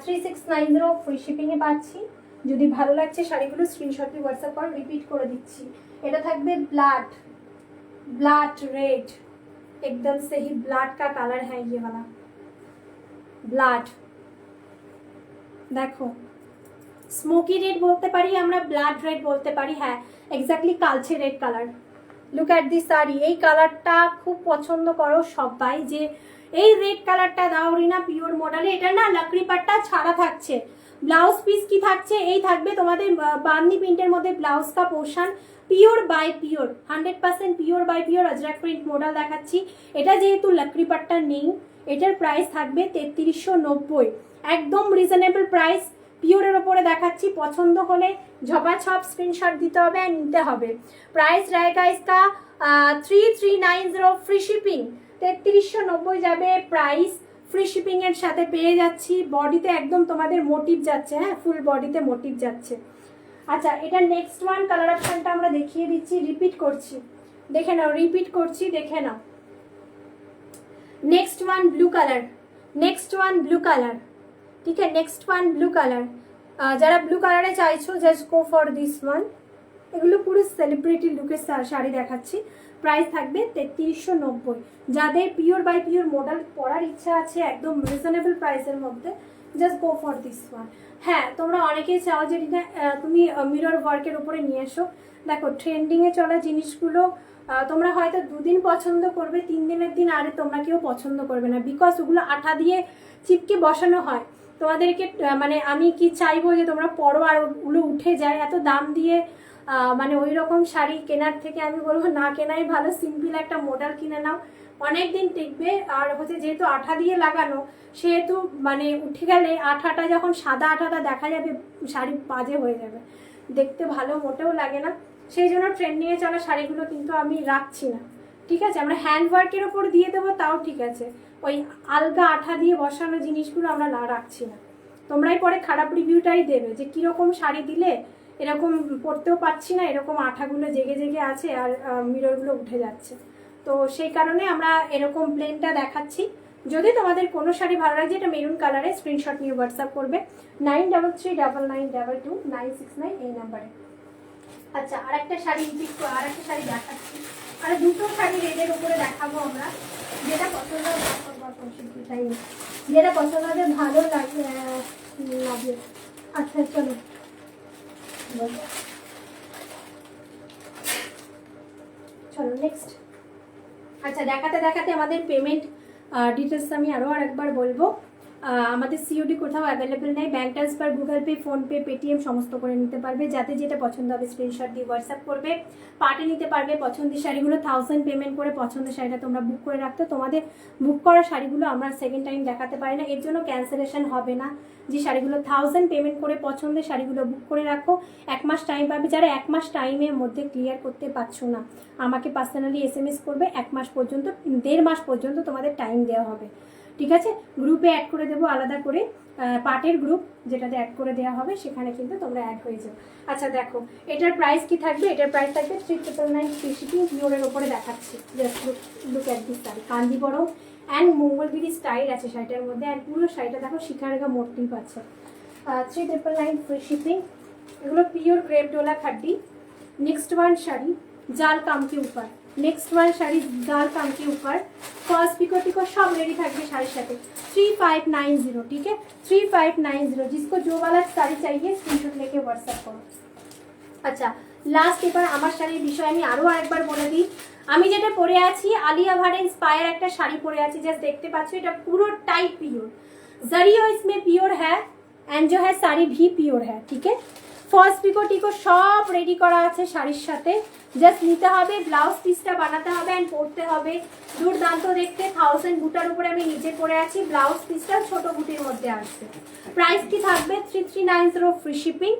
3690 ফ্রি শিপিংয়ে পাচ্ছি। যদি ভালো লাগছে শাড়িগুলো স্ক্রিনশট নিয়ে হোয়াটসঅ্যাপ করো। রিপিট করে দিচ্ছি, এটা থাকবে ब्लड रेड, एकदम से ही ब्लड का कलर है ये वाला ब्लड। দেখো, স্মোকি রেড বলতে পারি আমরা, ব্লাড রেড বলতে পারি। হ্যাঁ, এক্স্যাক্টলি কালচে red colour. Look at this sari. এই কালারটা খুব পছন্দ করো সবাই, যে এই রেড কালারটা দাও রিনা পিওর মডেলে। এটা না লাকড়ি পাট্টা ছাড়া থাকছে। ব্লাউজ পিস কি থাকছে? এই থাকবে তোমাদের বান্দি প্রিন্টের মধ্যে ব্লাউজ কা portion, pure by pure, 100% pure by pure Ajrak print model দেখাচ্ছি। এটা যেহেতু লাকড়ি পাট্টা নেই, এটার প্রাইস থাকবে 3390, একদম রিজনেবল প্রাইস। পিওরের ওপরে দেখাচ্ছি। পছন্দ হলে ঝপাঝপ স্ক্রিনশট দিতে হবে আর নিতে হবে। প্রাইস रहेगा इसका 3390 ফ্রি শিপিং, 3390 যাবে প্রাইস। ফ্রি শিপিং এর সাথে পেয়ে যাচ্ছি। বডিতে একদম তোমাদের মোটিভ যাচ্ছে, হ্যাঁ ফুল বডিতে মোটিভ যাচ্ছে। আচ্ছা, এটা নেক্সট ওয়ান কালার অপশনটা আমরা দেখিয়ে দিচ্ছি, রিপিট করছি, দেখে নাও, রিপিট করছি, দেখে নাও। Next one blue colour, next one blue colour, ঠিক আছে, নেক্সট ওয়ান ব্লু কালার। যারা ব্লু কালারে চাইছো just go for this one. এগুলো পুরো সেলিব্রিটি লুকের শাড়ি দেখাচ্ছি। প্রাইস থাকবে 3390। যাদের পিওর বাই পিওর মডেল পরার ইচ্ছা আছে একদম রিজনেবল প্রাইসের মধ্যে, just go for this one. হ্যাঁ, তোমরা অনেকেই চাও যে তুমি মিরর ওয়ার্কের উপরে নিয়ে এসো। দেখো, ট্রেন্ডিংয়ে চলা জিনিসগুলো তোমরা হয়তো 2 দিন পছন্দ করবে, 3 দিনের দিন আরে তোমরা কেউ পছন্দ করবে না, বিকজ ওগুলো আঠা দিয়ে চিপকে বসানো হয়। তোমাদেরকে মানে আমি কি চাইবো যে তোমরা পরো আর ওগুলো উঠে যায়? এত দাম দিয়ে মানে ওই রকম শাড়ি কেনার থেকে আমি বলবো না কেনাই ভালো। সিম্পল একটা মডেল কিনে নাও, অনেক দিন টিকবে। আর হচ্ছে যেহেতু আঠা দিয়ে লাগানো, সেহেতু মানে উঠে গেলে আঠাটা যখন সাদা আঠাটা দেখা যাবে, শাড়ি বাজে হয়ে যাবে, দেখতে ভালো মোটেও লাগে না। সেই জন্য ট্রেন্ডিংয়ে চলা শাড়িগুলো কিন্তু আমি রাখছি না। ঠিক আছে, আমরা হ্যান্ড ওয়ার্কের ওপর দিয়ে দেবো তাও ঠিক আছে, ওই আলগা আঠা দিয়ে বসানো জিনিসগুলো আমরা না রাখছি না। তোমরাই পরে খারাপ রিভিউটাই দেবে যে কীরকম শাড়ি দিলে, এরকম পরতেও পাচ্ছি না, এরকম আঠাগুলো জেগে জেগে আছে আর মিররগুলো উঠে যাচ্ছে। তো সেই কারণে আমরা এরকম প্লেনটা দেখাচ্ছি। যদি তোমাদের কোনো শাড়ি ভালো লাগে, এটা মেরুন কালারে, স্ক্রিনশট নিয়ে হোয়াটসঅ্যাপ করবে 93399996 এই নাম্বারে। আচ্ছা, আরেকটা শাড়ি দেখাচ্ছি। আর দুটো শাড়ি রেডের উপরে দেখাবো আমরা, যেটা পছন্দ হবে ভালো লাগে। আচ্ছা চলো, নেক্সট। আচ্ছা, দেখাতে দেখাতে আমাদের পেমেন্ট ডিটেলস আমি আরও আরেকবার বলবো। আমাদের সিওডি কোথাও অ্যাভেলেবেল নেই। Bank transfer, Google pay, PhonePe, Paytm সমস্ত করে নিতে পারবে। যাতে যেটা পছন্দ হবে স্ক্রিনশট দিয়ে হোয়াটসঅ্যাপ করবে, পার্টে নিতে পারবে। পছন্দের শাড়িগুলো 1000 পেমেন্ট করে পছন্দের শাড়িটা তোমরা বুক করে রাখতে। তোমাদের বুক করা শাড়িগুলো আমরা সেকেন্ড টাইম দেখাতে পারি না, এর জন্য ক্যান্সেলেশন হবে না। যে শাড়িগুলো 1000 পেমেন্ট করে পছন্দের শাড়িগুলো বুক করে রাখো, 1 মাস টাইম পাবে। যারা 1 মাস টাইমের মধ্যে ক্লিয়ার করতে পারছো না, আমাকে পার্সোনালি SMS করবে। 1 মাস পর্যন্ত, 1.5 মাস পর্যন্ত তোমাদের টাইম দেওয়া হবে। ঠিক আছে, গ্রুপে অ্যাড করে দেবো আলাদা করে, পার্টের গ্রুপ যেটাতে অ্যাড করে দেওয়া হবে, সেখানে কিন্তু তোমরা অ্যাড হয়ে যাও। আচ্ছা দেখো, এটার প্রাইস কি থাকবে? এটার প্রাইস থাকবে 3999 ফ্রি শিপিং। পিওরের ওপরে দেখাচ্ছি। Just look at this sari, Kanjeevaram and Mangalagiri style আছে শাড়িটার মধ্যে। অ্যান্ড পুরো শাড়িটা দেখো শিখারেগা মোটিভ পাচ্ছে। 3999 ফ্রি শিপিং। এগুলো pure crepe Dola খাড্ডি। Next one sari জাল কাম के ऊपर, नेक्स्ट वन শাড়ি জাল কাম के ऊपर, फर्स्ट पिको टिको सब रेडी থাকবে শাড়ির সাথে। 3590, ठीक है 3590। जिसको जो वाला साड़ी चाहिए स्क्रीनशॉट लेके व्हाट्सएप करो। अच्छा, লাস্ট এবার আমার শাড়ির বিষয়ে আমি আরো আরেকবার বলে দিই। আমি যেটা পরে আছি আলিয়া ভাট इंस्पायर একটা শাড়ি পরে আছি, জাস্ট দেখতে পাচ্ছ এটা পুরোটাই পিওর, जरियो इसमें प्योर है एंड जो है साड़ी भी प्योर है। ठीक है, ফলস পিকো টিকো সব রেডি করা আছে শাড়ির সাথে, জাস্ট নিতে হবে, ব্লাউজ পিসটা বানাতে হবে এন্ড পরতে হবে। দুর্দান্ত দেখতে, 1000 বুটার উপরে আমি নিচে পরে আছি, ব্লাউজ পিসটা ছোট বুটির মধ্যে আসছে। প্রাইস কি থাকবে 3390 ফ্রি শিপিং।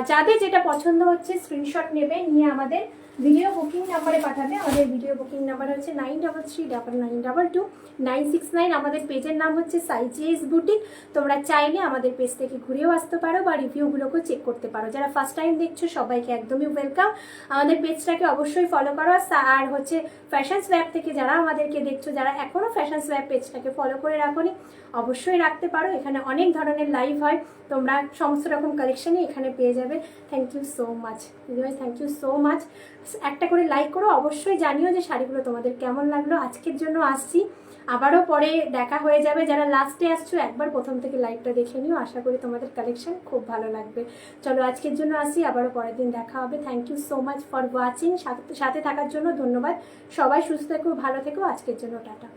যাদের যেটা পছন্দ হচ্ছে স্ক্রিনশট নেবে, নিয়ে আমাদের ভিডিও বুকিং নাম্বারে পাঠাবে। আমাদের ভিডিও বুকিং নাম্বার হচ্ছে 9339922969। আমাদের পেজের নাম হচ্ছে সাইজিএস বুটিক। তোমরা চাইলে আমাদের পেজ থেকে ঘুরেও আসতে পারো বা রিভিউগুলোকেও চেক করতে পারো। যারা ফার্স্ট টাইম দেখছো সবাইকে একদমই ওয়েলকাম। আমাদের পেজটাকে অবশ্যই ফলো করো। আর হচ্ছে ফ্যাশন সোয়াপ থেকে যারা আমাদেরকে দেখছো, যারা এখনো ফ্যাশন সোয়াপ পেজটাকে ফলো করে রাখোনি, অবশ্যই রাখতে পারো। এখানে অনেক ধরনের লাইভ হয়, তোমরা সমস্ত রকম কালেকশনই এখানে পেয়ে যাবে। থ্যাংক ইউ সো মাচ দিদিভাই, থ্যাংক ইউ সো মাচ। একটা করে লাইক করো, অবশ্যই জানিও যে শাড়িগুলো তোমাদের কেমন লাগলো। আজকের জন্য আসছি, আবারও পরে দেখা হয়ে যাবে। যারা লাস্টে আসছো একবার প্রথম থেকে লাইভটা দেখে নিও, আশা করি তোমাদের কালেকশন খুব ভালো লাগবে। চলো আজকের জন্য আসি, আবারও পরের দিন দেখা হবে। Thank you so much for watching, সাথে থাকার জন্য ধন্যবাদ। সবাই সুস্থ থেকো, ভালো থেকো। আজকের জন্য টাটা।